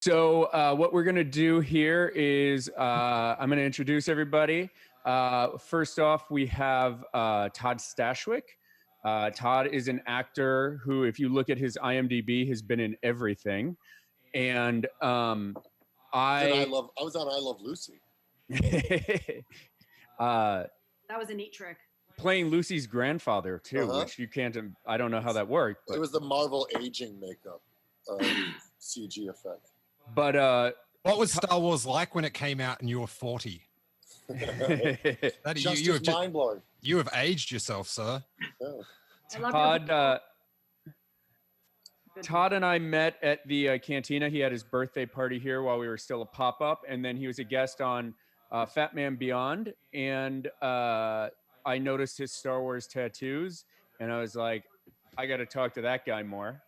So what we're going to do here is I'm going to introduce everybody. First off, we have Todd Stashwick. Todd is an actor who, if you look at his IMDb, has been in everything. And I was on I Love Lucy. That was a neat trick. Playing Lucy's grandfather too, which you can't. I don't know how that worked. But. It was the Marvel aging makeup, CG effect. But what was Star Wars like when it came out and you were 40? Just mind blowing. You have aged yourself, sir. Yeah. Todd and I met at the Cantina. He had his birthday party here while we were still a pop-up, and then he was a guest on Fat Man Beyond, and I noticed his Star Wars tattoos, and I was like, I got to talk to that guy more.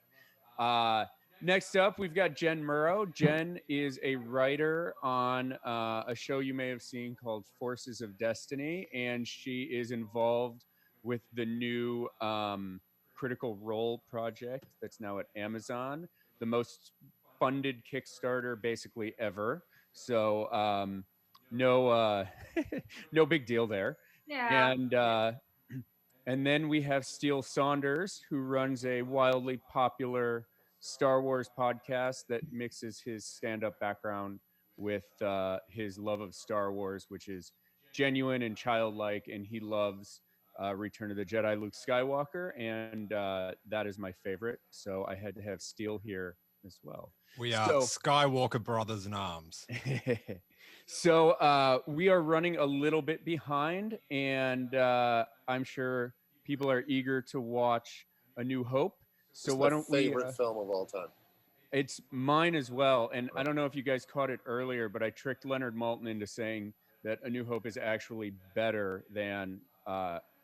Next up, we've got Jen Muro. Jen is a writer on a show you may have seen called Forces of Destiny, and she is involved with the new Critical Role project that's now at Amazon, the most funded Kickstarter basically ever. So no big deal there. Yeah. And then we have Steele Saunders, who runs a wildly popular Star Wars podcast that mixes his stand-up background with his love of Star Wars, which is genuine and childlike, and he loves Return of the Jedi, Luke Skywalker, and that is my favorite. So I had to have Steele here as well. We are Skywalker brothers in arms. So we are running a little bit behind, and I'm sure people are eager to watch A New Hope. So why don't we? Favorite film of all time. It's mine as well, and I don't know if you guys caught it earlier, but I tricked Leonard Maltin into saying that A New Hope is actually better than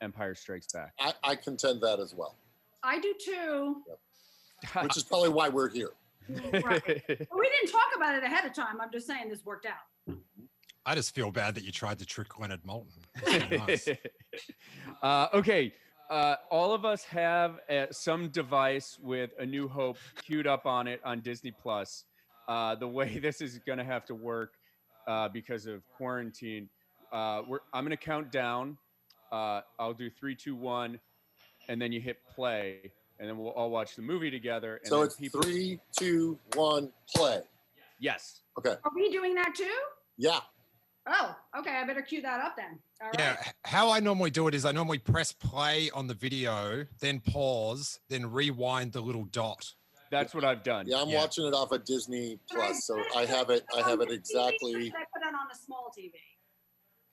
Empire Strikes Back. I contend that as well. I do too. Yep. Which is probably why we're here. Right. But we didn't talk about it ahead of time. I'm just saying this worked out. I just feel bad that you tried to trick Leonard Maltin. Nice. Okay. All of us have some device with A New Hope queued up on it on Disney Plus. The way this is going to have to work because of quarantine, I'm going to count down. I'll do 3, 2, 1, and then you hit play, and then we'll all watch the movie together. And so it's 3, 2, 1, play. Yes. Okay. Are we doing that too? Yeah. Oh, okay. I better cue that up then. All right. Yeah. How I normally do it is I normally press play on the video, then pause, then rewind the little dot. That's what I've done. Yeah, I'm watching it off of Disney Plus, so I have it exactly. I put it on a small TV.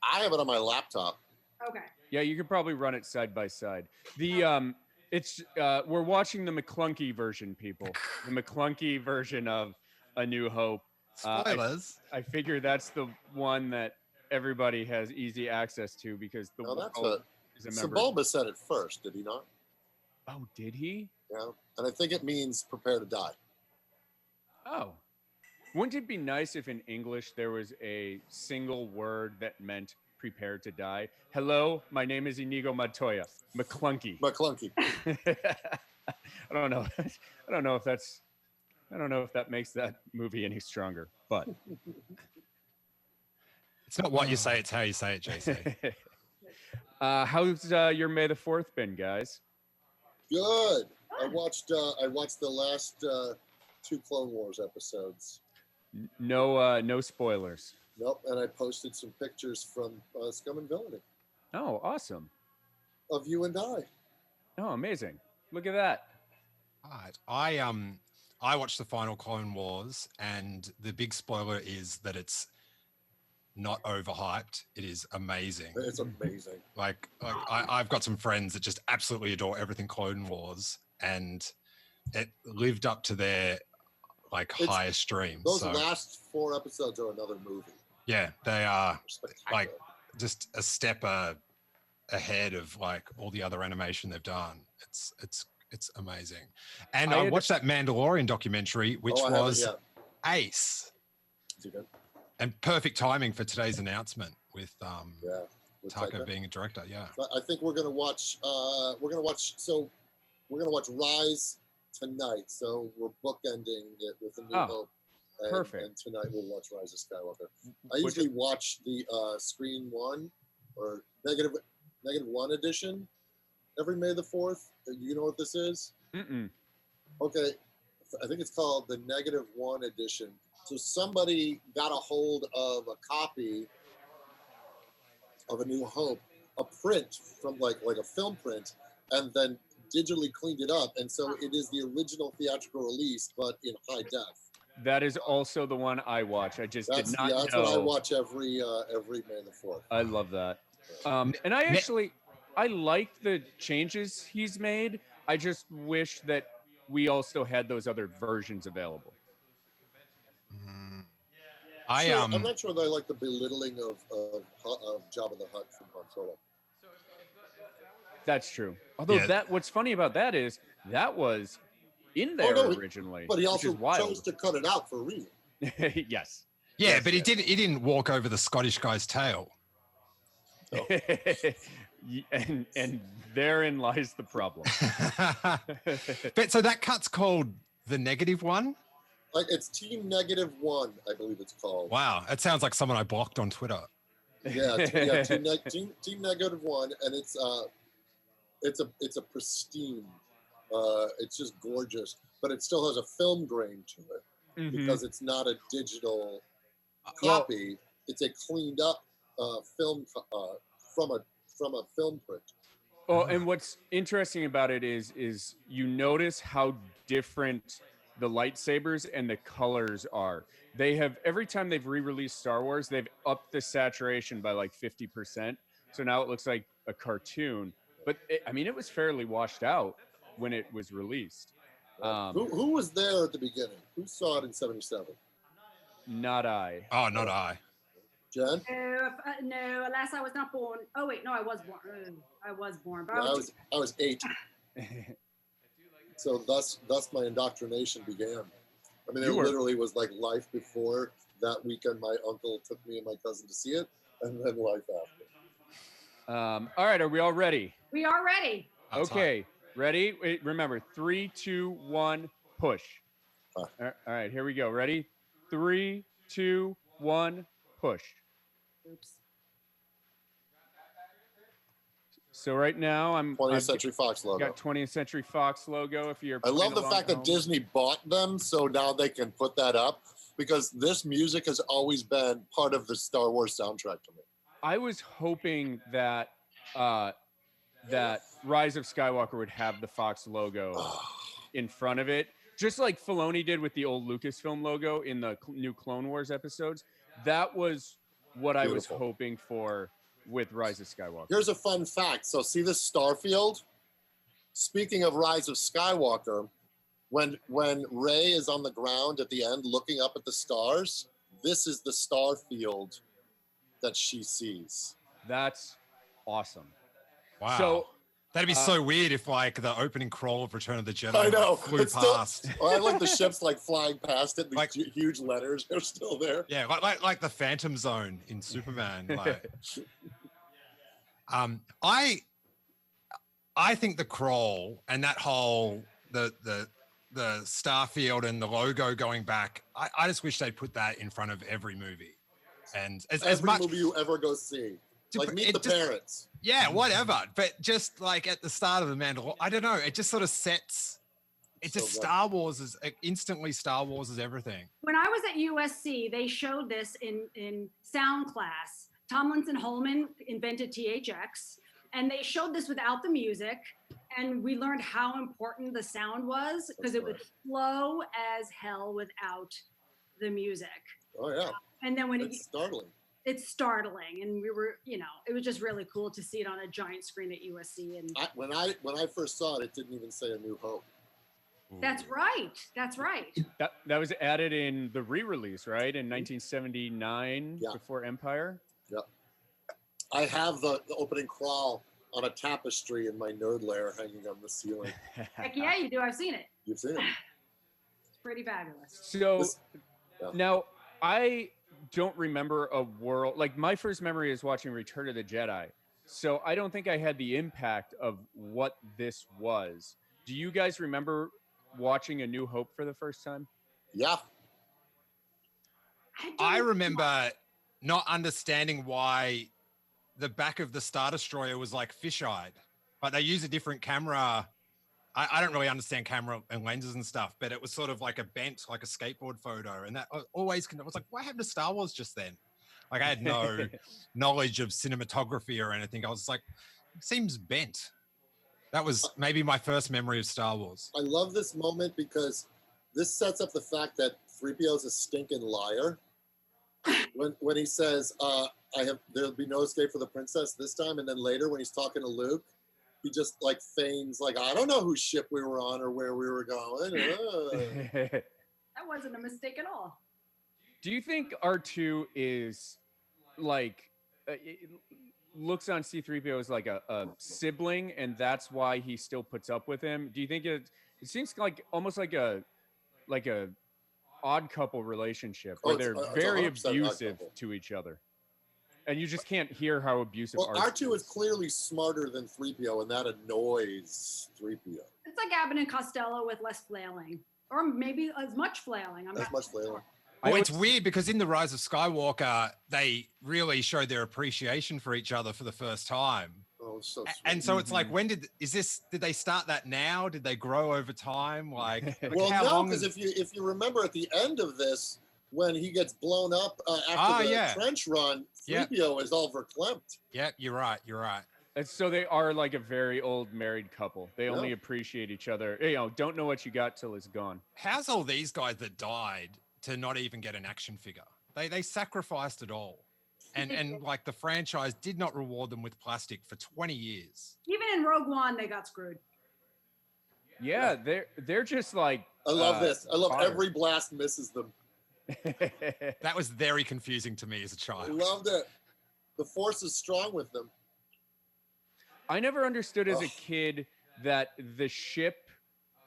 I have it on my laptop. Okay. Yeah, you could probably run it side by side. The it's we're watching the McClunky version, people. The McClunky version of A New Hope. Spoilers. I figure that's the one that everybody has easy access to because the world is a member. Sebulba said it first, did he not? Oh, did he? Yeah, and I think it means prepare to die. Oh. Wouldn't it be nice if in English there was a single word that meant prepare to die? Hello, my name is Inigo Montoya. McClunky. McClunky. I don't know if that makes that movie any stronger, but it's not what you say, it's how you say it, JC. How's your May the 4th been, guys? Good. I watched the last 2 Clone Wars episodes. No spoilers. Nope, and I posted some pictures from Scum and Villainy. Oh, awesome. Of you and I. Oh, amazing. Look at that. All right. I watched the final Clone Wars, and the big spoiler is that it's not overhyped. It is amazing. It's amazing. Like I've got some friends that just absolutely adore everything Clone Wars, and it lived up to their highest dream. Those last 4 episodes are another movie. Yeah, they are like just a step ahead of all the other animation they've done. It's amazing. And I watched that Mandalorian documentary, which was ace. And perfect timing for today's announcement with Taika being a director. Yeah. I think we're gonna watch Rise tonight. So we're bookending it with A New Hope. And, Perfect. And tonight we'll watch Rise of Skywalker. I usually watch the Screen 1 or negative 1 edition every May the 4th. You know what this is? Mm-mm. Okay, I think it's called the negative 1 edition. So somebody got a hold of a copy of A New Hope, a print from like a film print, and then digitally cleaned it up. And so it is the original theatrical release, but in high def. That is also the one I watch. I just did not know. That's what I watch every May the 4th. I love that. And I like the changes he's made. I just wish that we also had those other versions available. I'm not sure that I like the belittling of Jabba the Hutt from Han Solo. That's true. Although what's funny about that is that was in there originally. But he also chose to cut it out for real. Yes. Yeah, yes, but he didn't walk over the Scottish guy's tail. Oh. and therein lies the problem. But so that cut's called the negative one? Like it's Team Negative 1, I believe it's called. Wow, that sounds like someone I blocked on Twitter. Yeah, Team Negative 1, and it's a pristine. It's just gorgeous, but it still has a film grain to it because it's not a digital copy. It's a cleaned up film from a film print. Oh, and what's interesting about it is you notice how different the lightsabers and the colors are. They have, every time they've re-released Star Wars, they've upped the saturation by like 50%. So now it looks like a cartoon. But it was fairly washed out when it was released. Who was there at the beginning? Who saw it in '77? Not I. Oh, not I. Jen? No, alas, I was not born. Oh wait, no, I was born. I was born. But Yeah, I was 8. So thus my indoctrination began. I mean, it literally was like life before that weekend. My uncle took me and my cousin to see it, and then life after. All right, are we all ready? We are ready. Okay, ready? Wait, remember, 3, 2, 1, push. All right, here we go. Ready? 3, 2, 1, push. Oops. So right now 20th Century Fox logo. Got 20th Century Fox logo. If you're, I love the fact that Disney bought them, so now they can put that up, because this music has always been part of the Star Wars soundtrack to me. I was hoping that that Rise of Skywalker would have the Fox logo in front of it, just like Filoni did with the old Lucasfilm logo in the new Clone Wars episodes. That was what I was hoping for with Rise of Skywalker. Here's a fun fact. So see this starfield? Speaking of Rise of Skywalker, when Rey is on the ground at the end looking up at the stars, this is the starfield that she sees. That's awesome. Wow. So that'd be so weird if like the opening crawl of Return of the Jedi I know. flew past. I like the ships like flying past it. These huge letters are still there. Yeah, like the Phantom Zone in Superman. Like, I think the crawl and that whole the starfield and the logo going back. I just wish they'd put that in front of every movie. And as much movie you ever go see. Like Meet the Parents. Yeah, whatever. But just like at the start of the Mandalorian, I don't know. It just sort of sets. It's just Star Wars is instantly Star Wars is everything. When I was at USC, they showed this in sound class. Tomlinson Holman invented THX, and they showed this without the music, and we learned how important the sound was because it would flow as hell without the music. Oh yeah. And then it's startling. It's startling, and we were, it was just really cool to see it on a giant screen at USC. And when I first saw it, it didn't even say A New Hope. That's right. That's right. That was added in the re-release, right, in 1979 before Empire. Yeah. I have the opening crawl on a tapestry in my nerd lair hanging on the ceiling. Heck yeah, you do. I've seen it. You've seen it. It's pretty fabulous. So now I don't remember a world like my first memory is watching Return of the Jedi. So I don't think I had the impact of what this was. Do you guys remember watching A New Hope for the first time? Yeah. I remember not understanding why the back of the Star Destroyer was like fisheye. Like they use a different camera. I don't really understand camera and lenses and stuff, but it was sort of like a bent, like a skateboard photo. And that always I was like, what happened to Star Wars just then? Like I had no knowledge of cinematography or anything. I was like, it seems bent. That was maybe my first memory of Star Wars. I love this moment because this sets up the fact that 3PO is a stinking liar. When he says, there'll be no escape for the princess this time, and then later when he's talking to Luke, he just like feigns like, I don't know whose ship we were on or where we were going. That wasn't a mistake at all. Do you think R2 is like looks on C-3PO as like a sibling, and that's why he still puts up with him? Do you think it seems like almost like a odd couple relationship where they're very abusive to each other, and you just can't hear how abusive R2 is clearly smarter than 3PO, and that annoys 3PO. It's like Abbott and Costello with less flailing, or maybe as much flailing. Flailing. Well, it's weird because in The Rise of Skywalker, they really showed their appreciation for each other for the first time. Oh, so sweet. And so it's like, did they start that now? Did they grow over time? Like well, no, because if you remember at the end of this, when he gets blown up after the trench run, 3PO is all verklempt. Yeah, you're right. And so they are like a very old married couple. They only appreciate each other. Don't know what you got till it's gone. How's all these guys that died to not even get an action figure? They sacrificed it all. And like the franchise did not reward them with plastic for 20 years. Even in Rogue One, they got screwed. Yeah, they're just like. I love this. I love every blast misses them. That was very confusing to me as a child. I loved it. The Force is strong with them. I never understood as a kid that the ship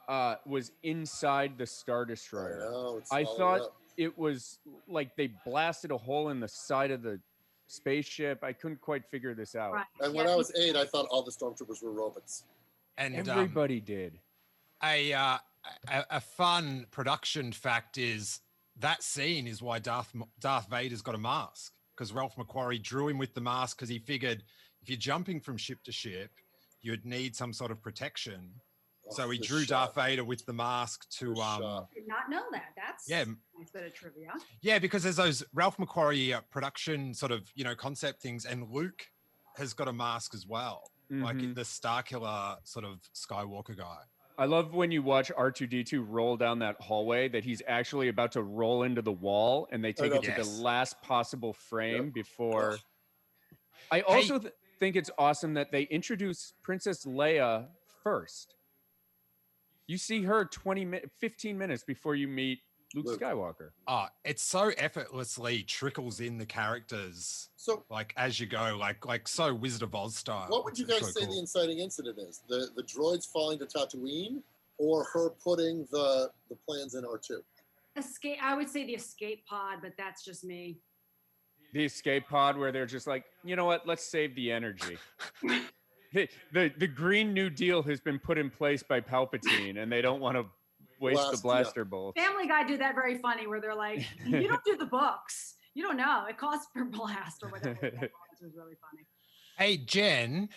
was inside the Star Destroyer. I thought it was like they blasted a hole in the side of the spaceship. I couldn't quite figure this out. Right. And when I was 8, I thought all the stormtroopers were robots. And everybody did. A fun production fact is that scene is why Darth Vader's got a mask, because Ralph McQuarrie drew him with the mask because he figured if you're jumping from ship to ship, you'd need some sort of protection. So he drew Darth Vader with the mask to. Did not know that. That's a nice bit of trivia. Yeah, because there's those Ralph McQuarrie production sort of concept things, and Luke has got a mask as well, like the Starkiller sort of Skywalker guy. I love when you watch R2-D2 roll down that hallway that he's actually about to roll into the wall, and they take it to the last possible frame before. I also think it's awesome that they introduce Princess Leia first. You see her 15 minutes before you meet Luke Skywalker. Oh, it so effortlessly trickles in the characters. So, like as you go, like so Wizard of Oz style. What would you guys say the inciting incident is? The droids falling to Tatooine, or her putting the plans in R2? Escape. I would say the escape pod, but that's just me. The escape pod, where they're just like, you know what? Let's save the energy. The Green New Deal has been put in place by Palpatine, and they don't want to waste the blaster bolts. Family Guy did that very funny, where they're like, "You don't do the books. You don't know. It costs per blast or whatever." It was really funny. Hey Jen,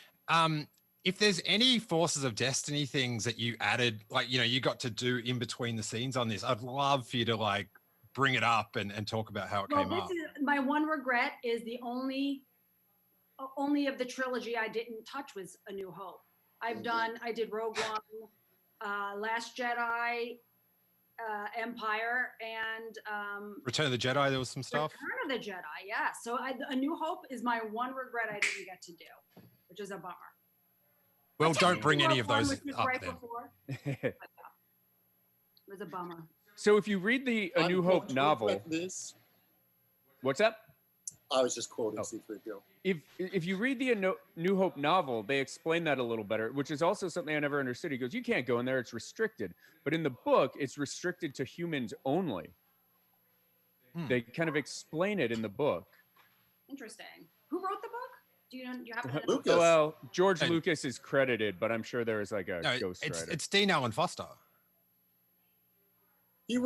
if there's any Forces of Destiny things that you added, like you got to do in between the scenes on this, I'd love for you to like bring it up and talk about how it came up. My one regret is the only of the trilogy I didn't touch was A New Hope. I did Rogue One, Last Jedi, Empire, and Return of the Jedi. There was some stuff. Return of the Jedi, yeah. So A New Hope is my one regret I didn't get to do, which is a bummer. Well, don't bring any of those up right then. It was a bummer. So if you read the A New Hope novel, what's that? I was just quoting C-3PO. If you read the New Hope novel, they explain that a little better, which is also something I never understood. He goes, you can't go in there, it's restricted. But in the book, it's restricted to humans only. They kind of explain it in the book. Interesting. Who wrote the book? Do you happen to know? Lucas. Well, George Lucas is credited, but I'm sure there is like a ghostwriter. It's Dean Allen Foster. He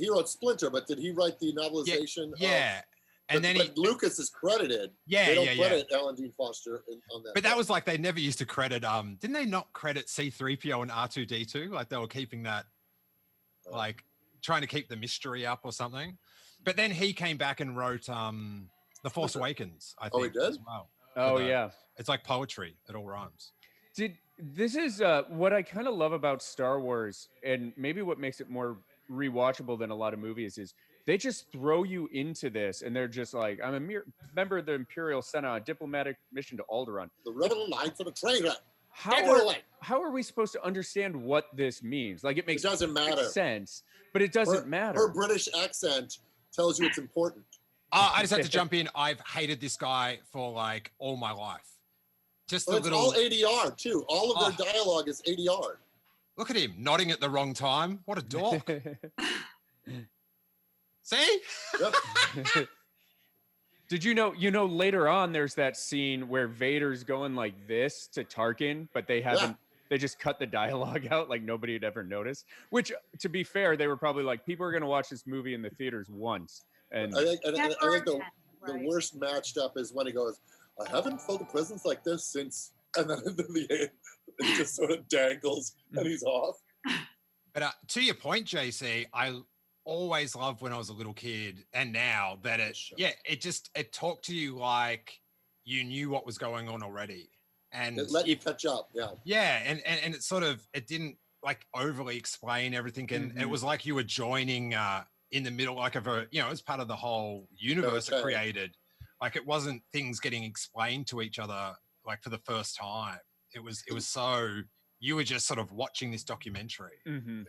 wrote Splinter, but did he write the novelization? Yeah. And then Lucas is credited. Yeah, they don't credit Alan Dean Foster on that. But that was like they never used to credit. Didn't they not credit C-3PO and R2-D2? Like they were keeping that, like trying to keep the mystery up or something. But then he came back and wrote The Force Awakens. I think. Oh, he did. As well. Oh yeah. It's like poetry. It all rhymes. This is what I kind of love about Star Wars, and maybe what makes it more rewatchable than a lot of movies is they just throw you into this, and they're just like, I'm a member of the Imperial Senate on a diplomatic mission to Alderaan. The rebel Knights of the traitor. How are we supposed to understand what this means? Like, it doesn't matter. Sense, but it doesn't matter. Her British accent tells you it's important. I just have to jump in. I've hated this guy for like all my life. Just it's all ADR too. All of their dialogue is ADR. Look at him nodding at the wrong time. What a dork. See? Yep. Did you know later on there's that scene where Vader's going like this to Tarkin, but they just cut the dialogue out like nobody had ever noticed, which to be fair, they were probably like, people are going to watch this movie in the theaters once. And I think the worst matched up is when he goes, I haven't felt a presence like this since, and then it just sort of dangles and he's off. But to your point, JC, I always loved when I was a little kid, and now that it talked to you like you knew what was going on already, and it let you catch up. And it sort of, it didn't like overly explain everything, and it was like you were joining in the middle, like of a, it was part of the whole universe it created. Like it wasn't things getting explained to each other like for the first time. It was so you were just sort of watching this documentary.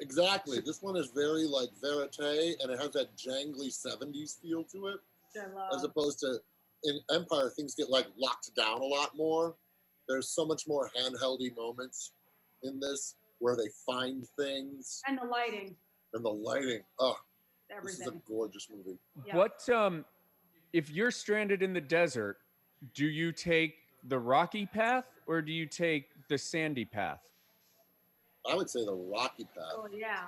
Exactly. This one is very like verite, and it has that jangly 70s feel to it. As opposed to in Empire, things get like locked down a lot more. There's so much more handheldy moments in this where they find things. And the lighting. Oh, everything. This is a gorgeous movie. Yeah. What if you're stranded in the desert, do you take the rocky path or do you take the sandy path? I would say the rocky path. Oh yeah.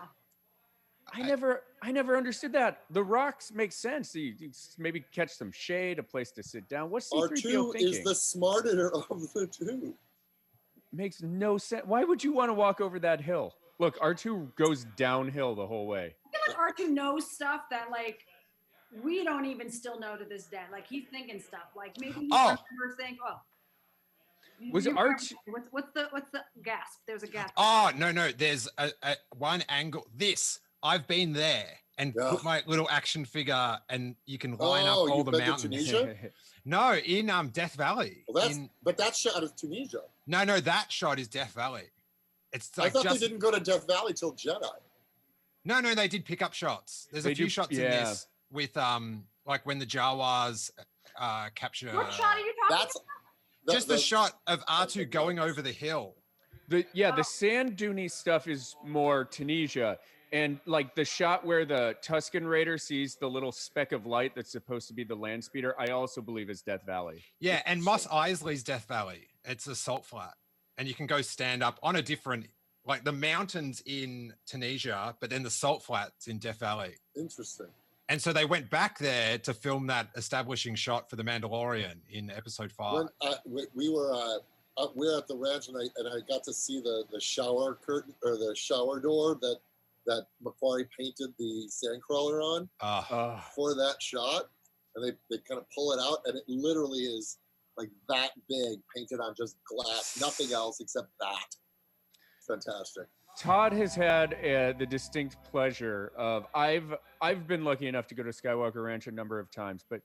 I never understood that. The rocks make sense. You maybe catch some shade, a place to sit down. What's C-3PO thinking? R2 is the smarter of the two. Makes no sense. Why would you want to walk over that hill? Look, R2 goes downhill the whole way. I feel like R2 knows stuff that like we don't even still know to this day. Like he's thinking stuff. Like maybe he remembers things. Was it R2? What's the gasp? There's a gasp. Oh no! There's a one angle. I've been there and put my little action figure, and you can line up all the mountains. Tunisia? No, in Death Valley. Well, but that shot is Tunisia. No, that shot is Death Valley. It's like I thought they didn't go to Death Valley till Jedi. No, they did pick up shots. There's a few shots in this with like when the Jawas capture. What shot are you talking about? Just the shot of R2 going over the hill. The sand duny stuff is more Tunisia. And like the shot where the Tusken Raider sees the little speck of light that's supposed to be the land speeder, I also believe is Death Valley. Yeah, and Mos Eisley's Death Valley. It's a salt flat. And you can go stand up on a different, like the mountains in Tunisia, but then the salt flats in Death Valley. Interesting. And so they went back there to film that establishing shot for The Mandalorian in episode 5. When we were at the ranch, and I got to see the shower curtain or the shower door that Macquarie painted the sandcrawler on for that shot, and they kind of pull it out, and it literally is like that big, painted on just glass, nothing else except that. Fantastic. Todd has had the distinct pleasure of I've been lucky enough to go to Skywalker Ranch a number of times, but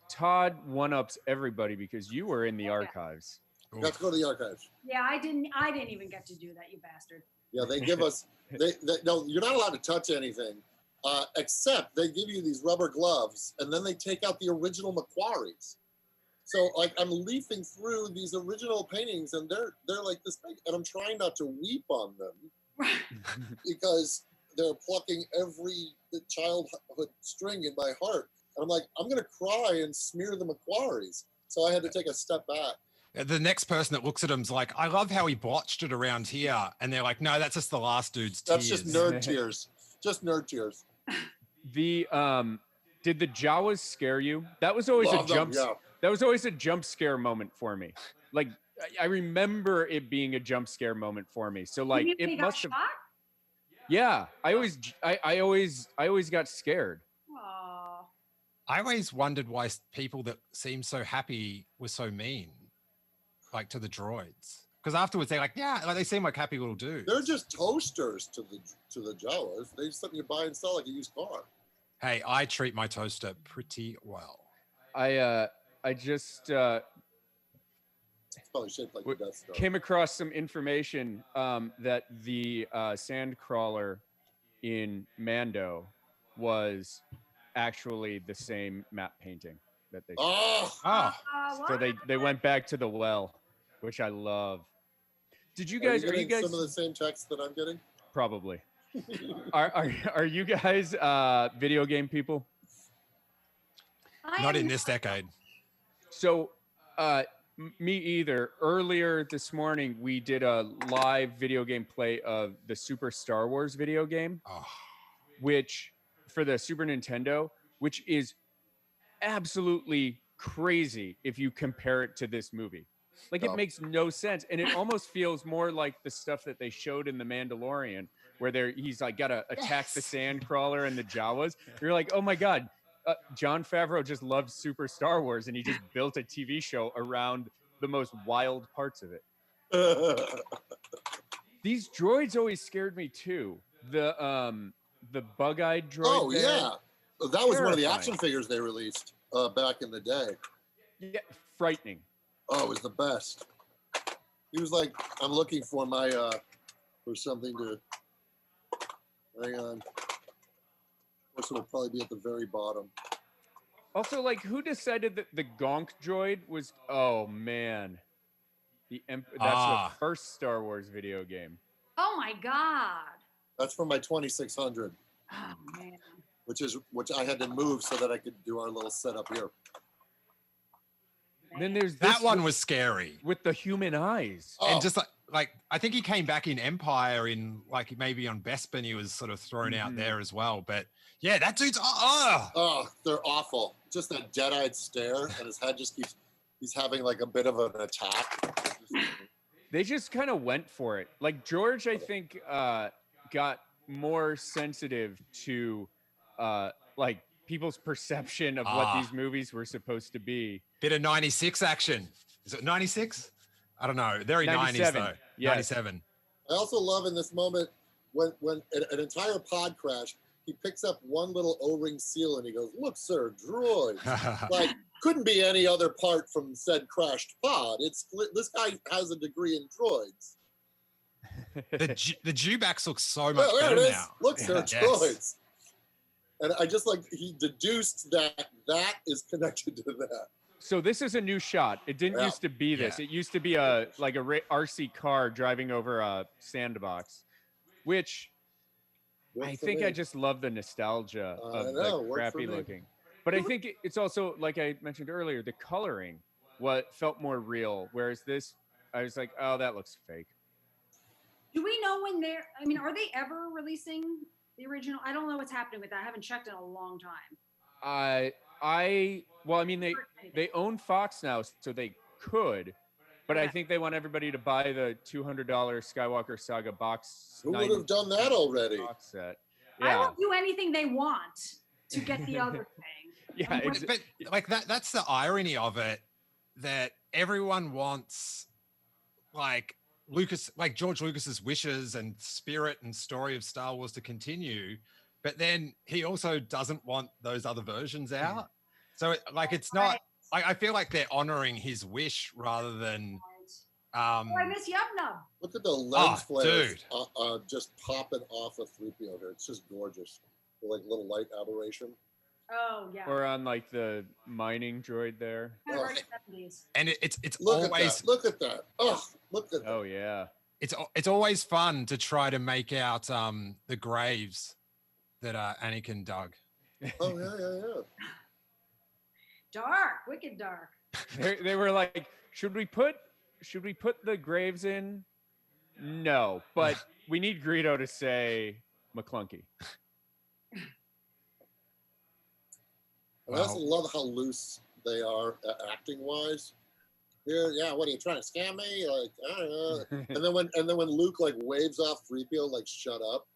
Todd one-ups everybody because you were in the archives. Let's go to the archives. Yeah, I didn't even get to do that, you bastard. Yeah, they give us no, you're not allowed to touch anything, except they give you these rubber gloves, and then they take out the original Macquaries. So like I'm leafing through these original paintings, and they're like this big, and I'm trying not to weep on them. Because they're plucking every childhood string in my heart. And I'm like, I'm going to cry and smear the Macquaries. So I had to take a step back. The next person that looks at him's like, I love how he blotched it around here. And th're like, no, that's just the last dude's tears. That's just nerd tears. Just nerd tears. The did the Jawas scare you? That was always Love a jump. them, yeah. That was always a jump scare moment for me. Like I remember it being a jump scare moment for me. So like He it got must have. shot? Yeah, I always got scared. Aw. I always wondered why people that seemed so happy were so mean, like to the droids. Because afterwards they're like, yeah, like they seem like happy little dudes. They're just toasters to the Jawas. They just something you buy and sell like a used car. Hey, I treat my toaster pretty well. I just It's probably shaped like a Death Star. came across some information that the sand crawler in Mando was actually the same map painting that they. Oh, So they went back to the well, which I love. Did you guys? Are you getting guys some of the same texts that I'm getting? probably? Are you guys video game people? Not in this decade. So, me either. Earlier this morning, we did a live video game play of the Super Star Wars video game, which for the Super Nintendo, which is absolutely crazy if you compare it to this movie. Like it makes no sense, and it almost feels more like the stuff that they showed in The Mandalorian, where he's like got to attack the sand crawler and the Jawas. You're like, oh my god. Jon Favreau just loves Super Star Wars, and he just built a TV show around the most wild parts of it. These droids always scared me too. The bug-eyed droid. Oh there, yeah, that was one of the terrifying. action figures they released back in the day. Yeah, frightening. Oh, it was the best. He was like, I'm looking for my for something to. Hang on. This will probably be at the very bottom. Also, like, who decided that the Gonk droid was? Oh man, that's the first Star Wars video game. Oh my god. That's from my 2600. Oh man. Which I had to move so that I could do our little setup here. And then there's that one was scary with the human eyes, and just like I think he came back in Empire in like maybe on Bespin he was sort of thrown out there as well. But yeah, that dude's they're awful. Just that dead-eyed stare, and his head just he's having like a bit of an attack. They just kind of went for it. Like George, I think, got more sensitive to like people's perception of what these movies were supposed to be. Bit of 96 action. Is it 96? I don't know. Very 90s though. Yes. 97. I also love in this moment when an entire pod crash, he picks up one little O-ring seal and he goes, "Look, sir, droid." Like, couldn't be any other part from said crashed pod. This guy has a degree in droids. The Dewbacks look so much there better it is. now. Look, sir, droids. And I just like he deduced that is connected to that. So this is a new shot. It didn't used to be this. It used to be a RC car driving over a sandbox, which I think I just love the nostalgia of the crappy looking. But I think it's also, like I mentioned earlier, the coloring felt more real. Whereas this, I was like, oh, that looks fake. Do we know when are they ever releasing the original? I don't know what's happening with that. I haven't checked in a long time. They own Fox now, so they could, but I think they want everybody to buy the $200 Skywalker Saga box. Who would have done that already? Box set. Yeah. I will do anything they want to get the other thing. Yeah, but like that's the irony of it, that everyone wants like George Lucas's wishes and spirit and story of Star Wars to continue, but then he also doesn't want those other versions out. So it's not. I feel like they're honoring his wish rather than. I miss Yub-Nub. Look at the lens flares, dude. Just popping off of 3PO here. It's just gorgeous. Like little light aberration. Oh yeah. Or on like the mining droid there. And it's always look at that. Oh, look at that. Oh yeah. It's always fun to try to make out the graves that Anakin dug. Oh yeah. Dark, wicked dark. They were like, should we put the graves in? No, but we need Greedo to say McClunky. And I also love how loose they are acting wise. Yeah, what are you trying to scam me? Like, I don't know. and then when Luke like waves off 3PO, like, shut up.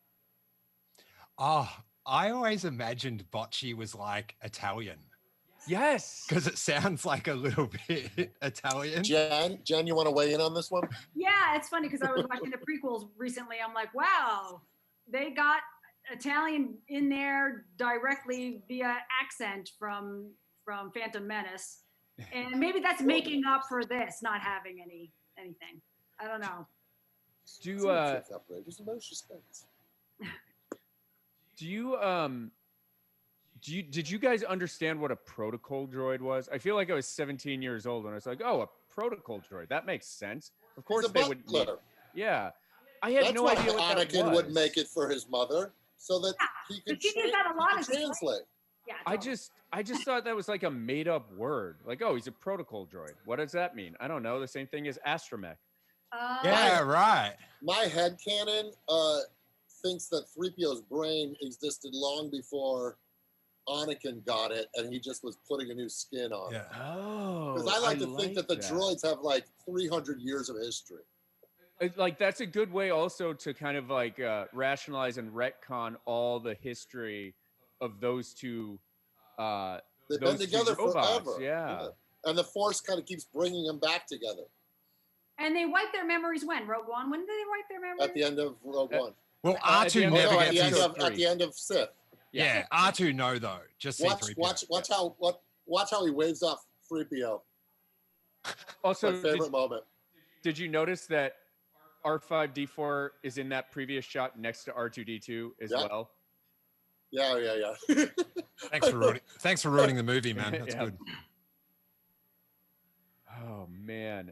Oh, I always imagined Bocce was like Italian. Yes. Because it sounds like a little bit Italian. Jen, you want to weigh in on this one? Yeah, it's funny because I was watching the prequels recently. I'm like, wow, they got Italian in there directly via accent from Phantom Menace. And maybe that's making up for this not having anything. I don't know. Did you guys understand what a protocol droid was? I feel like I was 17 years old when I was like, oh, a protocol droid. That makes sense. Of course they would. Yeah. I had no idea what that was. Anakin would make it for his mother so that he could translate. Yeah, totally. I just thought that was like a made up word. Like, oh, he's a protocol droid. What does that mean? I don't know. The same thing as astromech. Yeah, right. My headcanon thinks that 3PO's brain existed long before Anakin got it, and he just was putting a new skin on it. Oh. Because I like to think that the droids have like 300 years of history. Like, that's a good way also to kind of like rationalize and retcon all the history of those two. They've been together forever. Yeah. And the Force kind of keeps bringing them back together. And they wipe their memories when? Rogue One? When did they wipe their memories? At the end of Rogue One. Well, R2 never gets at the end of Sith. Yeah, R2 no though. Just watch how he waves off 3PO. Also, my favorite moment. Did you notice that R5D4 is in that previous shot next to R2D2 as well? Yeah. Thanks for ruining the movie, man. That's good. Oh man.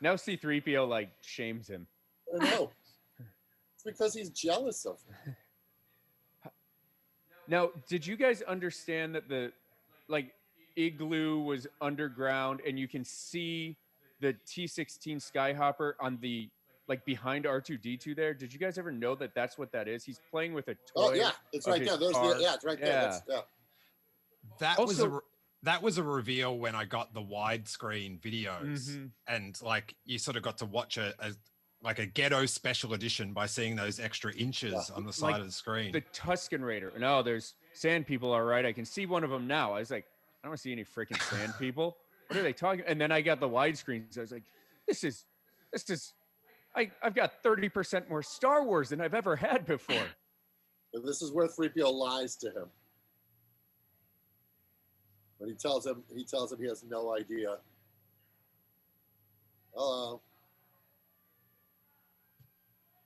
Now C-3PO like shames him. I know. It's because he's jealous of him. Now, did you guys understand that the igloo was underground and you can see the T-16 Skyhopper on the behind R2D2 there? Did you guys ever know that that's what that is? He's playing with a toy. Oh yeah, it's right there. It's right there. That was a reveal when I got the widescreen videos, and you sort of got to watch a ghetto special edition by seeing those extra inches on the side of the screen. The Tusken Raider. No, there's sand people. All right, I can see one of them now. I was like, I don't see any freaking sand people. What are they talking? And then I got the widescreen. So I was like, this is. I've got 30% more Star Wars than I've ever had before. And this is where 3PO lies to him. When he tells him he has no idea. Hello.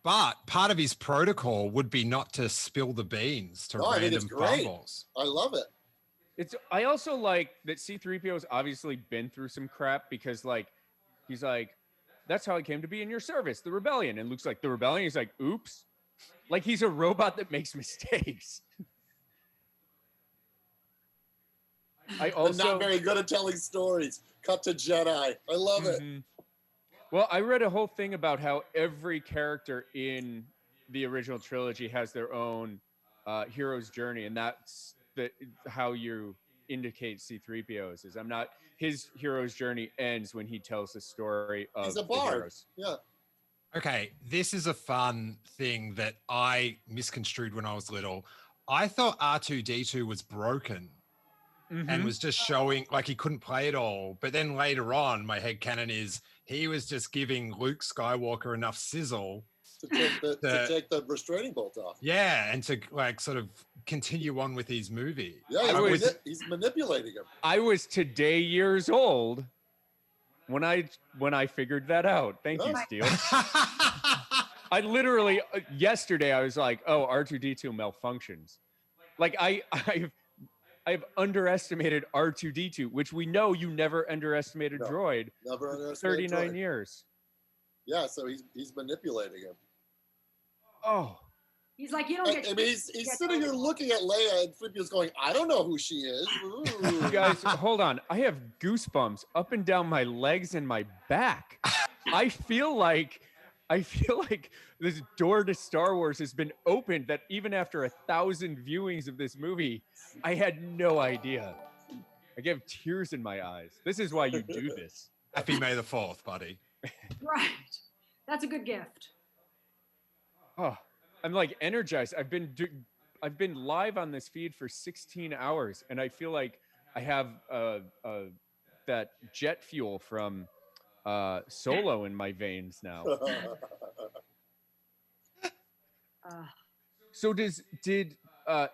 But part of his protocol would be not to spill the beans to random fumbles. I love it. I also like that C-3PO has obviously been through some crap because he's like, that's how I came to be in your service, the rebellion. And Luke's like, the rebellion? He's like, oops. Like he's a robot that makes mistakes. I'm not very good at telling stories. Cut to Jedi. I love it. Well, I read a whole thing about how every character in the original trilogy has their own hero's journey, and that's how you indicate C-3PO's is. His hero's journey ends when he tells the story of He's a bard. Heroes. Yeah. Okay, this is a fun thing that I misconstrued when I was little. I thought R2D2 was broken and was just showing he couldn't play it all. But then later on, my headcanon is he was just giving Luke Skywalker enough sizzle to take the restraining bolt off. Yeah, and to sort of continue on with his movie. Yeah, he's manipulating him. I was today years old when I figured that out. Thank you, Steele. I literally yesterday I was like, oh, R2D2 malfunctions. I've underestimated R2D2, which we know you never underestimated a droid. Never underestimated 39 years. Yeah, so he's manipulating him. Oh. He's like, you don't get. I mean, he's sitting here looking at Leia, and 3PO's going, I don't know who she is. You guys, hold on. I have goosebumps up and down my legs and my back. I feel like I feel like this door to Star Wars has been opened that even after 1,000 viewings of this movie, I had no idea. I get tears in my eyes. This is why you do this. Happy May the 4th, buddy. Right. That's a good gift. Oh, I'm like energized. I've been live on this feed for 16 hours, and I feel like I have that jet fuel from Solo in my veins now. So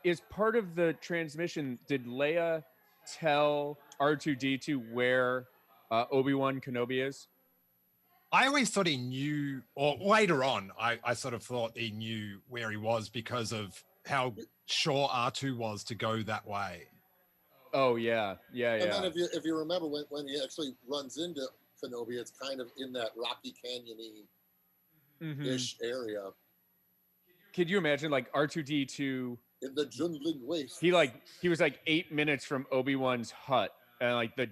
is part of the transmission, did Leia tell R2D2 where Obi-Wan Kenobi is? I always thought he knew, or later on, I sort of thought he knew where he was because of how sure R2 was to go that way. Oh yeah. And then if you remember when he actually runs into Kenobi, it's kind of in that Rocky Canyon-y-ish area. Could you imagine like R2D2 in the Junling Waste? He was like 8 minutes from Obi-Wan's hut, and like the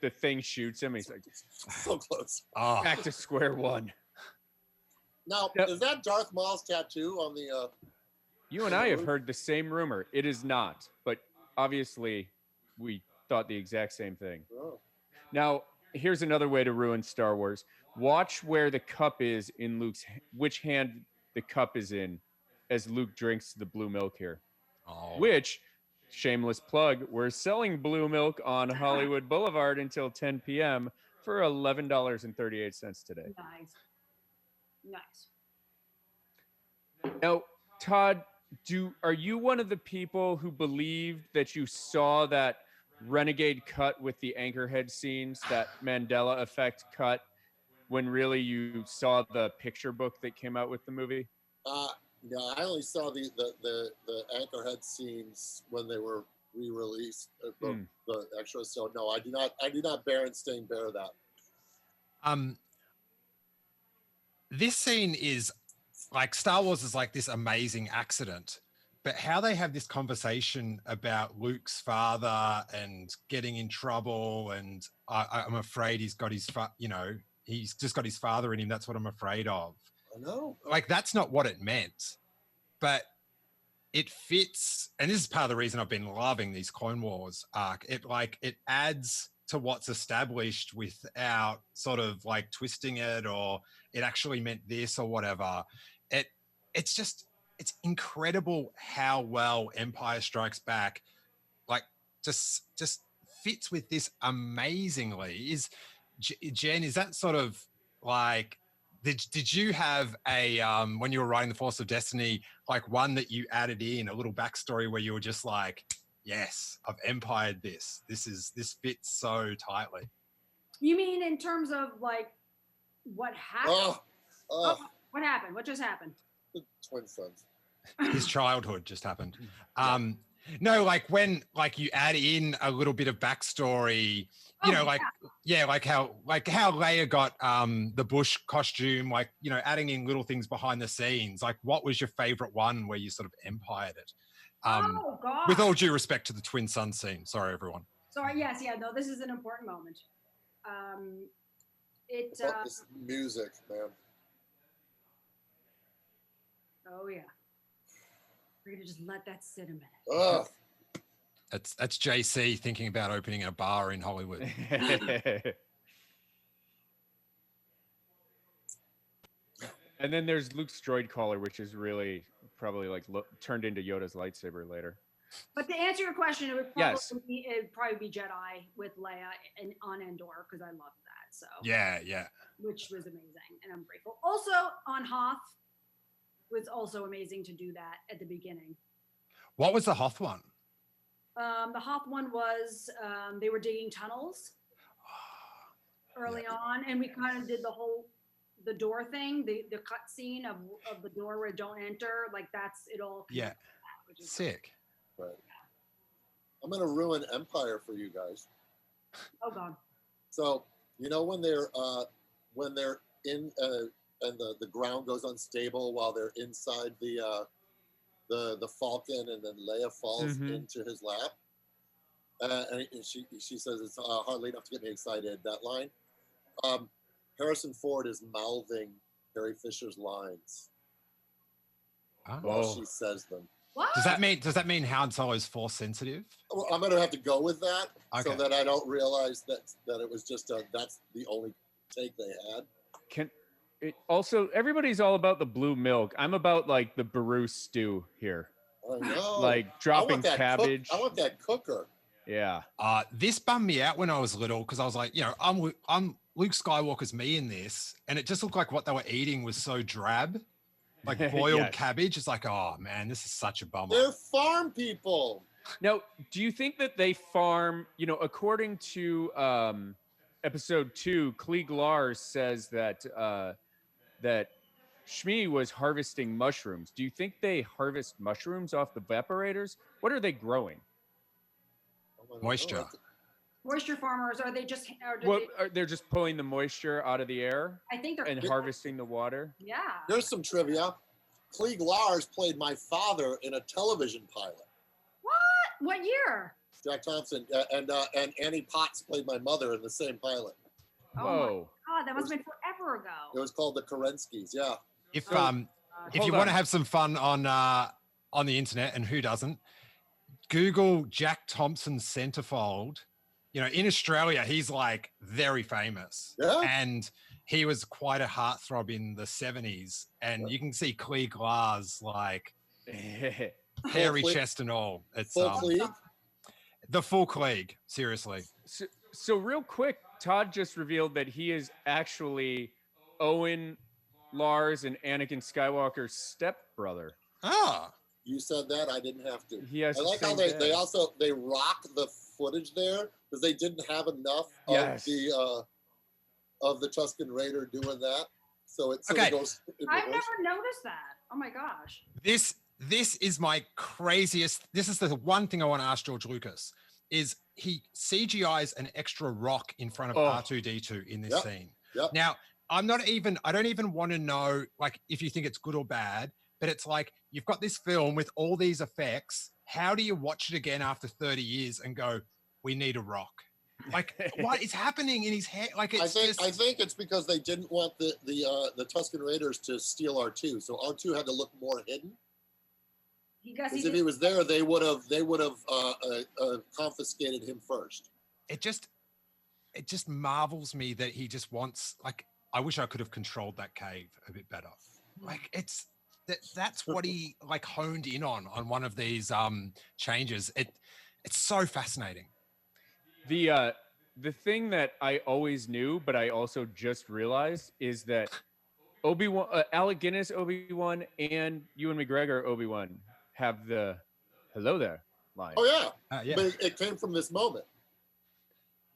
thing shoots him. He's like so close. Back to square one. Now, is that Darth Maul's tattoo on the? You and I have heard the same rumor. It is not, but obviously we thought the exact same thing. Oh. Now, here's another way to ruin Star Wars. Watch where the cup is in which hand the cup is in as Luke drinks the blue milk here. Which, shameless plug, we're selling blue milk on Hollywood Boulevard until 10 p.m. for $11.38 today. Nice. Now, Todd, are you one of the people who believed that you saw that renegade cut with the anchorhead scenes, that Mandela effect cut, when really you saw the picture book that came out with the movie? No, I only saw the anchorhead scenes when they were re-released. The extras. So no, I do not Berenstain Bear that. This scene is like Star Wars is like this amazing accident, but how they have this conversation about Luke's father and getting in trouble, and I'm afraid he's got he's just got his father in him. That's what I'm afraid of. I know. Like, that's not what it meant, but it fits. And this is part of the reason I've been loving these Clone Wars arc. It adds to what's established without sort of like twisting it, or it actually meant this or whatever. It's incredible how well Empire Strikes Back like just fits with this amazingly. Jen, is that sort of like, did you have a when you were writing The Force of Destiny, like one that you added in, a little backstory where you were just like, yes, I've empired this. This fits so tightly. You mean in terms of like what happened? What happened? What just happened? The twin sons. His childhood just happened. No, like when you add in a little bit of backstory, like how Leia got the Bush costume, adding in little things behind the scenes. Like, what was your favorite one where you sort of empired it? Oh God! With all due respect to the twin son scene. Sorry, everyone. Sorry. Yes. Yeah. No. This is an important moment. This music, man. Oh yeah. We're gonna just let that sit a minute. Oh. That's JC thinking about opening a bar in Hollywood. And then there's Luke's droid collar, which is really probably like turned into Yoda's lightsaber later. But to answer your question, it'd probably be Jedi with Leia on Endor, because I love that. So yeah, which was amazing, and I'm grateful. Also on Hoth was also amazing to do that at the beginning. What was the Hoth one? The Hoth one was they were digging tunnels early on, and we kind of did the door thing, the cut scene of the door where don't enter, like that's it all. Yeah, which is sick. Right. I'm gonna ruin Empire for you guys. Oh God. So when they're in and the ground goes unstable while they're inside the Falcon, and then Leia falls into his lap, and she says it's hardly enough to get me excited. That line, Harrison Ford is mouthing Carrie Fisher's lines Oh. while she says them. What? Does that mean Han Solo is force sensitive? Well, I'm going to have to go with that so Okay. that I don't realize that it was just that's the only take they had. Also, everybody's all about the blue milk. I'm about like the Baru stew here. I know. Like dropping cabbage. I want that cooker. Yeah. This bummed me out when I was little because I was like, I'm Luke Skywalker's me in this, and it just looked like what they were eating was so drab, like boiled Yes. cabbage. It's like, oh man, this is such a bummer. They're farm people. Now, do you think that they farm? According to episode 2, Klieg Lars says that that Shmi was harvesting mushrooms. Do you think they harvest mushrooms off the evaporators? What are they growing? Moisture. Moisture farmers, are they just? They're just pulling the moisture out of the air I think they're and harvesting the water. Yeah. Here's some trivia. Klieg Lars played my father in a television pilot. What year? Jack Thompson and Annie Potts played my mother in the same pilot. Oh Whoa. my God, that must have been forever ago. It was called the Kerenskys. Yeah. If Hold you want on. to have some fun on the internet, and who doesn't, Google Jack Thompson centerfold. In Australia, he's like very famous. Yeah. And he was quite a heartthrob in the 70s. And you can see Klieg Lars like hairy Klieg. chest and all. It's Full Klieg. the full Klieg, seriously. So real quick, Todd just revealed that he is actually Owen, Lars, and Anakin Skywalker's stepbrother. Ah. You said that. I didn't have to. He has I the like how same they dad. rock the footage there because they didn't have enough Yes. of the Tusken Raider doing that. So it Okay. goes in I've reverse. never noticed that. Oh my gosh. This is my craziest. This is the one thing I want to ask George Lucas is he CGIs an extra rock in front of R2D2 in this scene. Yep. Now, I don't even want to know like if you think it's good or bad, but it's like you've got this film with all these effects. How do you watch it again after 30 years and go, we need a rock? Like what is happening in his head? Like it's I think it's because they didn't want the Tusken Raiders to steal R2, so R2 had to look more hidden. Because if he was there, they would have confiscated him first. It just marvels me that he just wants like I wish I could have controlled that cave a bit better. Like that's what he like honed in on one of these changes. It's so fascinating. The thing that I always knew, but I also just realized is that Obi-Wan, Alec Guinness Obi-Wan, and Ewan McGregor Obi-Wan have the "Hello there" line. Oh yeah, Yeah. But it came from this moment.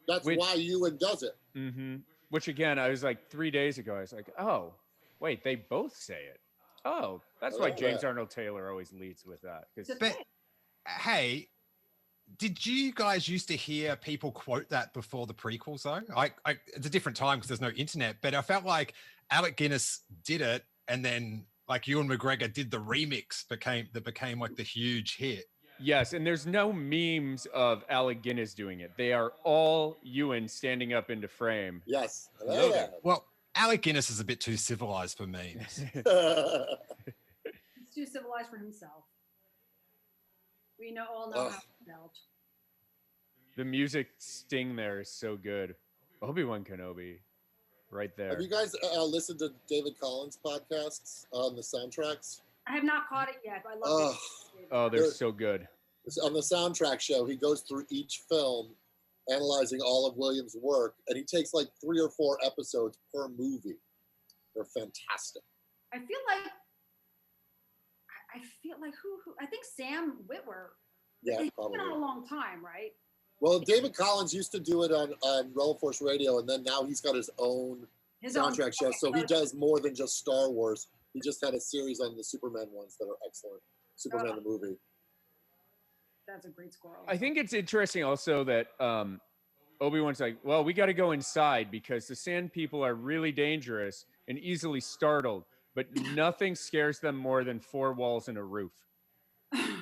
That's why Ewan does it. Mm-hmm. Which again, I was like 3 days ago. I was like, oh, wait, they both say it. Oh, that's why James Arnold Taylor always leads with that. But hey, did you guys used to hear people quote that before the prequels though? It's a different time because there's no internet, but I felt like Alec Guinness did it, and then like Ewan McGregor did the remix that became like the huge hit. Yes, and there's no memes of Alec Guinness doing it. They are all Ewan standing up into frame. Yes. Well, Alec Guinness is a bit too civilized for me. He's too civilized for himself. We all know how he felt. The music sting there is so good. Obi-Wan Kenobi, right there. Have you guys listened to David Collins' podcasts on the soundtracks? I have not caught it yet, but I love it. Oh, they're so good. On the soundtrack show, he goes through each film, analyzing all of Williams' work, and he takes like 3 or 4 episodes per movie. They're fantastic. I feel like who I think Sam Witwer. Yeah, He's probably. been on a long time, right? Well, David Collins used to do it on Rebel Force Radio, and then now he's got his own soundtrack show. So he does more than just Star Wars. He just had a series on the Superman ones that are excellent. Superman the movie. That's a great score. I think it's interesting also that Obi-Wan's like, well, we got to go inside because the Sand People are really dangerous and easily startled, but nothing scares them more than 4 walls and a roof. Good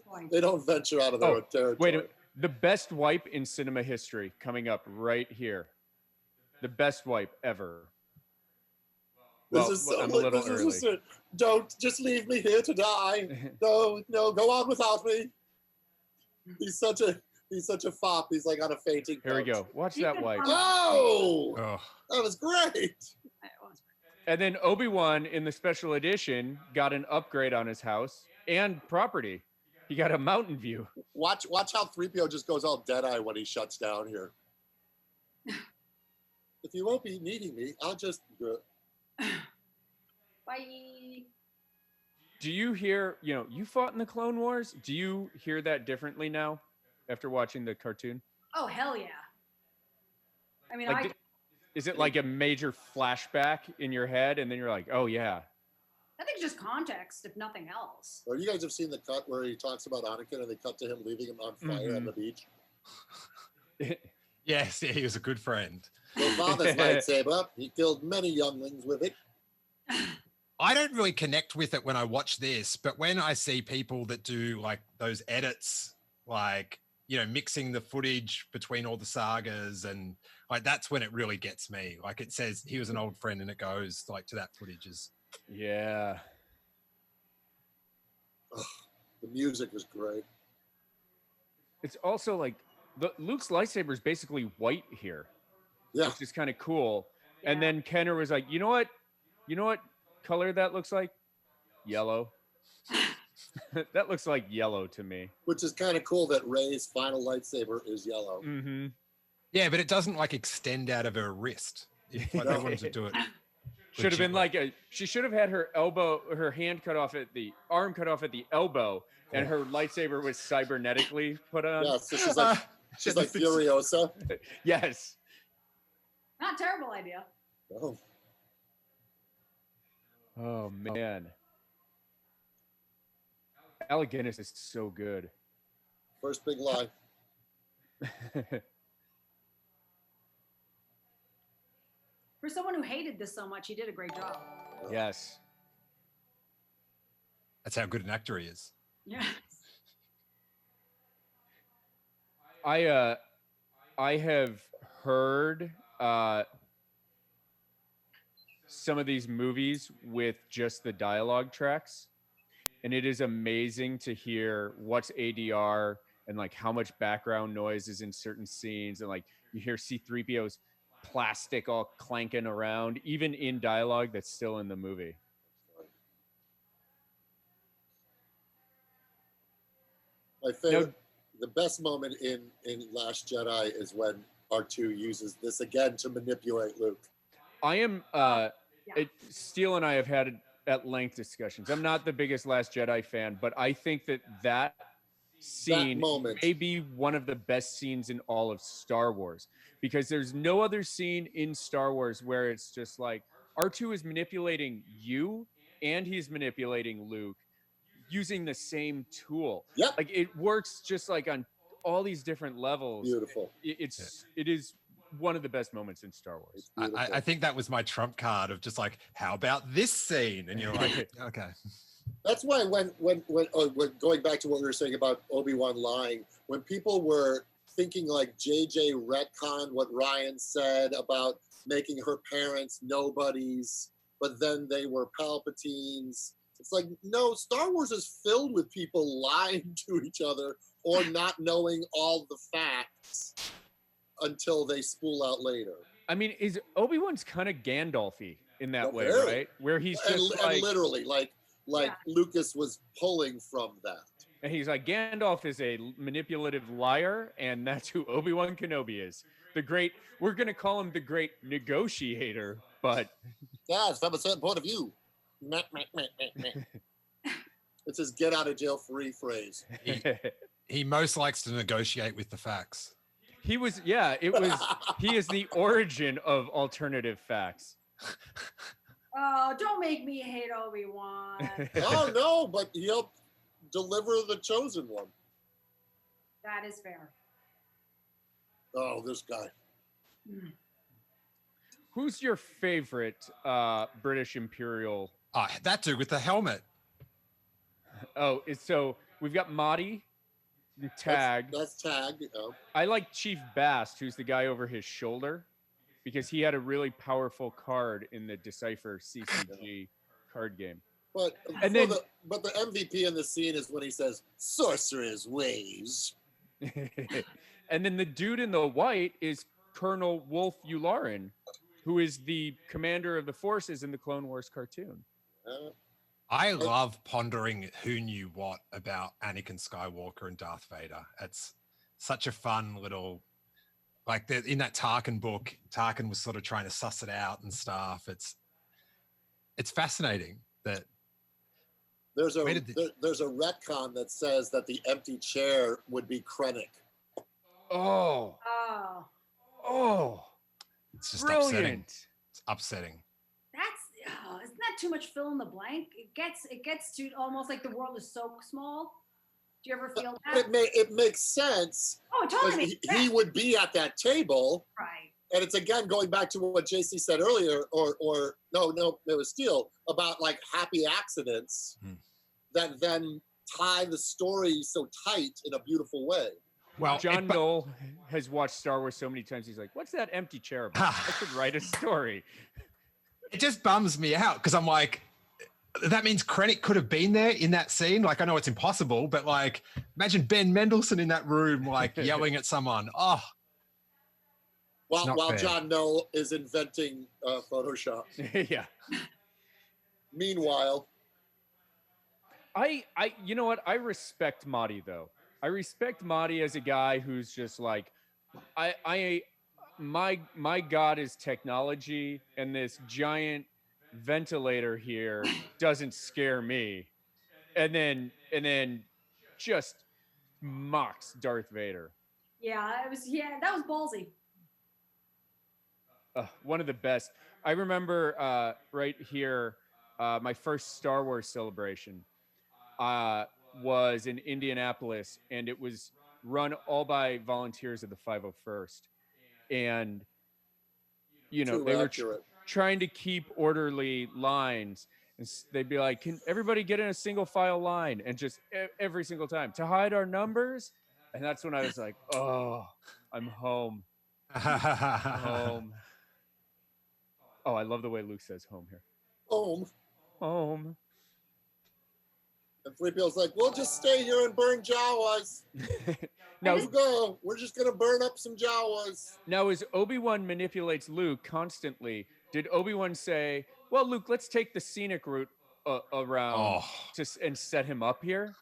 point. They don't venture out of their own territory. Wait, The best wipe in cinema history coming up right here. The best wipe ever. This is so I'm a little early. Don't just leave me here to die. No, go on without me. He's such a fop. He's like on a fainting. Here we go. Watch that wipe. Oh, that was great. And then Obi-Wan in the special edition got an upgrade on his house and property. He got a mountain view. Watch how 3PO just goes all dead-eye when he shuts down here. If you won't be needing me, I'll just... Bye. Do you hear, you fought in the Clone Wars? Do you hear that differently now after watching the cartoon? Oh, hell yeah. I mean, is it like a major flashback in your head and then you're like, oh, yeah. I think just context, if nothing else. Well, you guys have seen the cut where he talks about Anakin and they cut to him leaving him on fire on the beach? Yes, he was a good friend. Your father's lightsaber, he killed many younglings with it. I don't really connect with it when I watch this, but when I see people that do like those edits, like, mixing the footage between all the sagas, and like that's when it really gets me. Like it says he was an old friend and it goes like to that footage is. Yeah. The music was great. It's also like Luke's lightsaber is basically white here. Yeah. Which is kind of cool. Yeah. And then Kenner was like, you know what color that looks like? Yellow. That looks like yellow to me. Which is kind of cool that Rey's final lightsaber is yellow. Mm-hmm. Yeah, but it doesn't like extend out of her wrist. If they wanted to do it. Should have been like she should have had her hand cut off at the arm cut off at the elbow, and her lightsaber was cybernetically put on. Yeah, so she's like Furiosa. Yes. Not a terrible idea. Oh. Oh man. Alec Guinness is so good. First big lie. For someone who hated this so much, he did a great job. Yes. That's how good an actor he is. Yeah. I have heard some of these movies with just the dialogue tracks, and it is amazing to hear what's ADR and like how much background noise is in certain scenes, and like you hear C-3PO's plastic all clanking around, even in dialogue that's still in the movie. My favorite, the best moment in Last Jedi is when R2 uses this again to manipulate Luke. I am, Steele and I have had at length discussions. I'm not the biggest Last Jedi fan, but I think that scene may be one of the best scenes in all of Star Wars, because there's no other scene in Star Wars where it's just like R2 is manipulating you and he's manipulating Luke using the same tool. Yep. Like it works just like on all these different levels. Beautiful. It is one of the best moments in Star Wars. I think that was my trump card of just like, how about this scene? And you're like, okay. That's why when going back to what we were saying about Obi-Wan lying, when people were thinking like JJ retconned what Ryan said about making her parents nobodies, but then they were Palpatines. It's like, no, Star Wars is filled with people lying to each other or not knowing all the facts until they spool out later. I mean, is Obi-Wan's kind of Gandalf-y in that way, right? Where he's just and literally like Lucas was pulling from that. And he's like, Gandalf is a manipulative liar, and that's who Obi-Wan Kenobi is. We're going to call him the great negotiator, but... Yes, from a certain point of view. It's his get out of jail free phrase. He most likes to negotiate with the facts. He is the origin of alternative facts. Oh, don't make me hate Obi-Wan. Oh, no, but he helped deliver the chosen one. That is fair. Oh, this guy. Who's your favorite British Imperial? That dude with the helmet. Oh, so we've got Mahdi, The Tag. That's Tag. You know. I like Chief Bast, who's the guy over his shoulder, because he had a really powerful card in the Decipher CCG card game. But the MVP in the scene is when he says "sorcerer's ways." And then the dude in the white is Colonel Wolf Yularen, who is the commander of the forces in the Clone Wars cartoon. I love pondering who knew what about Anakin Skywalker and Darth Vader. It's such a fun little, like in that Tarkin book, Tarkin was sort of trying to suss it out and stuff. It's fascinating that there's a retcon that says that the empty chair would be Krennic. Oh, it's just brilliant. upsetting. It's upsetting. Isn't that too much fill in the blank? It gets to almost like the world is so small. Do you ever feel that? It makes sense. Oh, it totally makes sense. He would be at that table. Right. And it's again going back to what JC said earlier, or no, it was Steele, about like happy accidents that then tie the story so tight in a beautiful way. Well, John Knoll has watched Star Wars so many times. He's like, "What's that empty chair about? I should write a story." It just bums me out because I'm like, that means Krennic could have been there in that scene. Like, I know it's impossible, but like, imagine Ben Mendelsohn in that room, like yelling at someone. Oh, while John Knoll is inventing Photoshop. Yeah. Meanwhile, you know what? I respect Mahdi though. I respect Mahdi as a guy who's just like, my God is technology, and this giant ventilator here doesn't scare me. And then just mocks Darth Vader. Yeah, that was ballsy. One of the best. I remember right here, my first Star Wars celebration was in Indianapolis, and it was run all by volunteers of the 501st. And, you know, they were trying to keep orderly lines. And they'd be like, "Can everybody get in a single file line?" And just every single time to hide our numbers. And that's when I was like, "Oh, I'm home." Home. Oh, I love the way Luke says home here. Home. And 3PO's like, "We'll just stay here and burn Jawas." Now, go. We're just going to burn up some Jawas. Now, as Obi-Wan manipulates Luke constantly, did Obi-Wan say, "Well, Luke, let's take the scenic route around and set him up here"?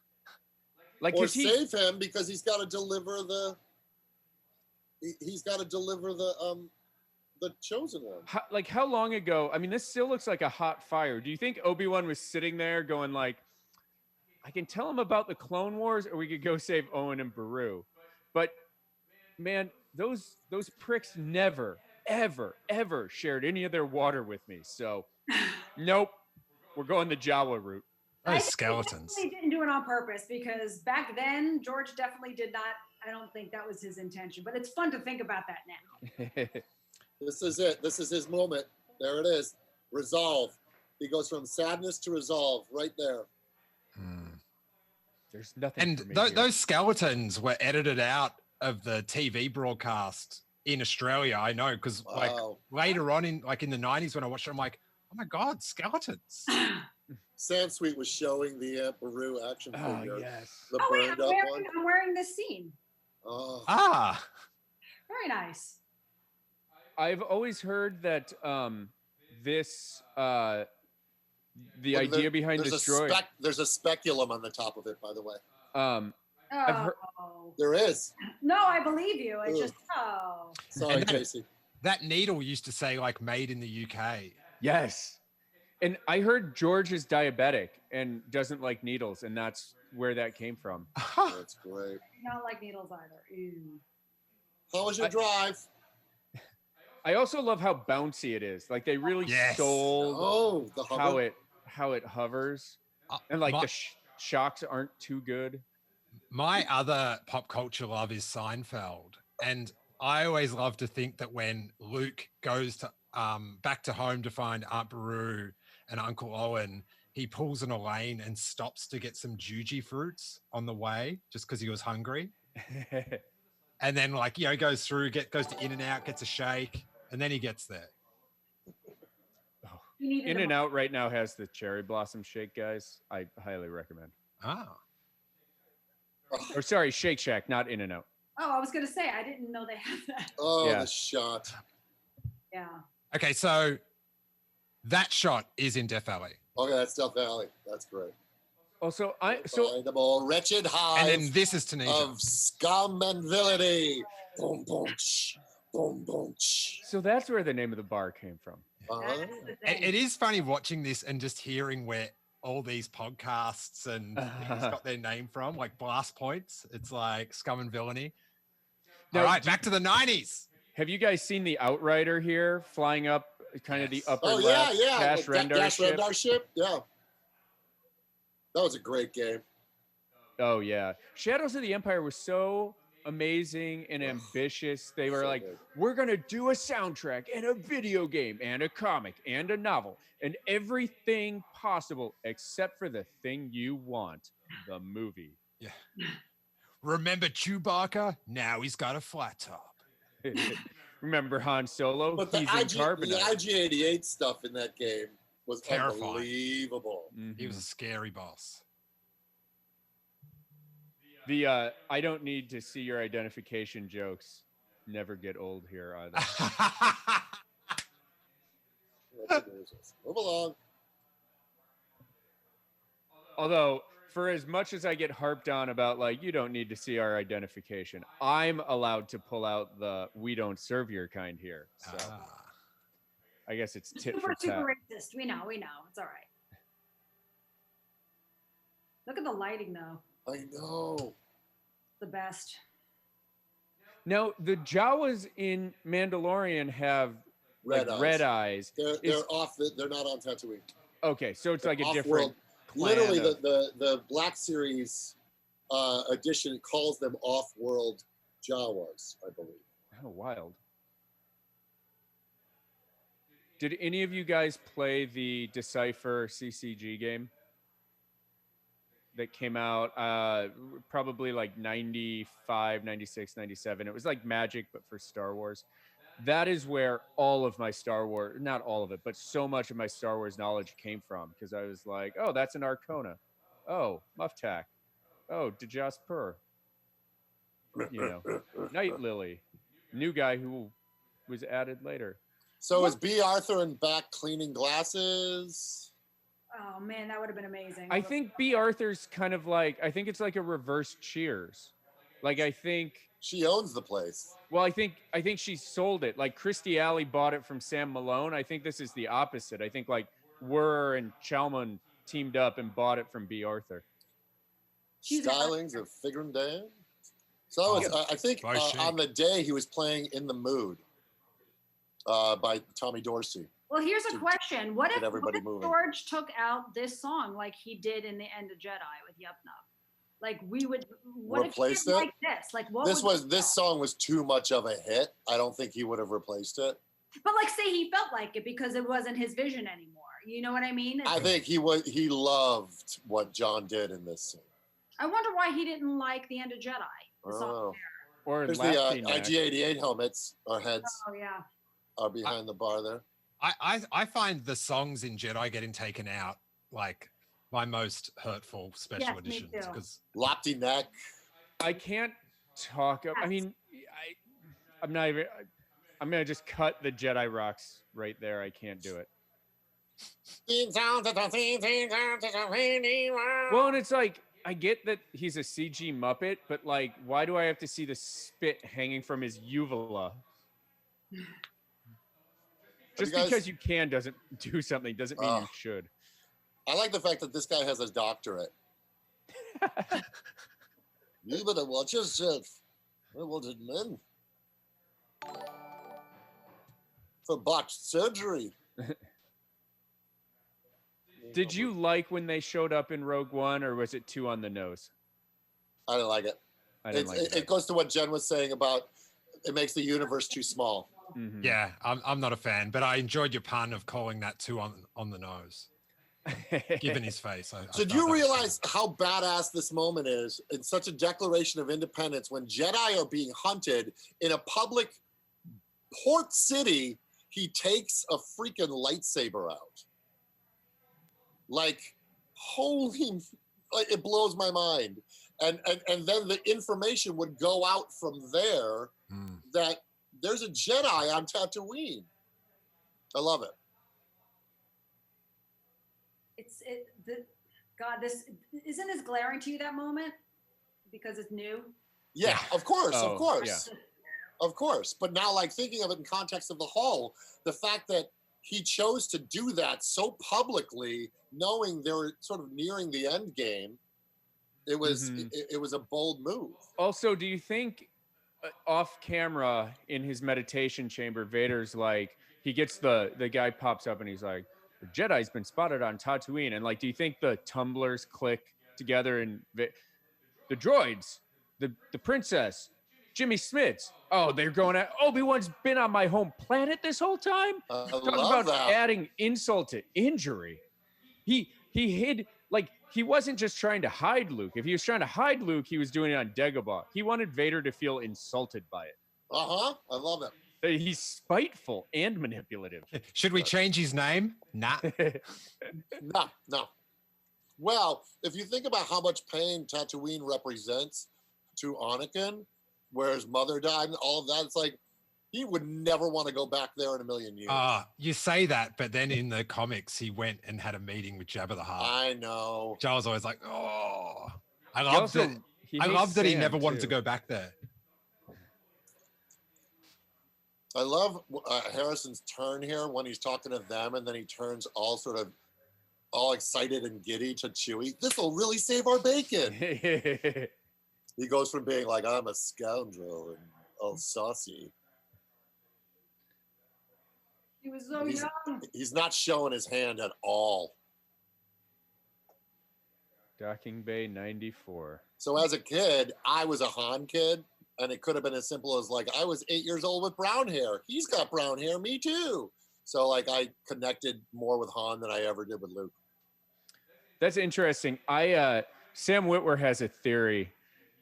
Like, or save him because he's got to deliver the chosen one. How long ago? I mean, this still looks like a hot fire. Do you think Obi-Wan was sitting there going like, "I can tell him about the Clone Wars, or we could go save Owen and Beru"? But man, those pricks never, ever shared any of their water with me. So, nope, we're going the Jawa route. Those skeletons. They didn't do it on purpose because back then George definitely did not. I don't think that was his intention. But it's fun to think about that now. This is it. This is his moment. There it is. Resolve. He goes from sadness to resolve right there. There's nothing. And those skeletons were edited out of the TV broadcast in Australia. I know because like later on in the 90s when I watched it, I'm like, "Oh my God, skeletons!" Sansweet was showing the Beru action figure. Yes. The burned up one. I'm wearing this scene. Very nice. I've always heard that this the idea behind destroying. There's a speculum on the top of it, by the way. I've heard, there is. No, I believe you. I just Sorry, Casey. That needle used to say like "made in the UK." Yes, and I heard George is diabetic and doesn't like needles, and that's where that came from. That's great. Not like needles either. Ew. How was your drive? I also love how bouncy it is. Like they really sold how it hovers, and like the shocks aren't too good. My other pop culture love is Seinfeld, and I always love to think that when Luke goes to back to home to find Aunt Beru and Uncle Owen, he pulls in a lane and stops to get some juji fruits on the way just because he was hungry. And then like, goes through, goes to In-N-Out, gets a shake, and then he gets there. In-N-Out right now has the cherry blossom shake, guys. I highly recommend. Ah. Or sorry, Shake Shack, not In-N-Out. Oh, I was going to say, I didn't know they had that. Oh, yeah. The shot. Yeah. Okay, so that shot is in Death Valley. Okay, that's Death Valley. That's great. Also, the more wretched hive. And then this is Tunisia. Of scum and villainy. Boom, boom, sh, boom, boom, sh. So that's where the name of the bar came from. It is funny watching this and just hearing where all these podcasts and things got their name from, like Blast Points. It's like Scum and Villainy. Now, all right, back to the 90s. Have you guys seen the Outrider here flying up kind of the upper left? Yeah. Dash Rendar ship? Yeah. That was a great game. Oh, yeah. Shadows of the Empire was so amazing and ambitious. They were like, we're going to do a soundtrack and a video game and a comic and a novel and everything possible except for the thing you want, the movie. Yeah. Remember Chewbacca? Now he's got a flat top. Remember Han Solo? But the IG-88 stuff in that game was terrifying. Unbelievable. Mm-hmm. He was a scary boss. The I don't need to see your identification jokes never get old here either. Move along. Although, for as much as I get harped on about like, you don't need to see our identification, I'm allowed to pull out the we don't serve your kind here. So I guess it's tit for tat. Super racist. We know. It's all right. Look at the lighting though. I know. The best. Now, the Jawas in Mandalorian have red eyes. They're off. They're not on Tatooine. Okay, so it's like a different. Literally, the Black Series edition calls them off-world Jawas, I believe. Oh, wild. Did any of you guys play the Decipher CCG game that came out probably like 95, 96, 97? It was like Magic, but for Star Wars. That is where all of my Star Wars, not all of it, but so much of my Star Wars knowledge came from, because I was like, oh, that's an Arcona. Oh, Muftak. Oh, Dejasper. Night Lily. New guy who was added later. So is B. Arthur in back cleaning glasses? Oh, man, that would have been amazing. I think B. Arthur's kind of like, I think it's like a reverse Cheers. Like, I think... She owns the place. Well, I think she sold it. Like, Christy Alley bought it from Sam Malone. I think this is the opposite. I think, like, Wurr and Chalmon teamed up and bought it from B. Arthur. Stylings of Figrin So I think on the day he was playing In the Mood by Tommy Dorsey. Well, here's a question. What if George took out this song like he did in The End of Jedi with Yup Nup? Like we would replace it like this. Like what this song was too much of a hit. I don't think he would have replaced it. But like say he felt like it because it wasn't his vision anymore. You know what I mean? I think he loved what John did in this scene. I wonder why he didn't like The End of Jedi. Or there's the IG-88 helmets or heads. Oh yeah. Are behind the bar there. I find the songs in Jedi getting taken out like my most hurtful special editions because Lopty neck. I can't talk. I mean, I'm not even. I'm gonna just cut the Jedi rocks right there. I can't do it. Well, and it's like I get that he's a CG Muppet, but like, why do I have to see the spit hanging from his uvula? Just because you can doesn't do something doesn't mean you should. I like the fact that this guy has a doctorate. You better watch yourself. I wanted men. For botched surgery. Did you like when they showed up in Rogue One, or was it too on the nose? I didn't like it. It goes to what Jen was saying about it makes the universe too small. Mm-hmm. Yeah, I'm not a fan, but I enjoyed your pun of calling that too on the nose. given his face. So do you realize how badass this moment is in such a declaration of independence when Jedi are being hunted in a public port city? He takes a freaking lightsaber out. Like, holy, like, it blows my mind. And then the information would go out from there that there's a Jedi on Tatooine. I love it. God, this isn't as glaring to you, that moment, because it's new. Yeah, of course. Yeah. Of course. But now, like, thinking of it in context of the whole, the fact that he chose to do that so publicly, knowing they were sort of nearing the end game, it was it was a bold move. Also, do you think off camera in his meditation chamber, Vader's like, he gets the guy pops up and he's like, the Jedi's been spotted on Tatooine. And like, do you think the tumblers click together and the droids, the princess, Jimmy Smits? Oh, they're going at Obi-Wan's been on my home planet this whole time. Talk about that. Adding insult to injury. He hid, like, he wasn't just trying to hide Luke. If he was trying to hide Luke, he was doing it on Dagobah. He wanted Vader to feel insulted by it. I love it. He's spiteful and manipulative. Should we change his name? Nah. No. Well, if you think about how much pain Tatooine represents to Anakin, where his mother died and all of that, it's like, he would never want to go back there in a million years. You say that, but then in the comics, he went and had a meeting with Jabba the Hutt. I know. Joe was always like, oh. I loved that he never wanted to go back there. I love Harrison's turn here when he's talking to them, and then he turns all sort of all excited and giddy to Chewie. This will really save our bacon. He goes from being like, I'm a scoundrel and all saucy. He was so young. He's not showing his hand at all. Docking Bay 94. So as a kid, I was a Han kid, and it could have been as simple as like, I was 8 years old with brown hair. He's got brown hair, me too. So like I connected more with Han than I ever did with Luke. That's interesting. Sam Witwer has a theory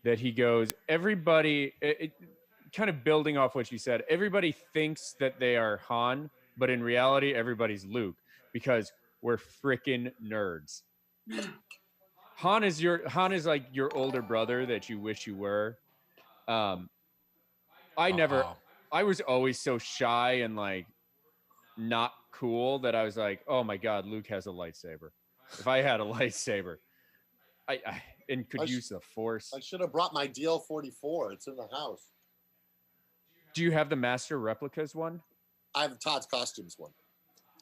that he goes, everybody, kind of building off what you said, everybody thinks that they are Han, but in reality, everybody's Luke because we're freaking nerds. Han is like your older brother that you wish you were. I was always so shy and like not cool that I was like, oh my God, Luke has a lightsaber. If I had a lightsaber, I could use the Force. I should have brought my DL-44. It's in the house. Do you have the Master Replicas one? I have Todd's costumes one.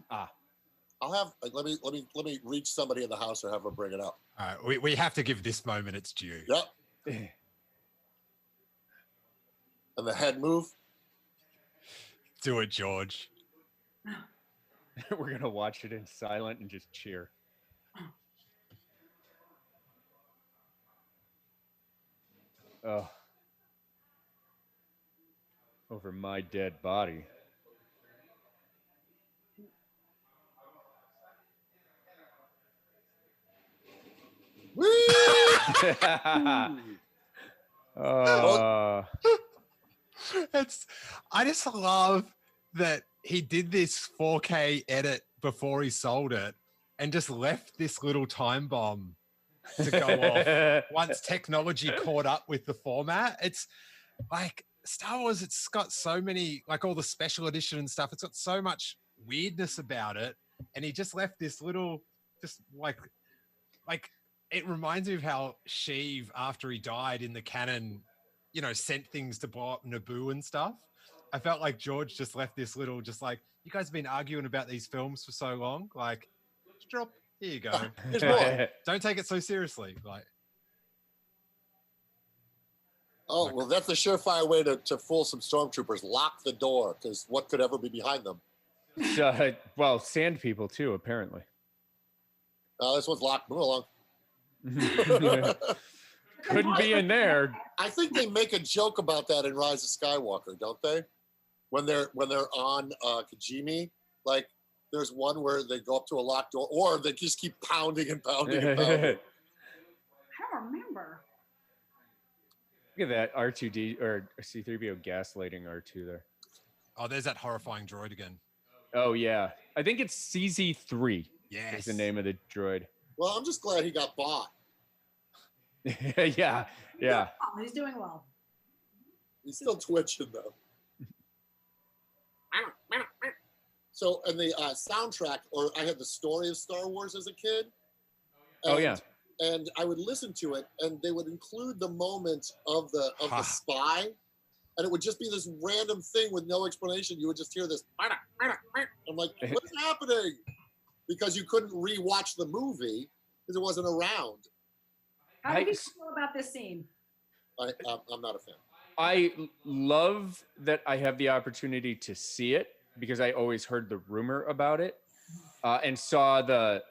I'll have. Let me reach somebody in the house or have her bring it up. All right, we have to give this moment its due. Yep. And the head move. Do it, George. We're gonna watch it in silent and just cheer. Oh. Over my dead body. Woo! I just love that he did this 4K edit before he sold it and just left this little time bomb to go off once technology caught up with the format. It's like Star Wars, it's got so many, like all the special edition and stuff, it's got so much weirdness about it. And he just left this little, just like it reminds me of how Sheev, after he died in the canon, sent things to blow up Naboo and stuff. I felt like George just left this little, just like, you guys have been arguing about these films for so long. Like, drop, here you go. Here's more. Don't take it so seriously. Like, oh, well, that's a surefire way to fool some stormtroopers. Lock the door, because what could ever be behind them? Well, sand people too, apparently. This one's locked. Move along. Couldn't be in there. I think they make a joke about that in Rise of Skywalker, don't they? When they're on Kijimi, like There's one where they go up to a locked door, or they just keep pounding and pounding and pounding. I don't remember. Look at that R2D or C-3PO gaslighting R2 there. Oh, there's that horrifying droid again. Oh yeah, I think it's CZ3. Yes. Is the name of the droid. Well, I'm just glad he got bought. Yeah. Oh, he's doing well. He's still twitching though. So, and the soundtrack, or I had the story of Star Wars as a kid. Oh yeah. And I would listen to it, and they would include the moment of the spy, and it would just be this random thing with no explanation. You would just hear this. I'm like, what's happening? Because you couldn't rewatch the movie because it wasn't around. How do you feel about this scene? I'm not a fan. I love that I have the opportunity to see it because I always heard the rumor about it and saw the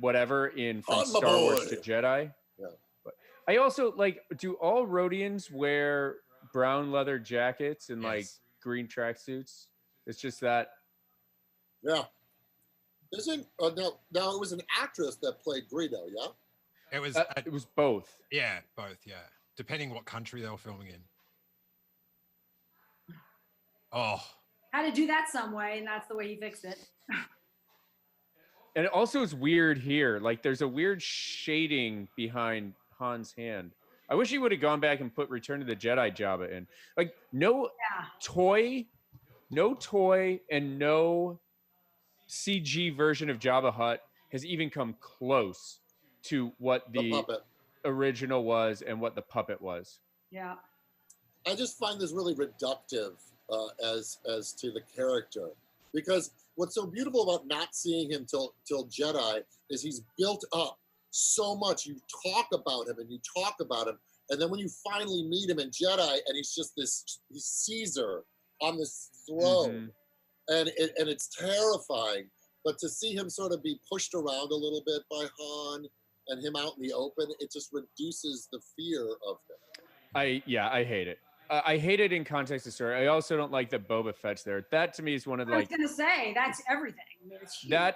whatever in from Star Wars to Jedi. Yeah. But I also like, do all Rhodians wear brown leather jackets and like green tracksuits? It's just that. Yeah. Isn't now it was an actress that played Greedo, yeah? It was both. Yeah, both, yeah. Depending what country they were filming in. Oh. Had to do that some way, and that's the way he fixed it. And it also is weird here. Like there's a weird shading behind Han's hand. I wish he would have gone back and put Return of the Jedi Jabba in. Like no toy, and no CG version of Jabba Hutt has even come close to what the original was and what the puppet was. Yeah. I just find this really reductive as to the character, because what's so beautiful about not seeing him till Jedi is he's built up so much. You talk about him, and then when you finally meet him in Jedi, and he's just he's Caesar on this throne, and it's terrifying. But to see him sort of be pushed around a little bit by Han and him out in the open, it just reduces the fear of him. I hate it. I hate it in context of story. I also don't like that Boba Fett's there. That to me is one of I was gonna say that's everything. I mean, it's huge.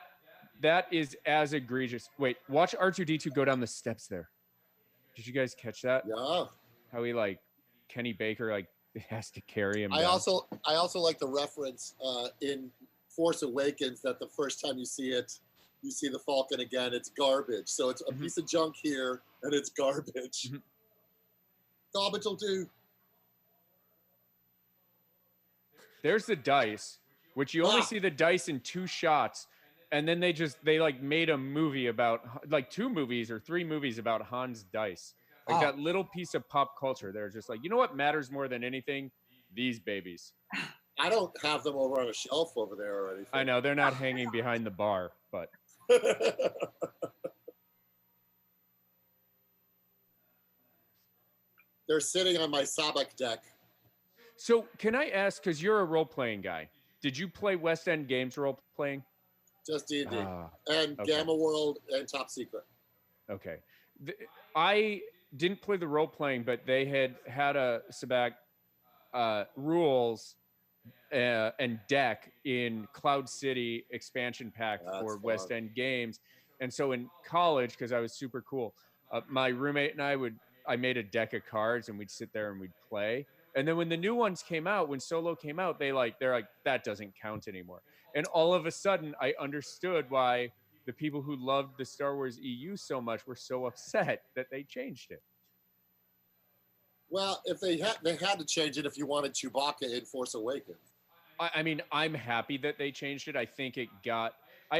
That is as egregious. Wait, watch R2D2 go down the steps there. Did you guys catch that? Yeah. How he like Kenny Baker like has to carry him. I also like the reference in Force Awakens that the first time you see it, you see the Falcon again. It's garbage. So it's a piece of junk here, and it's garbage. Garbage will do. There's the dice, which you only see the dice in 2 shots, and then they like made a movie about like 2 movies or 3 movies about Han's dice. Like that little piece of pop culture. They're just like, you know what matters more than anything? These babies. I don't have them over on a shelf over there or anything. I know they're not hanging behind the bar, but they're sitting on my Sabak deck. So can I ask, because you're a role-playing guy, did you play West End Games role-playing? Just D&D. And Gamma World and Top Secret. Okay. I didn't play the role-playing, but they had a Sabak rules and deck in Cloud City expansion pack for fun. West End Games. And so in college, because I was super cool, my roommate and I made a deck of cards and we'd sit there and we'd play. And then when the new ones came out, when Solo came out, they're like, that doesn't count anymore. And all of a sudden I understood why the people who loved the Star Wars EU so much were so upset that they changed it. Well, if they had to change it if you wanted Chewbacca in Force Awakens. I mean, I'm happy that they changed it. I think I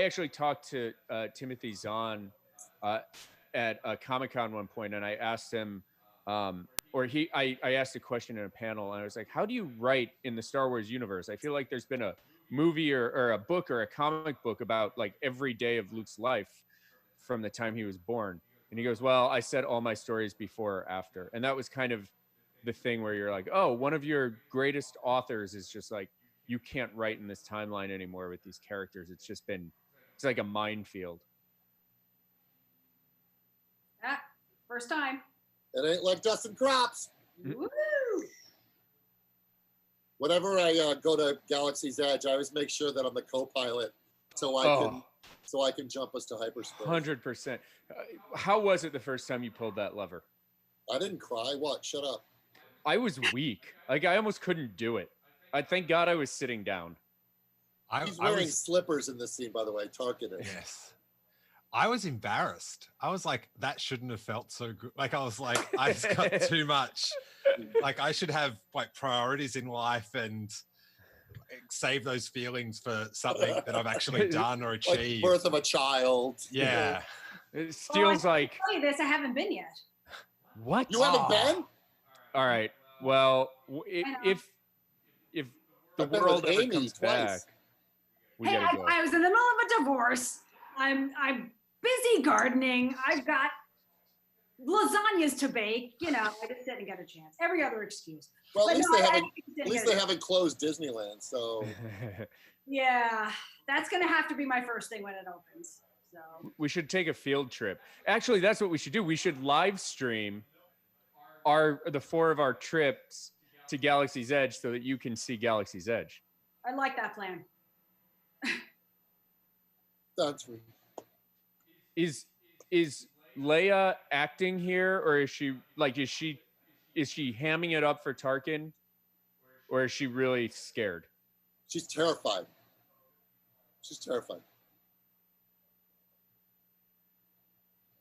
actually talked to Timothy Zahn at Comic-Con one point, and I asked him, I asked a question in a panel, and I was like, how do you write in the Star Wars universe? I feel like there's been a movie or a book or a comic book about like every day of Luke's life from the time he was born. And he goes, well, I said all my stories before or after. And that was kind of the thing where you're like, oh, one of your greatest authors is just like, you can't write in this timeline anymore with these characters. It's like a minefield. First time. It ain't like dusting crops. Woo! Whenever I go to Galaxy's Edge, I always make sure that I'm the co-pilot so I can jump us to hyperspace. 100%. How was it the first time you pulled that lever? I didn't cry. What? Shut up. I was weak. Like I almost couldn't do it. I thank God I was sitting down. He's wearing slippers in this scene, by the way. Tarkin is. Yes. I was embarrassed. I was like, that shouldn't have felt so good. Like I was like, I've got too much. Like I should have like priorities in life and save those feelings for something that I've actually done or achieved. Like birth of a child. Yeah. Steele's like, tell you this, I haven't been yet. What? You haven't been? All right. Well, if the world ever comes back, we gotta go. I was in the middle of a divorce. I'm busy gardening. I've got lasagnas to bake. You know, I just didn't get a chance. Every other excuse. Well, at least they haven't closed Disneyland, so. Yeah, that's gonna have to be my first thing when it opens. So we should take a field trip. Actually, that's what we should do. We should live stream the 4 of our trips to Galaxy's Edge so that you can see Galaxy's Edge. I like that plan. That's right. Is Leia acting here, or is she hamming it up for Tarkin, or is she really scared? She's terrified. She's terrified.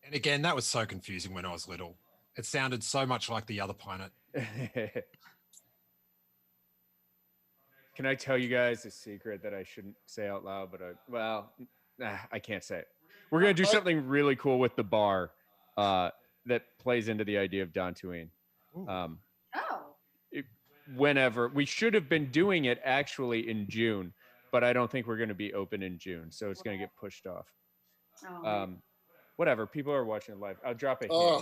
And again, that was so confusing when I was little. It sounded so much like the other planet. Can I tell you guys a secret that I shouldn't say out loud, but I can't say it. We're going to do something really cool with the bar that plays into the idea of Dantooine. Whenever. We should have been doing it actually in June, but I don't think we're going to be open in June, so it's going to get pushed off. Whatever. People are watching it live. I'll drop it here.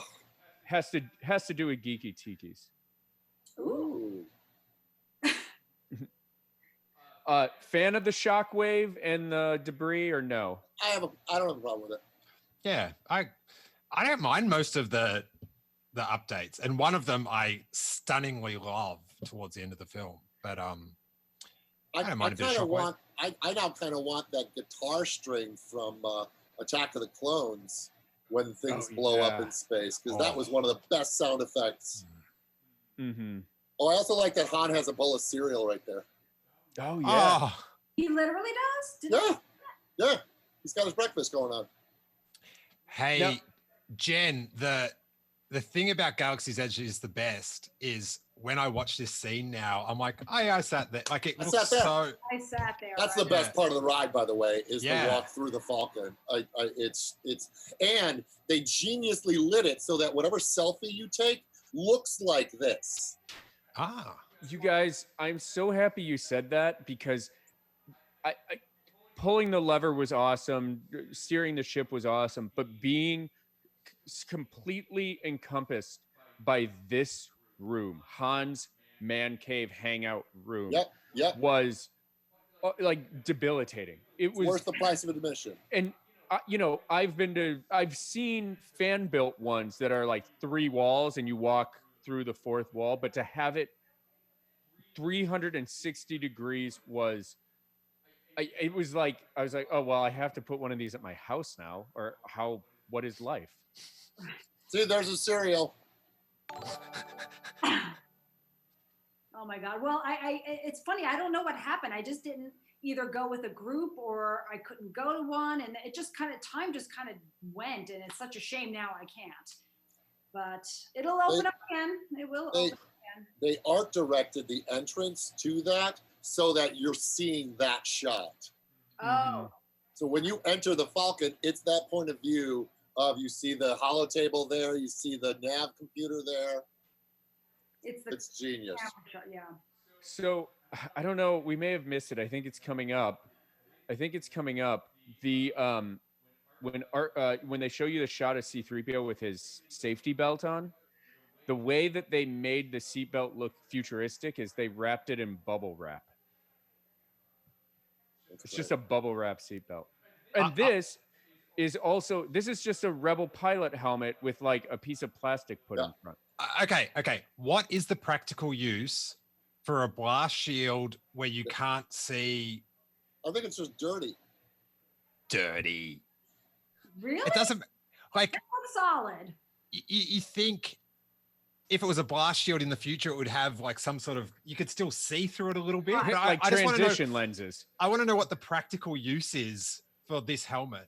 Has to do with Geeky Tikis. Ooh. Fan of the shockwave and the debris, or no? I don't have a problem with it. Yeah, I don't mind most of the updates, and one of them I stunningly love towards the end of the film. But I don't mind a bit of shockwave. I now kind of want that guitar string from Attack of the Clones when things blow up in space, because that was one of the best sound effects. Mm-hmm. Oh, I also like that Han has a bowl of cereal right there. Oh, yeah. Oh. He literally does? Yeah. He's got his breakfast going on. Hey, Jen, the thing about Galaxy's Edge is the best is when I watch this scene now, I'm like, I sat there. Like it looks so. I sat there. That's the best part of the ride, by the way, is the walk through the Falcon. It's and they geniusly lit it so that whatever selfie you take looks like this. You guys, I'm so happy you said that, because I pulling the lever was awesome, steering the ship was awesome, but being completely encompassed by this room, Han's man cave hangout room, was like debilitating. It was worth the price of admission. And I've seen fan built ones that are like 3 walls and you walk through the 4th wall, but to have it 360 degrees was I was like, oh, well, I have to put one of these at my house now, or what is life? See, there's a cereal. Oh my God. Well, it's funny. I don't know what happened. I just didn't either go with a group or I couldn't go to one. And it just time just went. And it's such a shame now I can't. But it'll open up again. It will open up again. They art directed the entrance to that so that you're seeing that shot. Oh. Mm-hmm. So when you enter the Falcon, it's that point of view of you see the holotable there, you see the nav computer there. It's genius. Yeah. So I don't know. We may have missed it. I think it's coming up. The when they show you the shot of C-3PO with his safety belt on, the way that they made the seatbelt look futuristic is they wrapped it in bubble wrap. It's just a bubble wrap seatbelt. And this is just a Rebel pilot helmet with like a piece of plastic put in front. Okay. What is the practical use for a blast shield where you can't see? I think it's just dirty. dirty. Really? It doesn't like That looks solid. you think if it was a blast shield in the future, it would have like some sort of, you could still see through it a little bit. Right. But Like I just want to transition know, lenses. I want to know what the practical use is for this helmet.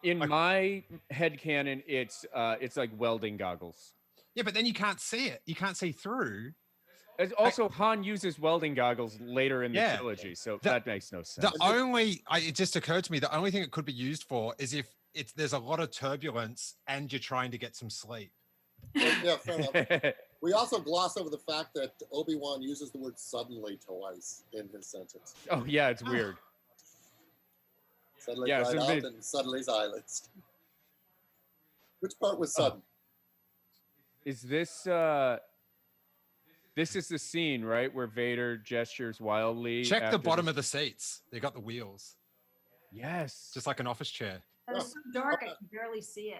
In Like- my headcanon, it's like welding goggles. Yeah, but then you can't see it. You can't see through. As also, Han uses welding goggles later in the Yeah. trilogy, so that makes no sense. It just occurred to me, the only thing it could be used for is if there's a lot of turbulence and you're trying to get some sleep. Yeah, fair enough. We also gloss over the fact that Obi-Wan uses the word suddenly twice in his sentence. Oh yeah, it's weird. Suddenly Yeah, dried so out and suddenly silenced. Which part was sudden? Is this this is the scene, right, where Vader gestures wildly? Check the after bottom of the seats. They got the wheels, Yes. just like an office chair. And it's so dark, I can barely see it.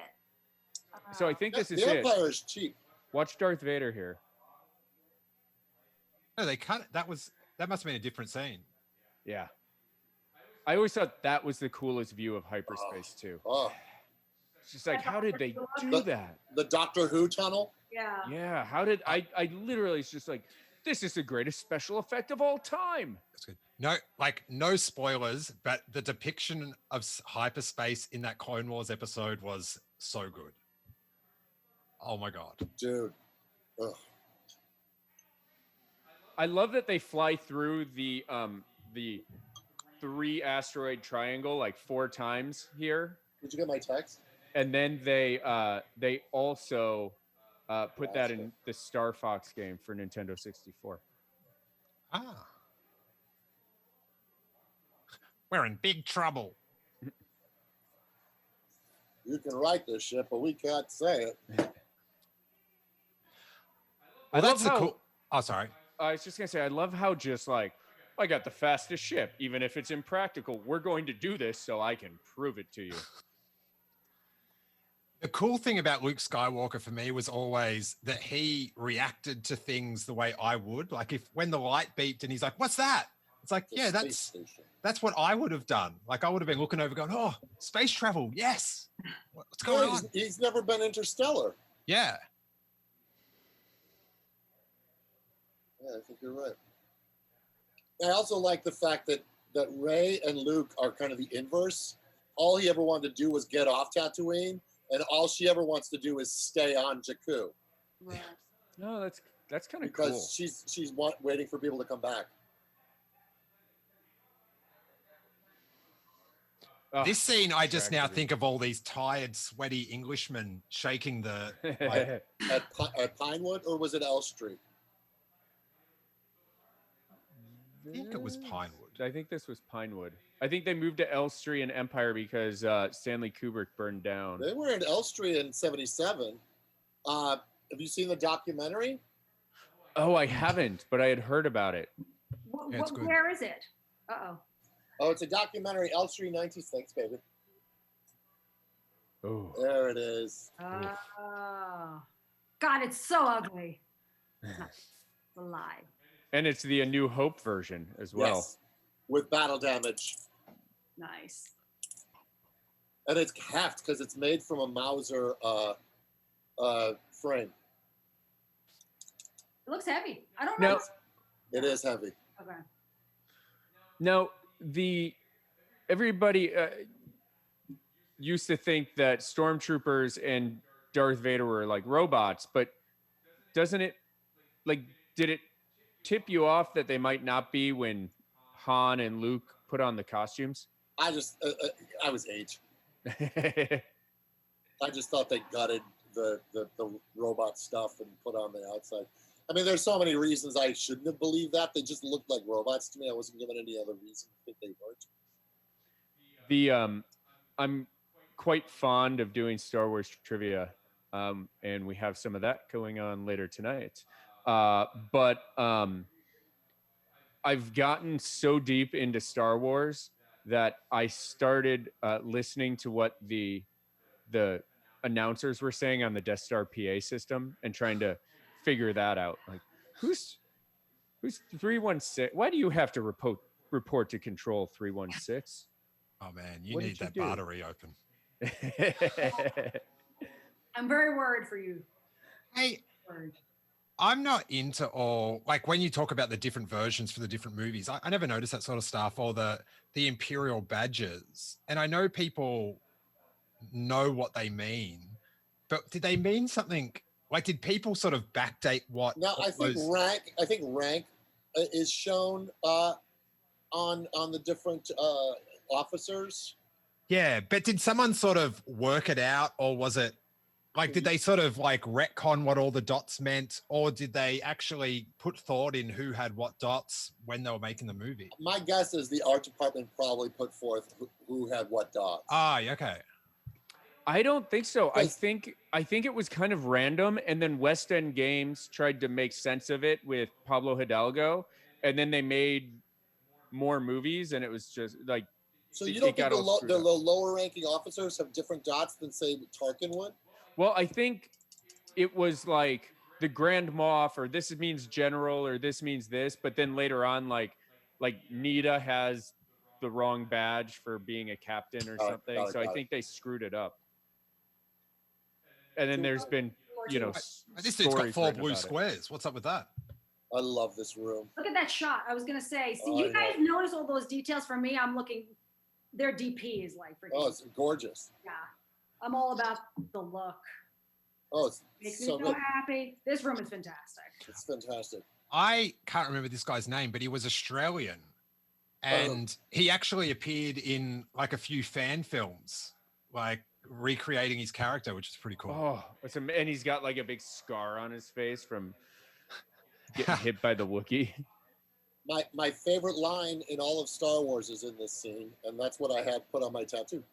So I think this is the it. Empire is cheap. Watch Darth Vader here. No, they cut it. That must have been a different scene. Yeah. I always thought that was the coolest view of hyperspace too. Oh, It's just like, how did they do But- that? the Doctor Who tunnel? Yeah. Yeah, how did I literally, it's just like, this is the greatest special effect of all time. That's good. No spoilers, but the depiction of hyperspace in that Clone Wars episode was so good. Oh my God. Dude. Ugh. I love that they fly through the 3 asteroid triangle like 4 times here. Did you get my text? And then they also put that in the Star Fox game for Nintendo 64. Ah. We're in big trouble. You can write this shit, but we can't say it. I love That's the how, cool. Oh, sorry. I was just gonna say, I love how just like, I got the fastest ship, even if it's impractical. We're going to do this so I can prove it to you. The cool thing about Luke Skywalker for me was always that he reacted to things the way I would. Like when the light beeped and he's like, "What's that?" It's like, The yeah, space that's station. what I would have done. Like I would have been looking over, going, "Oh, space travel, yes. What's going Yeah, on?" he's never been interstellar. Yeah. Yeah, I think you're right. I also like the fact that Rey and Luke are kind of the inverse. All he ever wanted to do was get off Tatooine, and all she ever wants to do is stay on Jakku Right. No, that's kind of because cool. she's waiting for people to come back. Oh, This scene, I just now distracted me. think of all these tired, sweaty Englishmen shaking the. Like, At Pinewood, or was it Elstree? I think it was Pinewood. I think this was Pinewood. I think they moved to Elstree and Empire because Stanley Kubrick burned down. They were in Elstree in '77. Have you seen the documentary? Oh, I haven't, but I had heard about it. Yeah, it's good. Where is it? Uh-oh. Oh, it's a documentary, Elstree 96, baby. Oh, There it is. Oh. God, it's so ugly. It's a lie. and it's the A New Hope version as well. Yes, with battle damage. Nice. And it's heft because it's made from a Mauser frame. It looks heavy. I don't No. know. It is heavy. Okay. Now, everybody used to think that stormtroopers and Darth Vader were like robots, but doesn't it, like, did it tip you off that they might not be when Han and Luke put on the costumes? I was 8. I just thought they gutted the robot stuff and put on the outside. I mean, there's so many reasons I shouldn't have believed that. They just looked like robots to me. I wasn't given any other reason to think they weren't. I'm quite fond of doing Star Wars trivia, and we have some of that going on later tonight. But I've gotten so deep into Star Wars that I started listening to what the announcers were saying on the Death Star PA system and trying to figure that out. Like, who's 316? Why do you have to report to Control 316? Oh man, you What need did you that do? bar to reopen. I'm very worried for you. Hey, Worried. I'm not into all, like when you talk about the different versions for the different movies, I never noticed that sort of stuff, or the Imperial badges. And I know people know what they mean, but did they mean something? Like, did people sort of backdate what? Now, I think rank is shown on the different officers. Yeah, but did someone sort of work it out, or was it like, did they sort of like retcon what all the dots meant, or did they actually put thought in who had what dots when they were making the movie? My guess is the art department probably put forth who had what dots. Ah, okay. I don't think so. I think it was kind of random, and then West End Games tried to make sense of it with Pablo Hidalgo, and then they made more movies, and it was just like. So you don't think the lower ranking officers have different dots than, say, Tarkin would? Well, I think it was like the Grand Moff, or this means general, or this means this, but then later on, like Nita has the wrong badge for being a captain or something. So I think they screwed it up. And then there's been, this dude's got 4 blue squares. What's up with that? I love this room. Look at that shot. I was gonna say, see, you guys notice all those details. For me, I'm looking. Their DP is like freaking. Oh, it's gorgeous. Yeah, I'm all about the look. Oh, it's makes me so happy. This room is fantastic. It's fantastic. I can't remember this guy's name, but he was Australian, and he actually appeared in like a few fan films, like recreating his character, which is pretty cool. Oh, and he's got like a big scar on his face from getting hit by the Wookiee. My favorite line in all of Star Wars is in this scene, and that's what I had put on my tattoo.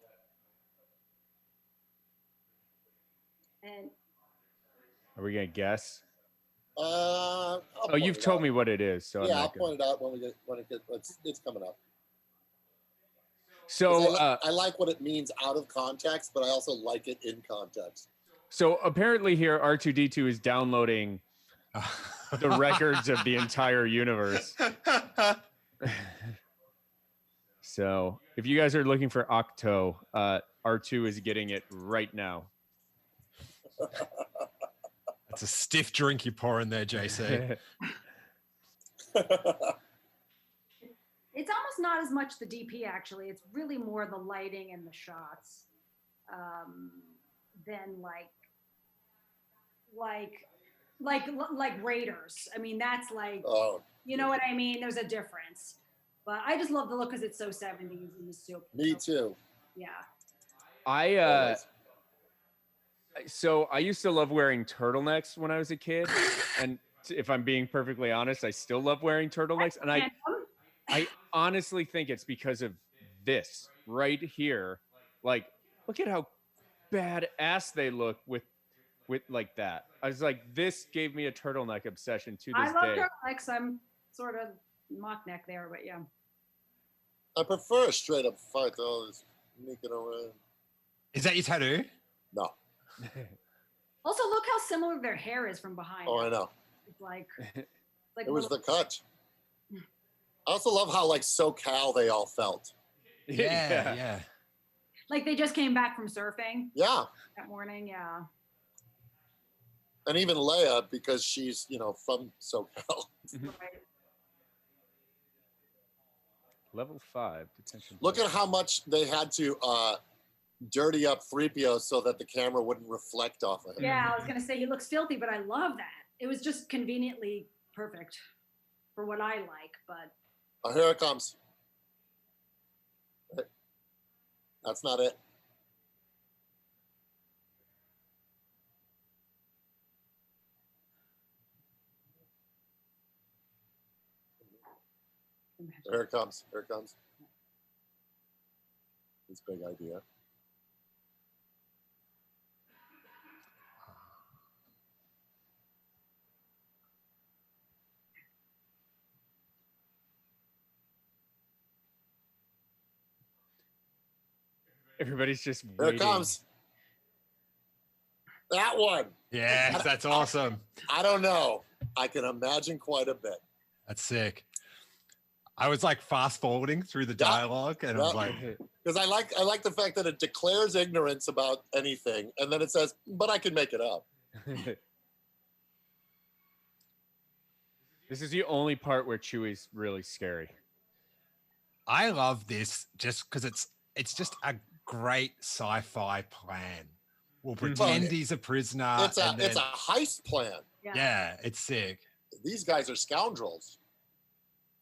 And are we gonna guess? I'll you've told me what it is, so yeah, I'll point it out when it's coming up. So I like what it means out of context, but I also like it in context. So apparently here R2D2 is downloading the records of the entire universe. So if you guys are looking for Octo, R2 is getting it right now. That's a stiff drink you pour in there, JC. It's almost not as much the DP, actually. It's really more the lighting and the shots than like Raiders. I mean, that's like, you know what I mean? There's a difference. But I just love the look because it's so 70s and it's so. Me too. Yeah. So I used to love wearing turtlenecks when I was a kid, and if I'm being perfectly honest, I still love wearing turtlenecks, and I honestly think it's because of this right here. Like, look at how badass they look with like that. I was like, this gave me a turtleneck obsession to this day. I love turtlenecks. I'm sort of mock neck there, but yeah. I prefer a straight up fight to all this sneaking around. Is that your tattoo? No. Also, look how similar their hair is from behind. Oh, I know. It's like it was the cut. I also love how like SoCal they all felt. Yeah. Like they just came back from surfing. Yeah. That morning, yeah. And even Leia, because she's from SoCal. Right. Level 5 detention. Look at how much they had to dirty up 3PO so that the camera wouldn't reflect off of him. Yeah, I was gonna say he looks filthy, but I love that. It was just conveniently perfect for what I like, but. Oh, here it comes. That's not it. Here it comes. Here it comes. This big idea. Everybody's just waiting. Here it comes. That one. Yes, that's awesome. I don't know. I can imagine quite a bit. That's sick. I was like fast forwarding through the dialogue, and I was like, Because I like the fact that it declares ignorance about anything, and then it says, "But I can make it up." This is the only part where Chewie's really scary. I love this just because it's just a great sci-fi plan. We'll pretend he's a prisoner. It's a heist plan. Yeah, it's sick. These guys are scoundrels.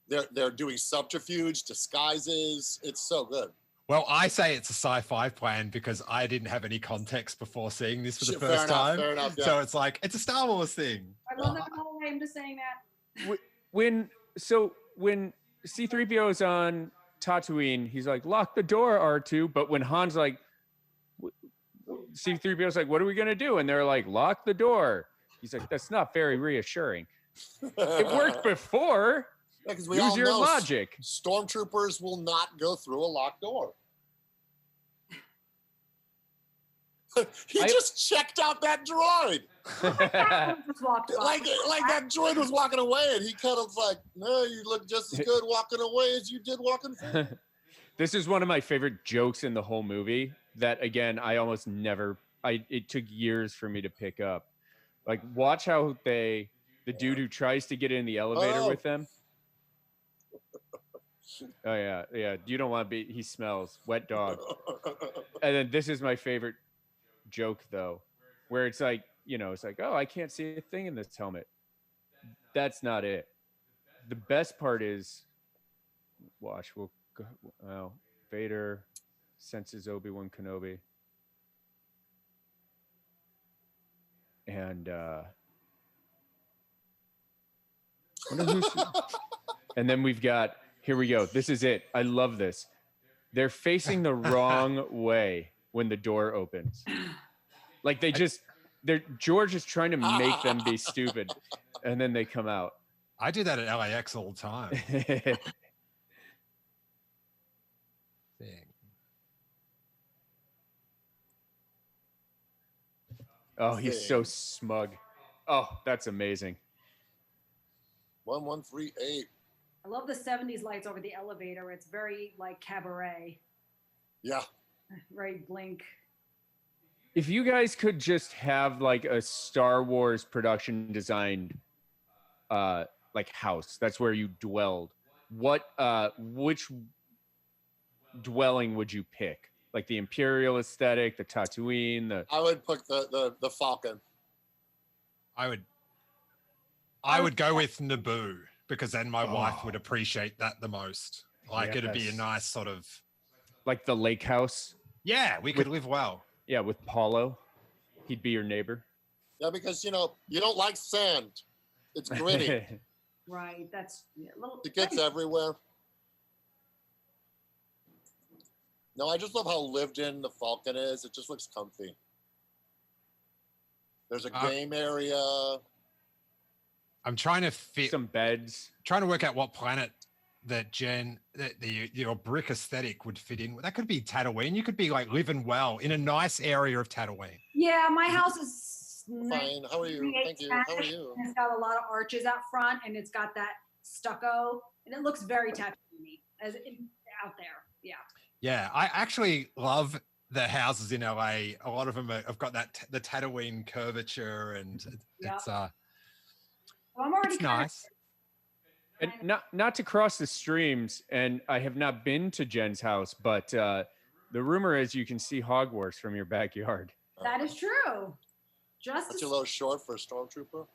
They're doing subterfuge, disguises. It's so good. Well, I say it's a sci-fi plan because I didn't have any context before seeing this for the first time. Fair enough. Yeah. So it's like, it's a Star Wars thing. I love that whole way. I'm just saying that. When C-3PO is on Tatooine, he's like, lock the door, R2. But when Han's like, C-3PO's like, what are we going to do? And they're like, lock the door. He's like, that's not very reassuring. It worked before. Yeah, we use all your know logic. Stormtroopers will not go through a locked door. He just checked out that droid. like that droid was walking away, and he kind of like, no, you look just as good walking away as you did walking forward. This is one of my favorite jokes in the whole movie that, again, I almost never, it took years for me to pick up. Like, watch how the dude who tries to get in the elevator with them. Oh, yeah. You don't want to be, he smells, wet dog. And then this is my favorite joke, though, where it's like, it's like, oh, I can't see a thing in this helmet. That's not it. The best part is, watch, Vader senses Obi-Wan Kenobi. And and then we've got, here we go. This is it. I love this. They're facing the wrong way when the door opens. Like George is trying to make them be stupid, and then they come out. I do that at LAX all the time. Oh, he's so smug. Oh, that's amazing. 1138. I love the 70s lights over the elevator. It's very like cabaret. Yeah. Very Blink. If you guys could just have like a Star Wars production designed like house, that's where you dwelled. Which dwelling would you pick? Like the Imperial aesthetic, the Tatooine, I would pick the Falcon. I would go with Naboo because then my wife would appreciate that the most. Like it'd be a nice sort of like the lake house. Yeah, we could live well. Yeah, with Paulo. He'd be your neighbor. Yeah, because you don't like sand. It's gritty. Right. That's it gets everywhere. No, I just love how lived in the Falcon is. It just looks comfy. There's a game area. I'm trying to fit some beds. Trying to work out what planet that your brick aesthetic would fit in. That could be Tatooine. You could be like living well in a nice area of Tatooine. Yeah, my house is fine. How are you? Thank you. How are you? It's got a lot of arches out front, and it's got that stucco, and it looks very Tatooine out there. Yeah. Yeah, I actually love the houses in LA. A lot of them have got the Tatooine curvature, and it's well, I'm already nice. And not to cross the streams, and I have not been to Jen's house, but the rumor is you can see Hogwarts from your backyard. That is true. That's a little short for a stormtrooper.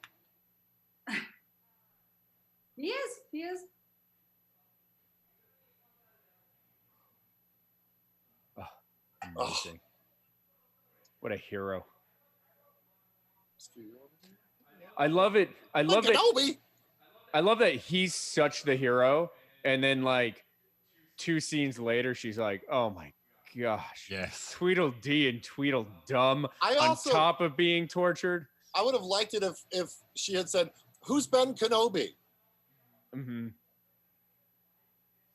He is. Amazing. What a hero. I love it. I love that he's such the hero. And then like 2 scenes later, she's like, oh my gosh. Yes. Tweedledee and Tweedledum on top of being tortured. I would have liked it if she had said, who's Ben Kenobi? Mm-hmm.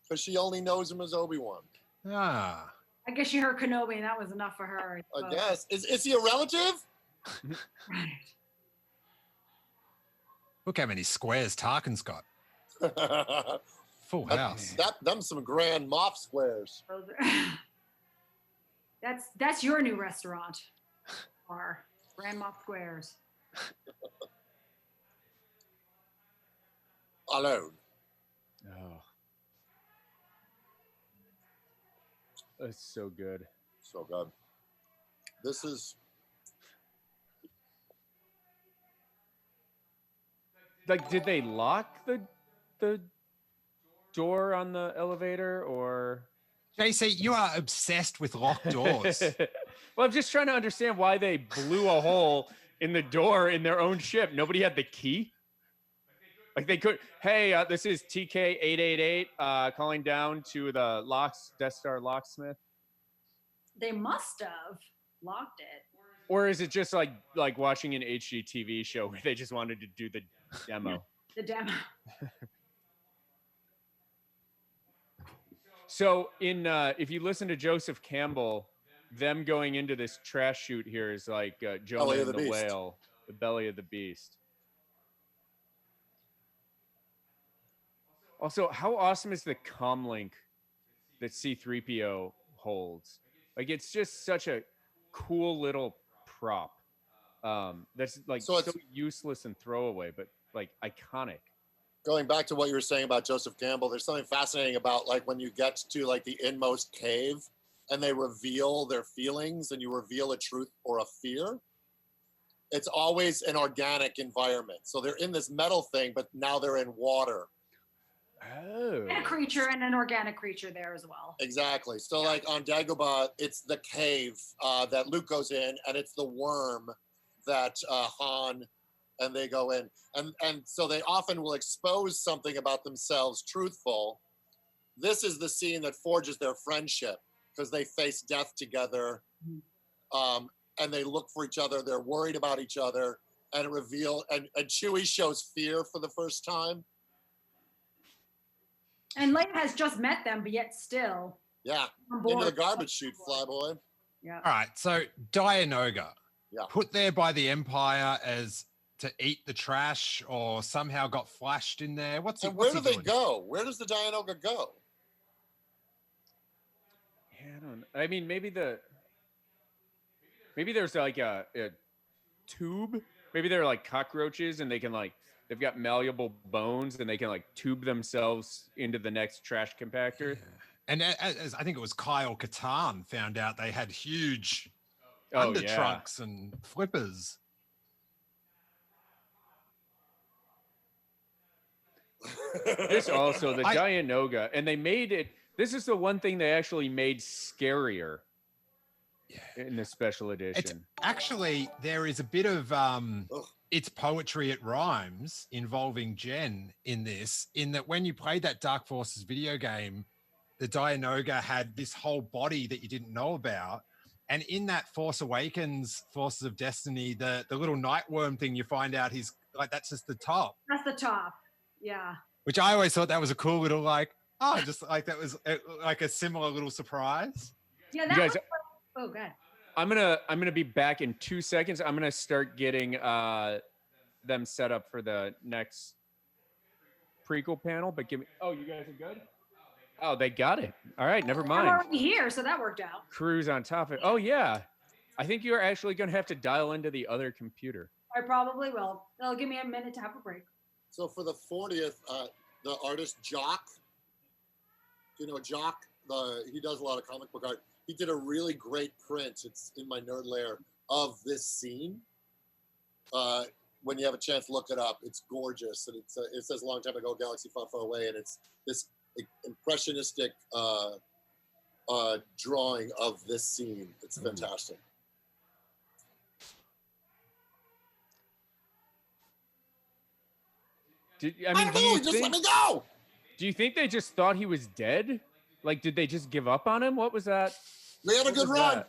Because she only knows him as Obi-Wan. Ah. I guess she heard Kenobi, and that was enough for her. I guess. Is he a relative? Right. Look how many squares Tarkin's got. Full house. Them some grand Moff squares. That's your new restaurant. Bar. Grand Moff Squares. Alone. Oh. That's so good. So good. This is like, did they lock the door on the elevator, or? JC, you are obsessed with locked doors. Well, I'm just trying to understand why they blew a hole in the door in their own ship. Nobody had the key. Like they could. Hey, this is TK-888 calling down to the Death Star locksmith. They must have locked it. Or is it just like watching an HGTV show where they just wanted to do the demo? The demo. So if you listen to Joseph Campbell, them going into this trash chute here is like Jonah and the whale, the belly of the beast. Also, how awesome is the comlink that C-3PO holds? Like, it's just such a cool little prop. That's like so useless and throwaway, but like iconic. Going back to what you were saying about Joseph Campbell, there's something fascinating about like when you get to like the inmost cave and they reveal their feelings and you reveal a truth or a fear. It's always an organic environment. So they're in this metal thing, but now they're in water. Oh. And a creature and an organic creature there as well. Exactly. So like on Dagobah, it's the cave that Luke goes in, and it's the worm that Han and they go in. And so they often will expose something about themselves truthful. This is the scene that forges their friendship because they face death together and they look for each other. They're worried about each other and and Chewie shows fear for the first time. And Leia has just met them, but yet still. Yeah. Into the garbage chute, flyboy. Yeah. All right. So Dianoga, yeah, put there by the Empire as to eat the trash, or somehow got flashed in there. Where do they go? Where does the Dianoga go? Yeah, I don't know. I mean, maybe there's like a tube. Maybe they're like cockroaches, and they can they've got malleable bones, and they can like tube themselves into the next trash compactor. Yeah. And as I think it was Kyle Katarn found out, they had huge undertrunks and flippers. This also, the Dianoga, and they made it, this is the one thing they actually made scarier in the special edition. Actually, there is a bit of it's poetry, it rhymes involving Jen in this, in that when you played that Dark Forces video game, the Dianoga had this whole body that you didn't know about. And in that Force Awakens, Forces of Destiny, the little nightworm thing, you find out he's like, that's just the top. That's the top. Yeah. Which I always thought that was a cool little just like that was like a similar little surprise. Yeah, that was oh, good. I'm gonna be back in 2 seconds. I'm gonna start getting them set up for the next prequel panel. But give me. Oh, you guys are good. Oh, they got it. All right, never mind. I'm already here, so that worked out. Crew's on top of it. Oh yeah, I think you're actually gonna have to dial into the other computer. I probably will. It'll give me a minute to have a break. So for the 40th, the artist Jock, you know Jock, he does a lot of comic book art. He did a really great print. It's in my nerd lair of this scene. When you have a chance, look it up. It's gorgeous, and it says "a long time ago, galaxy far, far away," and it's this impressionistic drawing of this scene. It's fantastic. Let me go. Do you think they just thought he was dead? Like, did they just give up on him? What was that? They had a good run.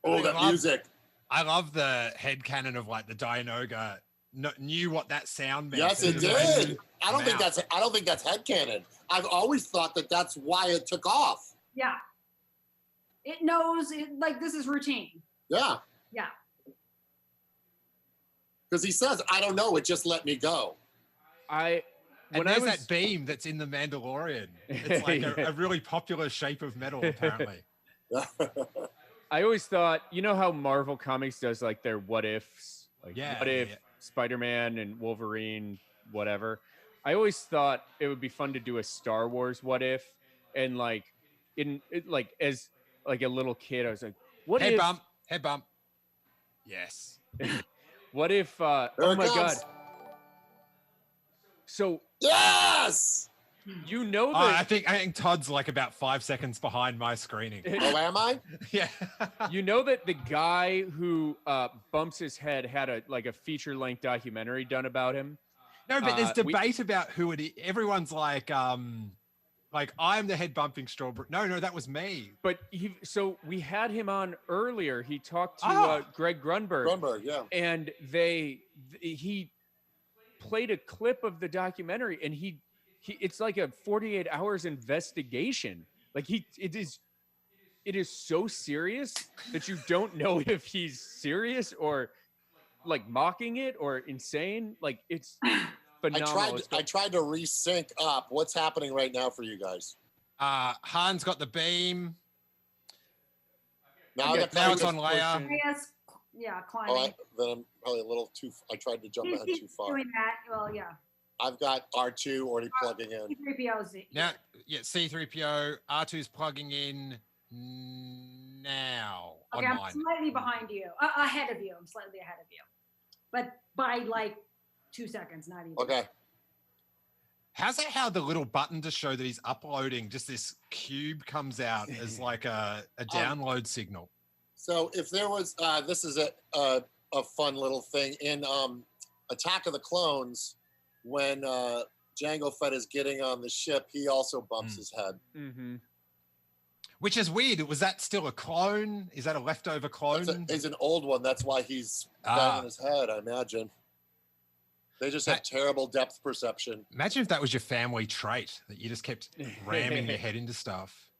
Oh, that music. I love the headcanon of like the Dianoga knew what that sound meant. Yes, it did. I don't think that's headcanon. I've always thought that that's why it took off. Yeah. It knows like this is routine. Yeah. Yeah. Because he says, I don't know, it just let me go. And there's that beam that's in the Mandalorian. It's like a really popular shape of metal, apparently. I always thought, you know how Marvel Comics does like their what ifs, like what if Spider-Man and Wolverine, whatever. I always thought it would be fun to do a Star Wars what if, and like as like a little kid, I was like, what if head bump. Yes. What if oh my God. So yes, you know that I think Todd's like about 5 seconds behind my screening. Oh, am I? Yeah. You know that the guy who bumps his head had a feature-length documentary done about him. No, but there's debate about who it is. Everyone's like I'm the head bumping strawberry. No, that was me. But so we had him on earlier. He talked to Greg Grunberg. Grunberg, yeah. And he played a clip of the documentary, and he it's like a 48 hours investigation. Like it is so serious that you don't know if he's serious or like mocking it or insane. Like it's phenomenal. I tried to resync up. What's happening right now for you guys? Han's got the beam. Now it's on Leia. Yeah, climbing. Then I'm probably a little too. I tried to jump ahead too far. Doing that, well, yeah. I've got R2 already plugging in. C-3PO's now, C-3PO. R2's plugging in now. Okay, I'm slightly behind you, ahead of you. I'm slightly ahead of you, but by like 2 seconds, not even. Okay. How's that? How the little button to show that he's uploading, just this cube comes out as like a download signal. So if there was, this is a fun little thing in Attack of the Clones, when Jango Fett is getting on the ship, he also bumps his head. Mm-hmm. Which is weird. Was that still a clone? Is that a leftover clone? It's an old one. That's why he's banging his head, I imagine. They just have terrible depth perception. Imagine if that was your family trait, that you just kept ramming your head into stuff.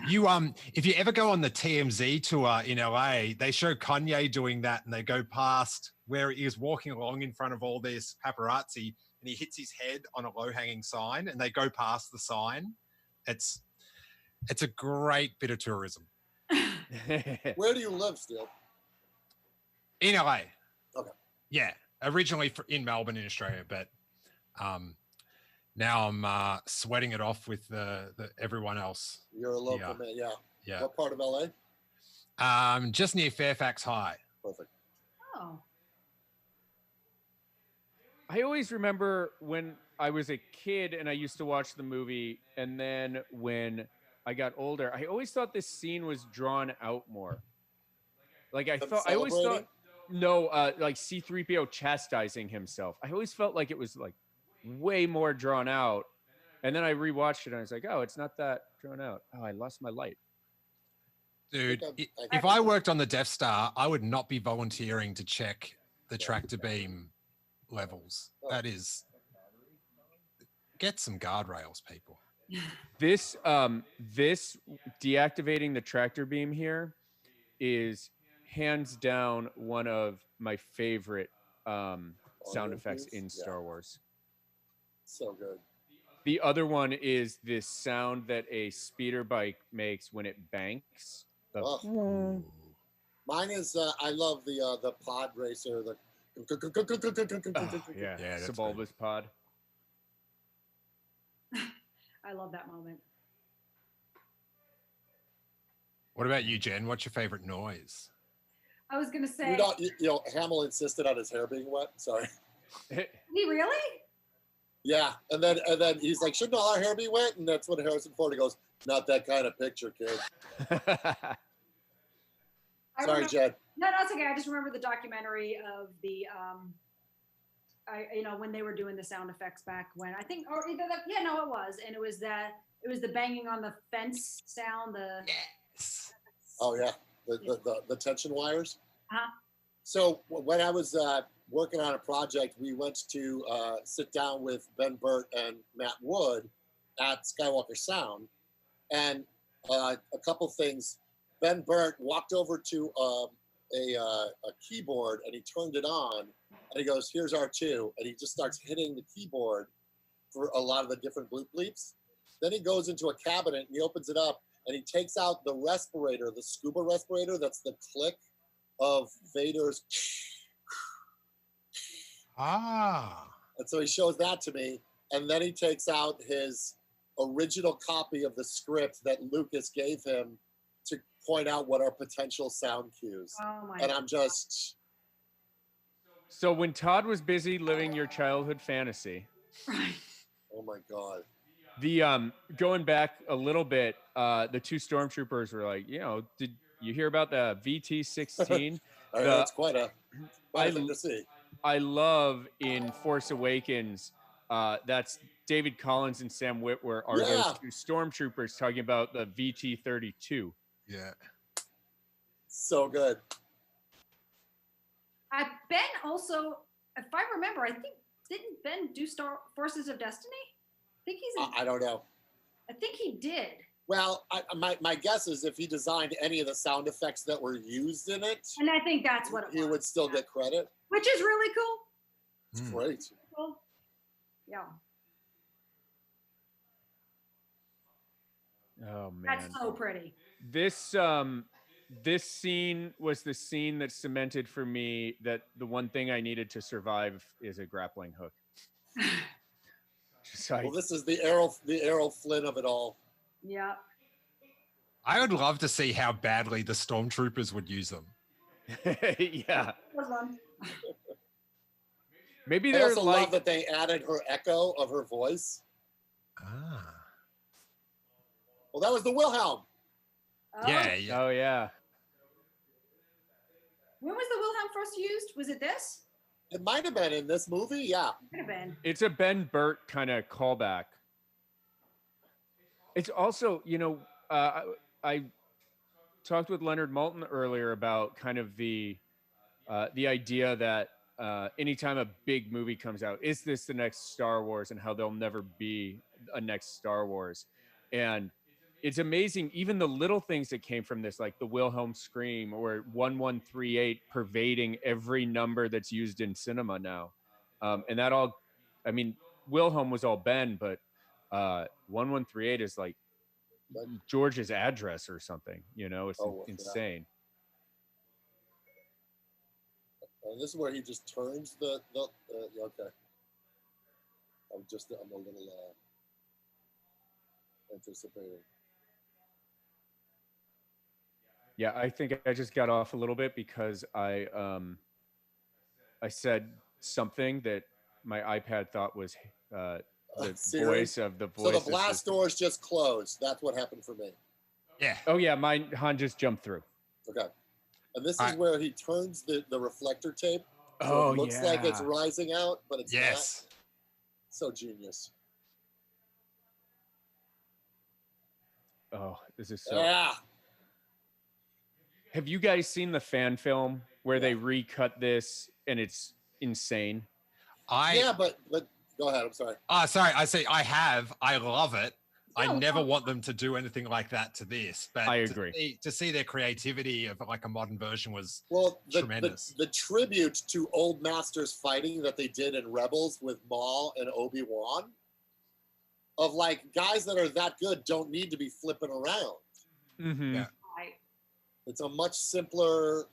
You if you ever go on the TMZ tour in LA, they show Kanye doing that, and they go past where he is walking along in front of all this paparazzi, and he hits his head on a low-hanging sign, and they go past the sign. It's a great bit of tourism. Where do you live, Steele? In LA. Okay. Yeah, originally in Melbourne in Australia, but now I'm sweating it off with the everyone else. You're a local man, yeah. Yeah. What part of LA? Just near Fairfax High. Perfect. Oh. I always remember when I was a kid and I used to watch the movie, and then when I got older, I always thought this scene was drawn out more. Like I always thought, like C-3PO chastising himself. I always felt like it was like way more drawn out. And then I rewatched it and I was like, oh, it's not that drawn out. Oh, I lost my light. Dude, if I worked on the Death Star, I would not be volunteering to check the tractor beam levels. That is, get some guardrails, people. This deactivating the tractor beam here is hands down one of my favorite sound effects in Star Wars. So good. The other one is this sound that a speeder bike makes when it banks. Mine is I love the pod racer, the Sebulba's pod. I love that moment. What about you, Jen? What's your favorite noise? I was gonna say, Hamill insisted on his hair being wet. Sorry. He really? Yeah, and then he's like, shouldn't all our hair be wet? And that's when Harrison Ford goes, not that kind of picture, kid. Sorry, Jen. No, it's okay. I just remember the documentary of the when they were doing the sound effects back when it was, and it was the banging on the fence sound. Yes. Oh yeah, the tension wires. Uh-huh. So when I was working on a project, we went to sit down with Ben Burt and Matt Wood at Skywalker Sound, and a couple things. Ben Burt walked over to a keyboard and he turned it on, and he goes, "Here's R2," and he just starts hitting the keyboard for a lot of the different bloop bleeps. Then he goes into a cabinet and he opens it up and he takes out the respirator, the scuba respirator. That's the click of Vader's. And so he shows that to me. And then he takes out his original copy of the script that Lucas gave him to point out what are potential sound cues. And I'm just... So when Todd was busy living your childhood fantasy... Oh my God. The going back a little bit, the two stormtroopers were like, did you hear about the VT-16? That's quite a thing to see. I love in Force Awakens, that's David Collins and Sam Witwer are those two stormtroopers talking about the VT-32. Yeah. So good. Ben also, if I remember, didn't Ben do Forces of Destiny? I think he's. I don't know. I think he did. Well, my guess is if he designed any of the sound effects that were used in it, and I think that's what he would still get credit, which is really cool. It's great. Cool. Yeah. Oh man, that's so pretty. This scene was the scene that cemented for me that the one thing I needed to survive is a grappling hook. Well, this is the Errol Flynn of it all. Yeah. I would love to see how badly the stormtroopers would use them. Yeah. Maybe I they're also love that they added her echo of her voice. Well, that was the Wilhelm. Oh. Yeah. Oh yeah. When was the Wilhelm first used? Was it this? It might have been in this movie, yeah. Could have been. It's a Ben Burt kind of callback. It's also, I talked with Leonard Maltin earlier about kind of the idea that anytime a big movie comes out, is this the next Star Wars, and how there'll never be a next Star Wars. And it's amazing, even the little things that came from this, like the Wilhelm scream or 1138 pervading every number that's used in cinema now. And that all, Wilhelm was all Ben, but 1138 is like George's address or something, it's insane. And this is where he just turns the okay. I'm a little anticipating. Yeah, I think I just got off a little bit because I said something that my iPad thought was the voice of the voice. So the blast doors just closed. That's what happened for me. Yeah. Oh yeah, mine Han just jumped through. Okay. And this is where he turns the reflector tape. So it looks like it's rising out, but it's not. So genius. Oh, this is so. Yeah. Have you guys seen the fan film where they recut this and it's insane? But go ahead. I'm sorry. Sorry. I have. I love it. I never want them to do anything like that to this. But I agree. To see their creativity of like a modern version was tremendous. The tribute to old masters fighting that they did in Rebels with Maul and Obi-Wan, of like guys that are that good don't need to be flipping around. Mm-hmm. Yeah. It's a much simpler,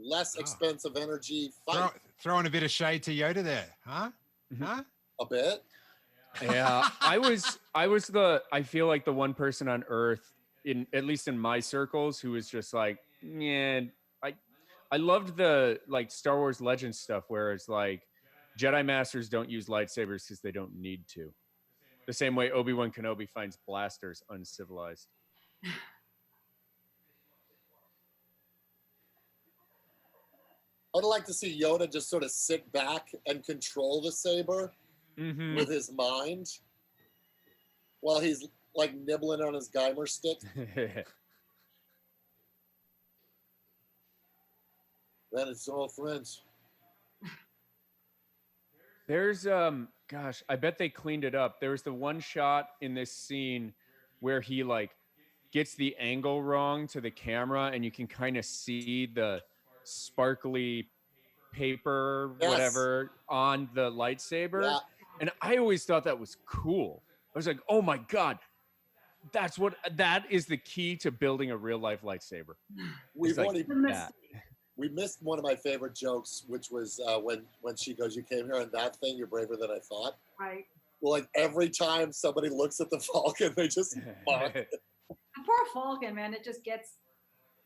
less expensive energy fight. Throwing a bit of shade to Yoda there, huh? Mm-hmm. Huh? A bit. Yeah, I feel like the one person on Earth, at least in my circles, who was just like, yeah, I loved the like Star Wars Legends stuff where it's like Jedi Masters don't use lightsabers because they don't need to. The same way Obi-Wan Kenobi finds blasters uncivilized. I'd like to see Yoda just sort of sit back and control the saber with his mind while he's like nibbling on his Geimer stick. Then it's all friends. There's gosh, I bet they cleaned it up. There was the one shot in this scene where he like gets the angle wrong to the camera and you can kind of see the sparkly paper whatever on the lightsaber, And I always thought that was cool. I was like, oh my God, that is the key to building a real life lightsaber. We've like already that. We missed one of my favorite jokes, which was when she goes, "You came here on that thing. You're braver than I thought." Right. Well, like every time somebody looks at the Falcon, they just mock it The poor Falcon, man. It just gets.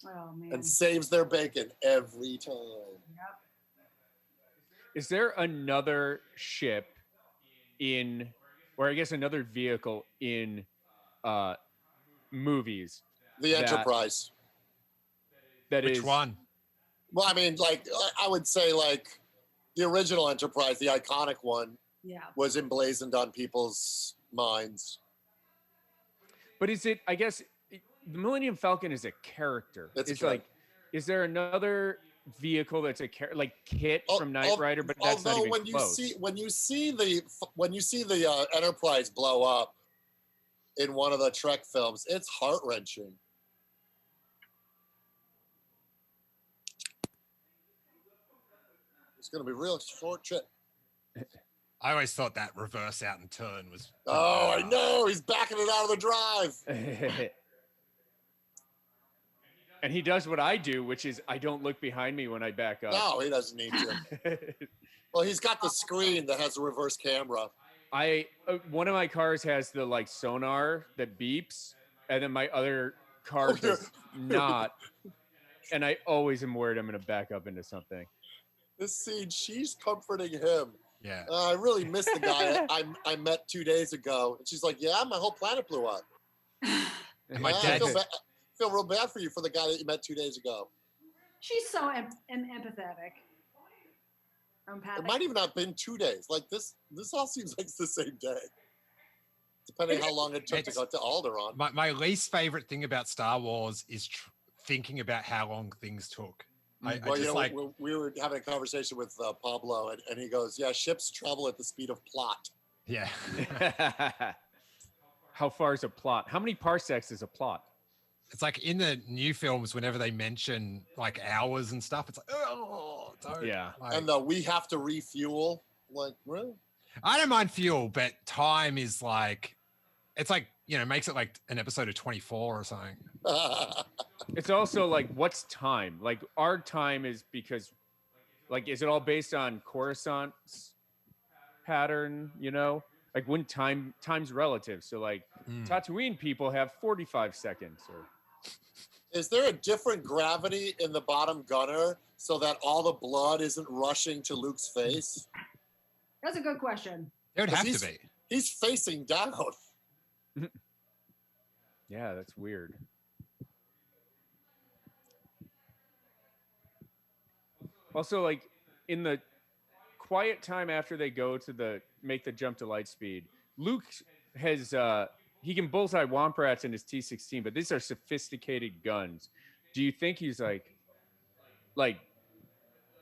Oh man. and saves their bacon every time. Yep. Is there another ship in, or I guess another vehicle in movies? The Enterprise. Which one? Well, I mean, like I would say, like the original Enterprise, the iconic one, was emblazoned on people's minds. But is it? I guess the Millennium Falcon is a character. It's like, is there another vehicle that's a like Kit from Knight Rider? But that's not even close. When you see the Enterprise blow up in one of the Trek films, it's heart wrenching. It's going to be a real short trip. I always thought that reverse out and turn was. Oh, I know. He's backing it out of the drive. And he does what I do, which is I don't look behind me when I back up. No, he doesn't need to. Well, he's got the screen that has a reverse camera. One of my cars has the like sonar that beeps, and then my other car does not. And I always am worried I'm going to back up into something. This scene, she's comforting him. Yeah. I really miss the guy I met 2 days ago. And she's like, yeah, my whole planet blew up. And my dad I feel real bad for you for the guy that you met 2 days ago. She's so empathetic. It might even have been 2 days. Like this all seems like it's the same day. Depending how long it took to go to Alderaan. My least favorite thing about Star Wars is thinking about how long things took. We were having a conversation with Pablo, and he goes, yeah, ships travel at the speed of plot. Yeah. How far is a plot? How many parsecs is a plot? It's like in the new films, whenever they mention like hours and stuff, it's like, oh, don't. Yeah. Like, and we have to refuel. Like, really? I don't mind fuel, but time is like, it's like, makes it like an episode of 24 or something. It's also like, what's time? Like our time is because, like, is it all based on Coruscant's pattern? Like when time's relative. So like Tatooine people have 45 seconds. Or is there a different gravity in the bottom gunner so that all the blood isn't rushing to Luke's face? That's a good question. It would have to be. He's facing down. Yeah, that's weird. Also, like in the quiet time after they go to make the jump to light speed, Luke has he can bullseye Womp Rats in his T-16, but these are sophisticated guns. Do you think he's like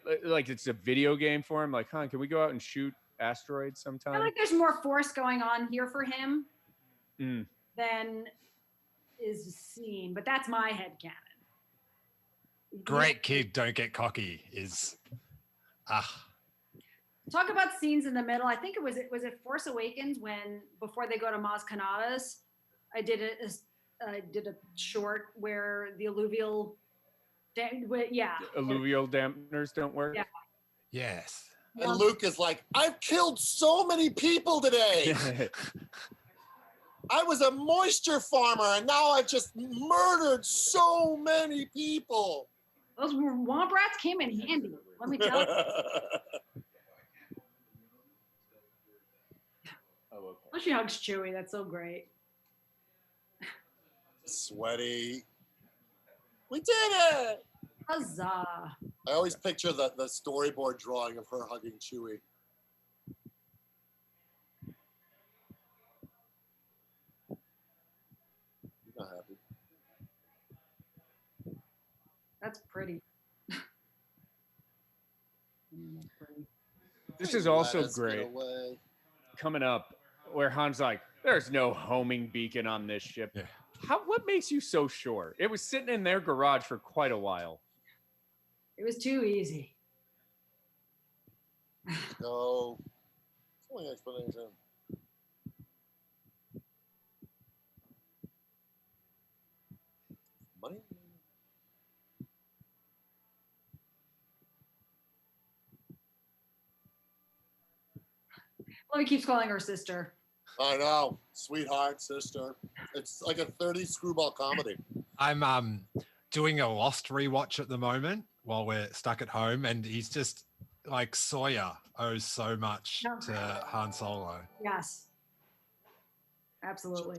it's a video game for him? Like, can we go out and shoot asteroids sometime? I feel like there's more force going on here for him than is seen, but that's my headcanon. Great kid, don't get cocky is Talk about scenes in the middle. I think it was Force Awakens when before they go to Maz Kanata's, I did a short where the alluvial dampeners don't work. Yeah. Yes. And Luke is like, I've killed so many people today. I was a moisture farmer, and now I've just murdered so many people. Those Womp Rats came in handy, let me tell you. Oh, she hugs Chewie. That's so great. Sweaty. We did it! Huzzah. I always picture the storyboard drawing of her hugging Chewie. Not happy. That's pretty. This is also great. Coming up, where Han's like, there's no homing beacon on this ship. Yeah. What makes you so sure? It was sitting in their garage for quite a while. It was too easy. No. It's only explanation. Money? Chloe keeps calling her sister. I know, sweetheart, sister. It's like a 30 screwball comedy. I'm doing a Lost rewatch at the moment while we're stuck at home, and he's just like Sawyer owes so much to Han Solo. Yes, absolutely.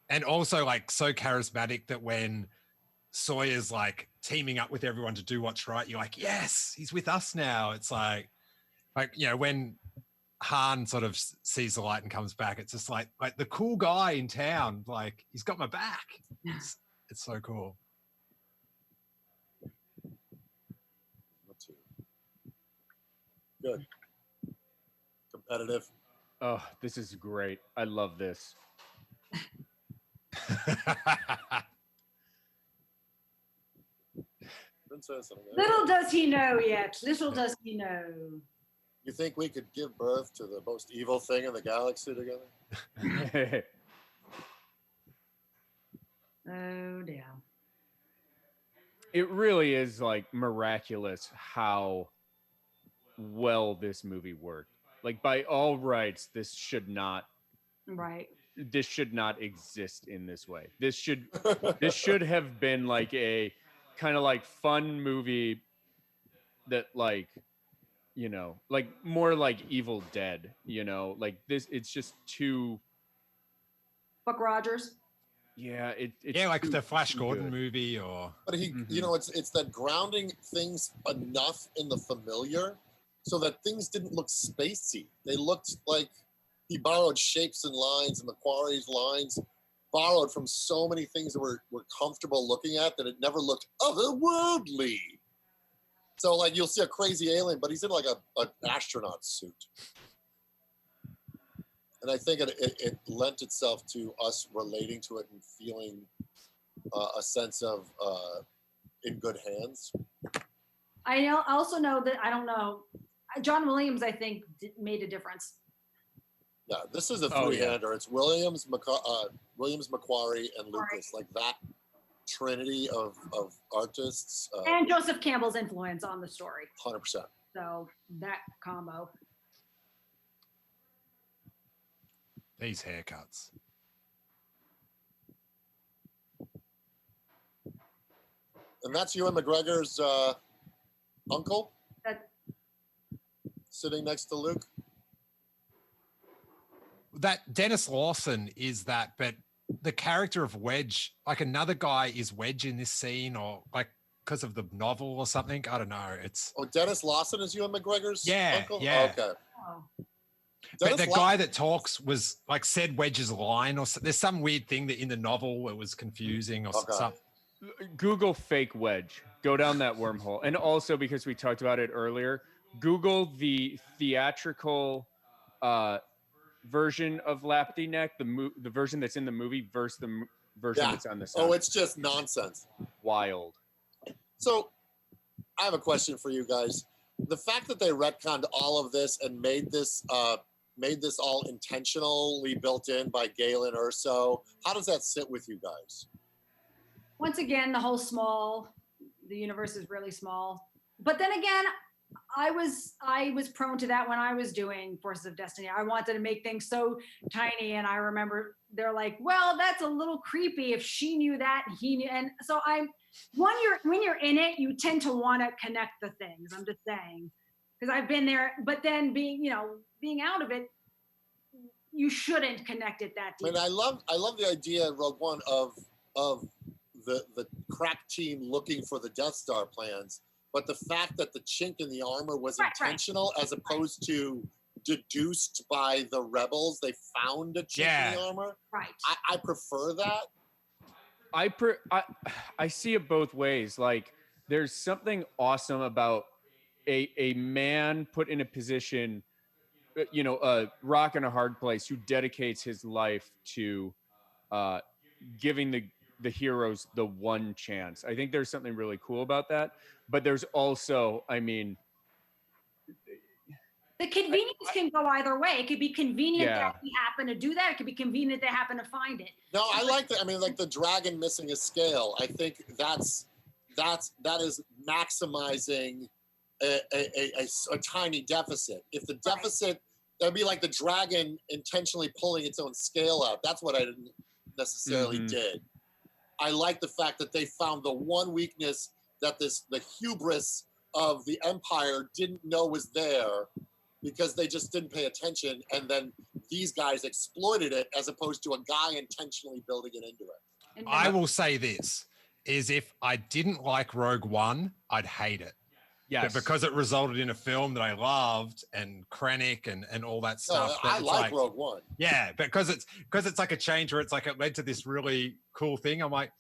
And also like so charismatic that when Sawyer's like teaming up with everyone to do what's right, you're like, yes, he's with us now. It's like when Han sort of sees the light and comes back, it's just like the cool guy in town, like he's got my back. It's so cool. Good. Competitive. Oh, this is great. I love this. Little does he know yet. Little does he know. You think we could give birth to the most evil thing in the galaxy together? Oh, damn. It really is like miraculous how well this movie worked. Like by all rights, this should not exist in this way. This should have been like a kind of like fun movie that like like more like Evil Dead, like this. It's just too Buck Rogers. Yeah, it's like too, the Flash Gordon good. movie, or but he, it's that grounding things enough in the familiar, so that things didn't look spacey. They looked like he borrowed shapes and lines, and Macquarie's lines borrowed from so many things that we're comfortable looking at that it never looked otherworldly. So, like, you'll see a crazy alien, but he's in, like, an astronaut suit. And I think it lent itself to us relating to it and feeling a sense of in good hands. I also know that, I don't know, John Williams, I think, made a difference. Yeah, this is a three-hander. It's Williams, Macquarie, and Lucas. Right. Like, that trinity of artists. And Joseph Campbell's influence on the story. 100%. So that combo. These haircuts. And that's Ewan McGregor's uncle? Sitting next to Luke? That Dennis Lawson is that, but the character of Wedge, like another guy is Wedge in this scene, or like because of the novel or something. I don't know. It's Dennis Lawson is Ewan McGregor's uncle? Yeah. Okay. Oh. But the guy that talks was like said Wedge's line, or there's some weird thing that in the novel it was confusing or something. Google fake Wedge. Go down that wormhole. And also, because we talked about it earlier, Google the theatrical version of Lapthy Neck, the version that's in the movie versus the version that's on the sound. Oh, it's just nonsense. Wild. So, I have a question for you guys. The fact that they retconned all of this and made this all intentionally built in by Galen Erso, how does that sit with you guys? Once again, the universe is really small. But then again, I was prone to that when I was doing Forces of Destiny. I wanted to make things so tiny, and I remember they're like, well, that's a little creepy if she knew that and he knew. And so when you're in it, you tend to want to connect the things. I'm just saying, because I've been there, but then being out of it, you shouldn't connect it that deep. I mean, I love the idea in Rogue One of the crack team looking for the Death Star plans, but the fact that the chink in the armor was intentional as opposed to deduced by the rebels. They found a chink in the armor. Right. I prefer that. I see it both ways. Like, there's something awesome about a man put in a position, a rock in a hard place, who dedicates his life to giving the heroes the one chance. I think there's something really cool about that. But there's also, I mean, The convenience can go either way. It could be convenient Yeah. that he happened to do that. It could be convenient they happen to find it. No, I like that. I mean, like the dragon missing a scale. I think that is maximizing a tiny deficit. If the deficit, that'd be like the dragon intentionally pulling its own scale out. That's what I didn't necessarily did. I like the fact that they found the one weakness that the hubris of the Empire didn't know was there, because they just didn't pay attention, and then these guys exploited it as opposed to a guy intentionally building it into it. I will say this, is if I didn't like Rogue One, I'd hate it. Yes. But because it resulted in a film that I loved and Krennic and all that stuff. No, I like Rogue One. Yeah, because it's like a change where it's like it led to this really cool thing. I'm like,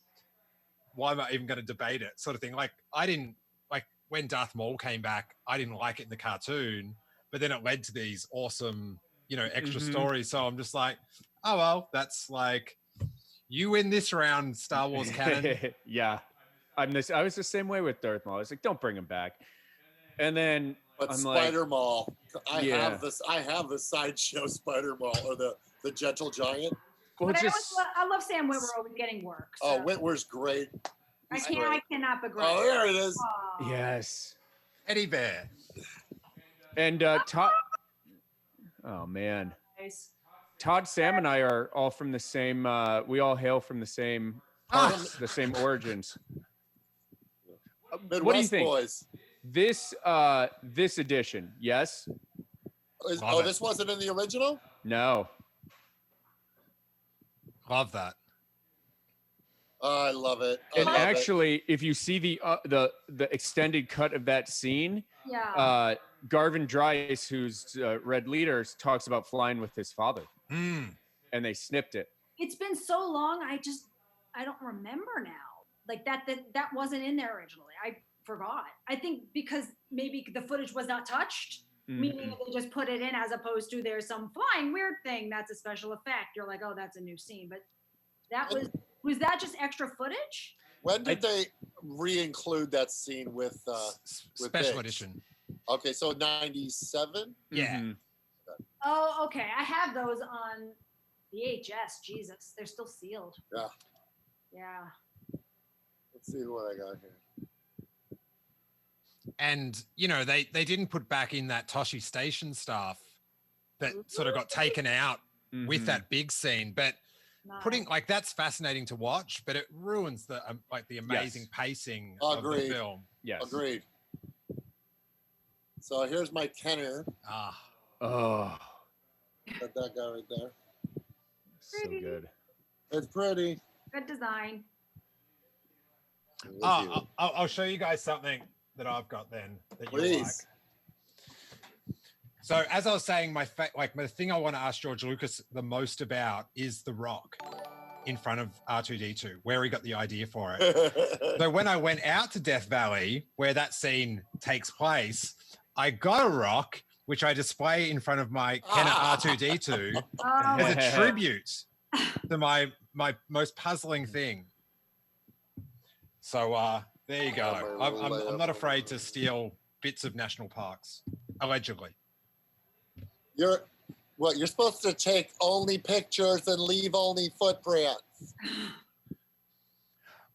why am I even going to debate it? Sort of thing. Like I didn't like when Darth Maul came back, I didn't like it in the cartoon. But then it led to these awesome, extra stories. So I'm just like, oh, well, that's like, you win this round, Star Wars canon. Yeah. I was the same way with Darth Maul. I was like, don't bring him back. And then But I'm Spider like, Maul, I have the sideshow Spider Maul, or the Gentle Giant. Well, But I love Sam Witwer always getting work. So. Oh, Witwer's great. I cannot begrudge. Oh, there it is. Aww. yes. Eddie Bear. And Todd, oh man, Nice. Todd, Sam, and I are all from the same. We all hail from the same parts, the same origins. Midwest What do you think? Boys. This edition, yes? This wasn't in the original? No. Love that. Oh, I love it. And actually, if you see the extended cut of that scene, Yeah. Garvin Dryce, who's Red Leader, talks about flying with his father, Mm. and they snipped it. It's been so long. I don't remember now. Like that wasn't in there originally. I forgot. I think because maybe the footage was not touched, meaning they just put it in as opposed to there's some flying weird thing that's a special effect. You're like, oh, that's a new scene. But that was that just extra footage? When did they re-include that scene with Special Biggs? edition. Okay, so 97? Yeah. Mhm. Oh, okay. I have those on VHS. Jesus, they're still sealed. Yeah. Yeah. Let's see what I got here. And, they didn't put back in that Toshi Station stuff that sort of got taken out with that big scene. But putting that's fascinating to watch, but it ruins the amazing pacing of the film. Yes. Agreed. So here's my Kenner. Oh, Got that guy right there. so good. It's pretty. Good design. I'll show you guys something that I've got then that you like. So as I was saying, the thing I want to ask George Lucas the most about is The Rock in front of R2-D2, where he got the idea for it. So when I went out to Death Valley, where that scene takes place, I got a rock, which I display in front of my Kenner R2-D2 as a tribute to my most puzzling thing. So there you go. I'm not afraid to steal bits of national parks, allegedly. You're supposed to take only pictures and leave only footprints.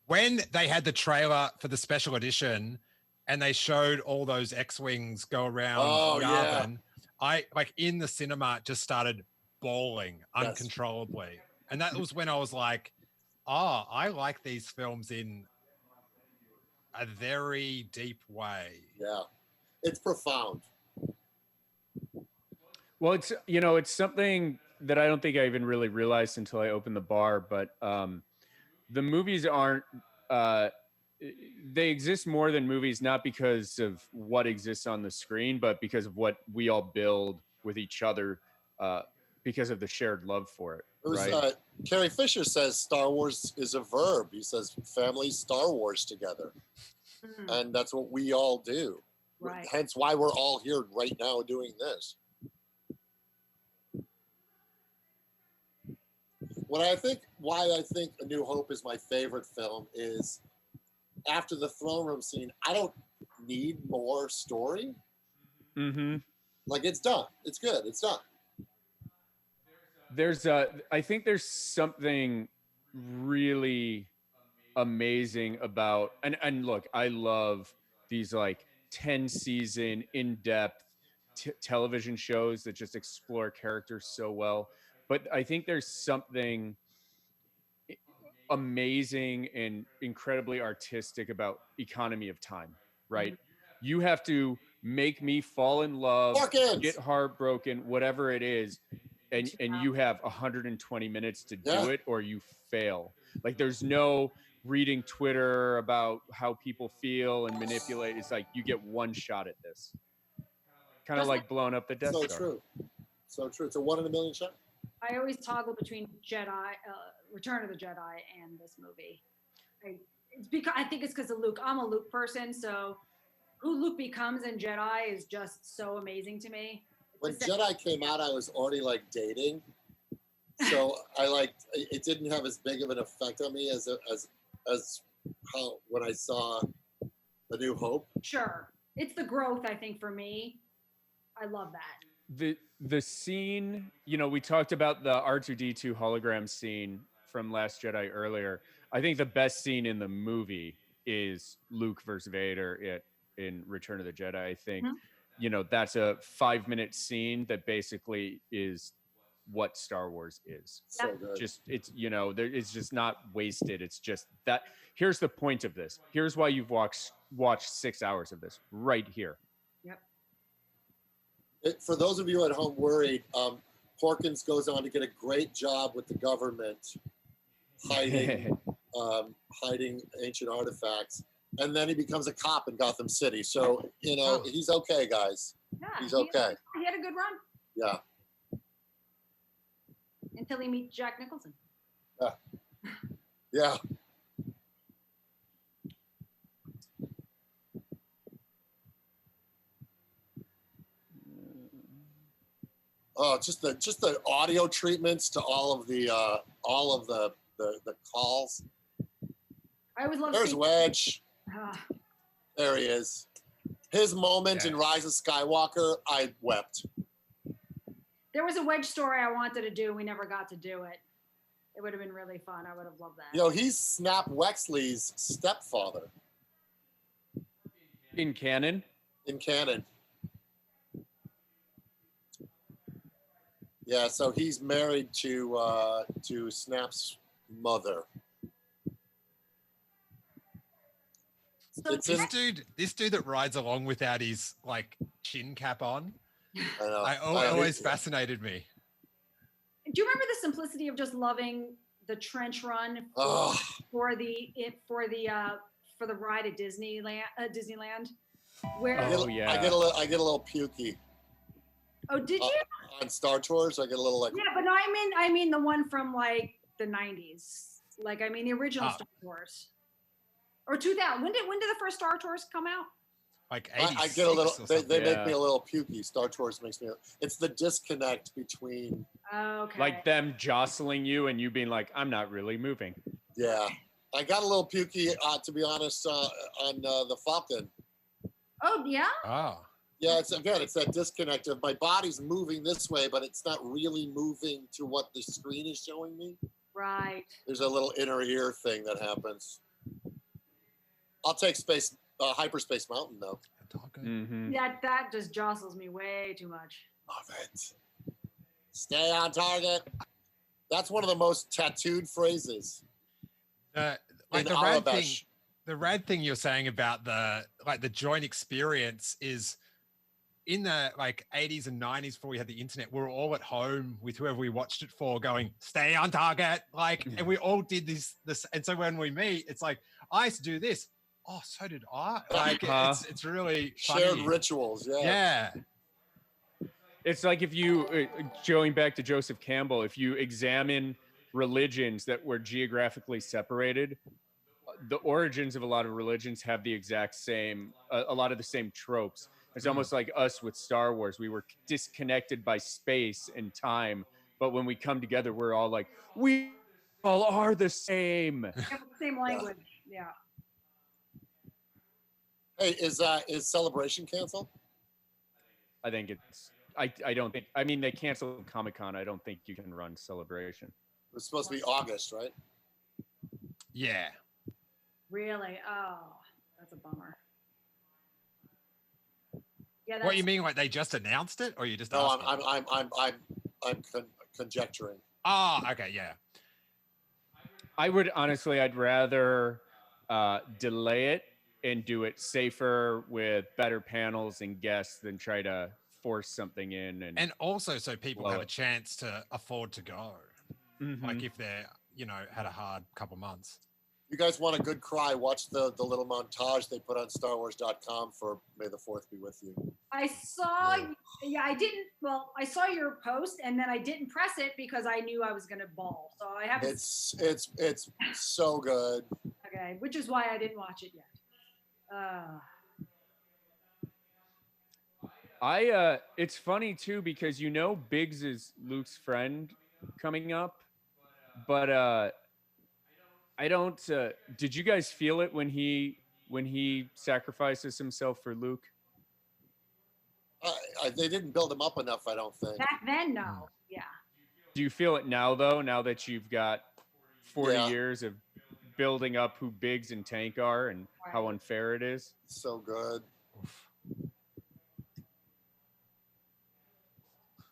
When they had the trailer for the special edition and they showed all those X-Wings go around Yavin, I in the cinema just started bawling uncontrollably. And that was when I was like, oh, I like these films in a very deep way. Yeah. It's profound. Well, it's something that I don't think I even really realized until I opened the bar, but the movies aren't, they exist more than movies, not because of what exists on the screen, but because of what we all build with each other, because of the shared love for it. Right? Carrie Fisher says Star Wars is a verb. He says family Star Wars together. And that's what we all do. Right. Hence why we're all here right now doing this. Why I think A New Hope is my favorite film is after the throne room scene, I don't need more story. Mm-hmm. Like it's done. It's good. It's done. I think there's something really amazing about, and look, I love these like 10 season in-depth television shows that just explore characters so well. But I think there's something amazing and incredibly artistic about economy of time, right? You have to make me fall in love, get heartbroken, whatever it is, and you have 120 minutes to do it, or you fail. Like there's no reading Twitter about how people feel and manipulate. It's like you get one shot at this. Kind of like blowing up the Death Star. So true. So true. It's a 1 in a million shot. I always toggle between Return of the Jedi and this movie. It's because I think it's because of Luke. I'm a Luke person, so who Luke becomes in Jedi is just so amazing to me. When Jedi came out, I was already like dating, so I liked it. Didn't have as big of an effect on me as how when I saw A New Hope. Sure, it's the growth. I think for me, I love that. The scene, you know, we talked about the R2-D2 hologram scene from Last Jedi earlier. I think the best scene in the movie is Luke versus Vader in Return of the Jedi. I think, you know, that's a 5-minute scene that basically is what Star Wars is. So good. Just, it's, you know, it's just not wasted. It's just that, here's the point of this. Here's why you've watched 6 hours of this right here. For those of you at home worried, Porkins goes on to get a great job with the government hiding ancient artifacts, and then he becomes a cop in Gotham City. So, you know, he's okay, guys. Yeah, he's okay. He had a good run. Yeah. Until he meets Jack Nicholson. Yeah. Oh, just the audio treatments to all of the calls. I always love. There's Wedge. There he is. His moment in Rise of Skywalker, I wept. There was a Wedge story I wanted to do. We never got to do it. It would have been really fun. I would have loved that. You know, he's Snap Wexley's stepfather. In canon? In canon. Yeah, so he's married to Snap's mother. So this dude that rides along without his like chin cap on, I know. Always fascinated me. Do you remember the simplicity of just loving the trench run for the ride at Disneyland? Where I get a little pukey. Oh, did you? On Star Tours, I get a little like. Yeah, but no, I mean the one from like the 90s. Like I mean the original Star Tours. Or 2000. When did the first Star Tours come out? Like 86 I get a little. They yeah. make me a little pukey. Star Tours makes me. It's the disconnect between. Okay. Like them jostling you and you being like, I'm not really moving. Yeah, I got a little pukey. To be honest, on the Falcon. Oh yeah. Oh. Yeah, it's that disconnect of my body's moving this way, but it's not really moving to what the screen is showing me. Right. There's a little inner ear thing that happens. I'll take Hyperspace Mountain though. Mm-hmm. Yeah, that just jostles me way too much. Love it. Stay on target. That's one of the most tattooed phrases. The rad thing you're saying about the joint experience is in the like 80s and 90s before we had the internet, we were all at home with whoever we watched it for going, stay on target. Like, and we all did this. And so when we meet, it's like, I used to do this. Oh, so did I. Like, it's really shared funny. rituals. Yeah. Yeah. It's like if you, going back to Joseph Campbell, if you examine religions that were geographically separated, the origins of a lot of religions have the exact same, a lot of the same tropes. It's almost like us with Star Wars. We were disconnected by space and time, but when we come together, we're all like, we all are the same. We have the same language. Yeah. Hey, is Celebration canceled? I think it's. I don't think. I mean, they canceled Comic-Con. I don't think you can run Celebration. It was supposed to be August, right? Yeah. Really? Oh, that's a bummer. Yeah. What you mean? Like they just announced it, or you just? No, asking? I'm conjecturing. Oh, okay, yeah. I would honestly, I'd rather delay it and do it safer with better panels and guests than try to force something in. And also so people have it. a chance to afford to go. Mm-hmm. Like if they're, had a hard couple months. You guys want a good cry? Watch the little montage they put on StarWars.com for May the 4th be with you. I saw, I didn't. Well, I saw your post, and then I didn't press it because I knew I was going to bawl. So I haven't. It's so good. Okay, which is why I didn't watch it yet. It's funny too because Biggs is Luke's friend coming up, but I don't. Did you guys feel it when he sacrifices himself for Luke? They didn't build him up enough, I don't think. Back then, no. Yeah. Do you feel it now, though? Now that you've got 40 years of building up who Biggs and Tank are and how unfair it is? So good.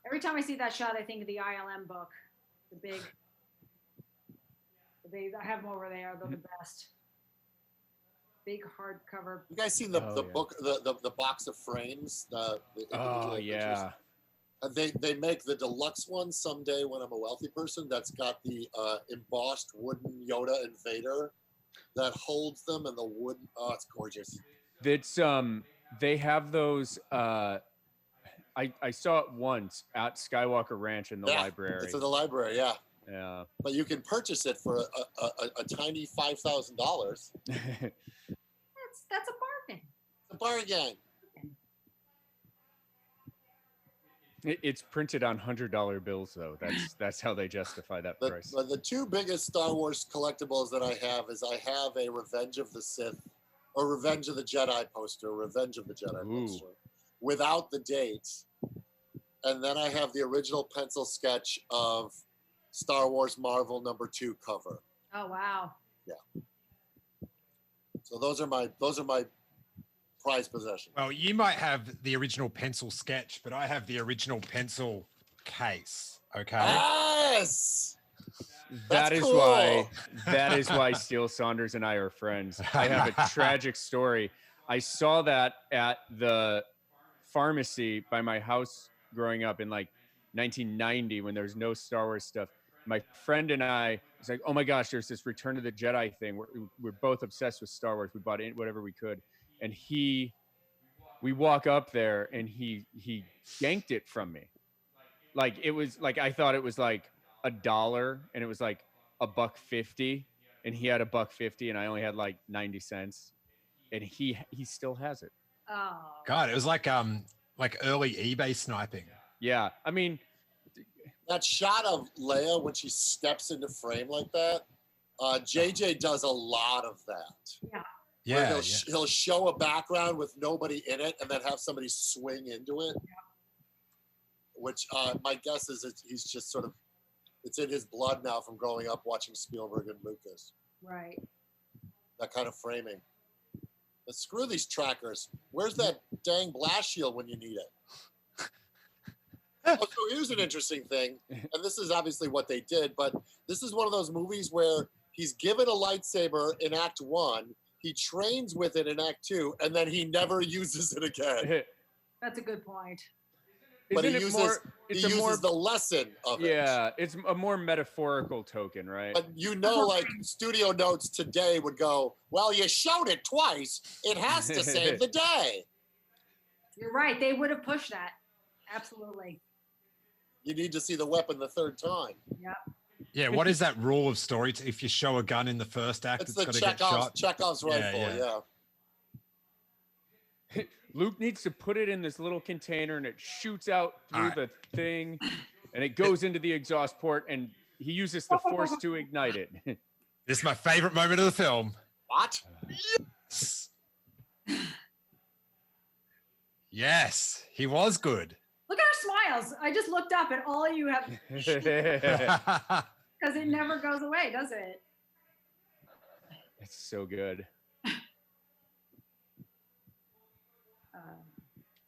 Every time I see that shot, I think of the ILM book, I have them over there. They're the best. Big hardcover. You guys seen the book, the box of frames? Yeah. They make the deluxe one someday when I'm a wealthy person. That's got the embossed wooden Yoda and Vader that holds them, and the wood. Oh, it's gorgeous. It's they have those. I saw it once at Skywalker Ranch in the library. It's in the library, yeah. Yeah. But you can purchase it for a tiny $5,000. That's a bargain. It's a bargain. It's printed on $100 bills, though. That's how they justify that price. The two biggest Star Wars collectibles that I have is I have a Revenge of the Sith or Revenge of the Jedi poster, poster, without the dates. And then I have the original pencil sketch of Star Wars Marvel #2 cover. Oh wow! Yeah. So those are my prized possessions. Well, you might have the original pencil sketch, but I have the original pencil case. Okay. Yes. That is why Steele Saunders and I are friends. I have a tragic story. I saw that at the pharmacy by my house growing up in like 1990 when there was no Star Wars stuff. My friend and I was like, oh my gosh, there's this Return of the Jedi thing. We're both obsessed with Star Wars. We bought whatever we could. And we walk up there and he yanked it from me. Like it was like, I thought it was like $1 and it was like $1.50 and he had $1.50 and I only had like 90 cents and he still has it. Oh God, it was like early eBay sniping. Yeah. I mean, that shot of Leia when she steps into frame like that, JJ does a lot of that. Yeah. He'll show a background with nobody in it and then have somebody swing into it. Which my guess is he's just sort of, it's in his blood now from growing up watching Spielberg and Lucas. Right. That kind of framing. But screw these trackers. Where's that dang blast shield when you need it? So here's an interesting thing, and this is obviously what they did, but this is one of those movies where he's given a lightsaber in Act 1, he trains with it in Act 2, and then he never uses it again. That's a good point. But he uses the lesson of it. Yeah, it's a more metaphorical token, right? But like studio notes today would go, well, you showed it twice. It has to save the day. You're right. They would have pushed that. Absolutely. You need to see the weapon the third time. Yep. Yeah, what is that rule of story? If you show a gun in the first act, it's got to get shot. Chekhov's rifle, yeah. Luke needs to put it in this little container and it shoots out through the thing and it goes into the exhaust port and he uses the force to ignite it. This is my favorite moment of the film. What? Yes. Yes, he was good. Look at our smiles. I just looked up and all of you have, because it never goes away, does it? It's so good.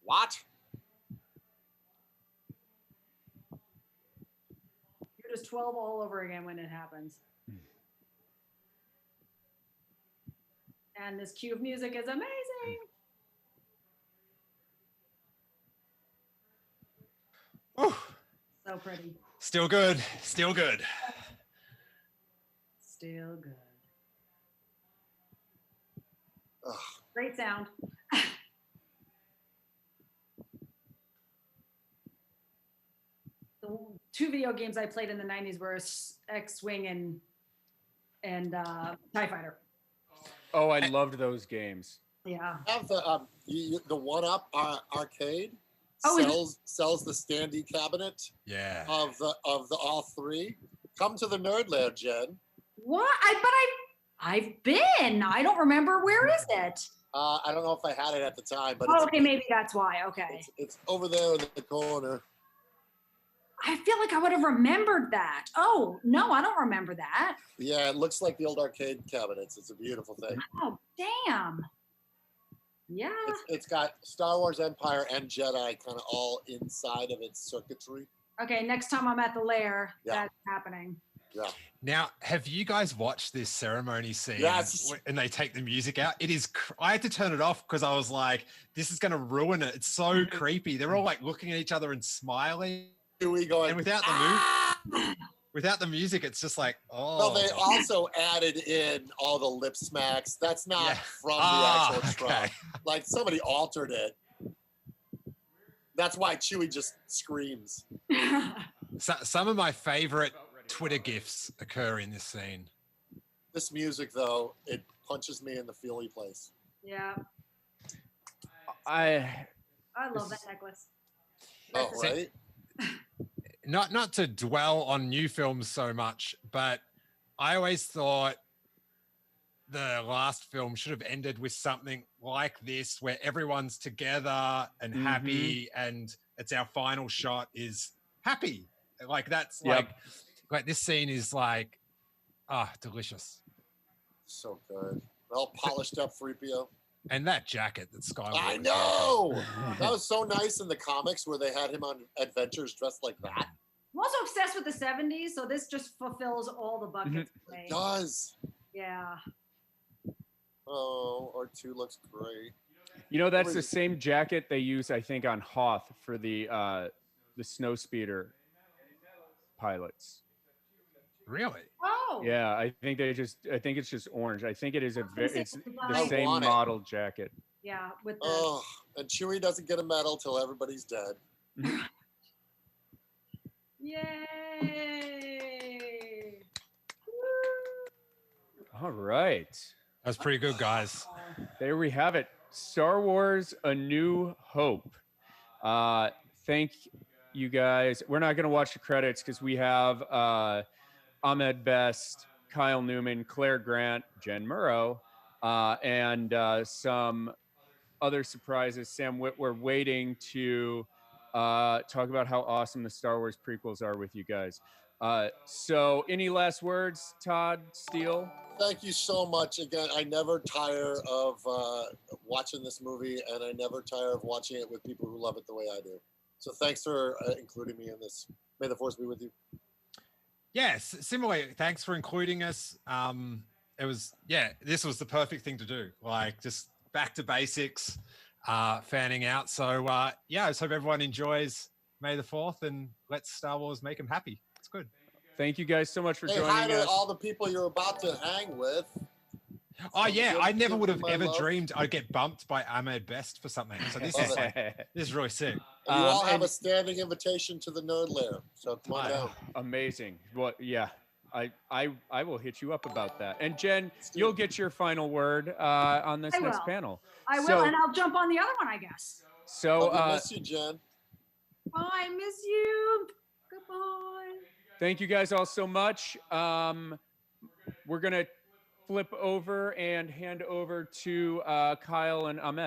What? You're just 12 all over again when it happens. And this cue of music is amazing. Whew. So pretty. Still good. Still good. Still good. Ugh. Great sound. The two video games I played in the 90s were X-Wing and TIE Fighter. Oh, I loved those games. Yeah. Have the One Up arcade sells the standee cabinet Yeah. of the all three. Come to the Nerd Lair, Jen. What? I've been. I don't remember. Where is it? I don't know if I had it at the time, but okay, maybe that's why. Okay. It's over there in the corner. I feel like I would have remembered that. Oh, no, I don't remember that. Yeah, it looks like the old arcade cabinets. It's a beautiful thing. Oh, damn. Yeah. It's got Star Wars Empire and Jedi kind of all inside of its circuitry. Okay, next time I'm at the lair, Yeah. that's happening. Yeah. Now, have you guys watched this ceremony scene? Yes. And they take the music out? It is. I had to turn it off because I was like, "This is going to ruin it." It's so creepy. They're all like looking at each other and smiling. We going, And without the music, it's just like, oh. Well, they also added in all the lip smacks. That's not from the actual track. Like somebody altered it. That's why Chewie just screams. So, some of my favorite Twitter GIFs occur in this scene. This music, though, it punches me in the feely place. Yeah. I love that necklace. Oh, right? Not to dwell on new films so much, but I always thought the last film should have ended with something like this, where everyone's together and happy, and it's our final shot is happy. Like that's like this scene is like, delicious. So good. Well polished up 3PO. And that jacket that Skywalker. I know. That was so nice in the comics where they had him on adventures dressed like that. I'm also obsessed with the 70s, so this just fulfills all the buckets. It does. Yeah. Oh, R2 looks great. You know, that's the same jacket they use, I think, on Hoth for the snowspeeder pilots. Really? Oh. Yeah, I think it's just orange. I think it's the I same want it. model jacket. Yeah, with the Oh, and Chewie doesn't get a medal till everybody's dead. Yay! All right. That was pretty good, guys. There we have it. Star Wars: A New Hope. Thank you guys. We're not going to watch the credits because we have Ahmed Best, Kyle Newman, Claire Grant, Jen Muro, and some other surprises. Sam Witwer waiting to talk about how awesome the Star Wars prequels are with you guys. So any last words, Todd Steele? Thank you so much. Again, I never tire of watching this movie, and I never tire of watching it with people who love it the way I do. So thanks for including me in this. May the Force be with you. Yes, similarly, thanks for including us. This was the perfect thing to do. Like just back to basics, fanning out. So I just hope everyone enjoys May the 4th and let Star Wars make them happy. It's good. Thank you guys so much for joining hi to us. all the people you're about to hang with. Oh yeah, I never would have ever dreamed I'd get bumped by Ahmed Best for something. So this is this is really sick. And you all have a standing invitation to the Nerd Lair. So come on down. Amazing. Well, yeah, I will hit you up about that. And Jen, you'll get your final word on this next panel. I will, and I'll jump on the other one, I guess. So I miss you, Jen. Oh, I miss you. Goodbye. Thank you guys all so much. We're gonna flip over and hand over to Kyle and Ahmed.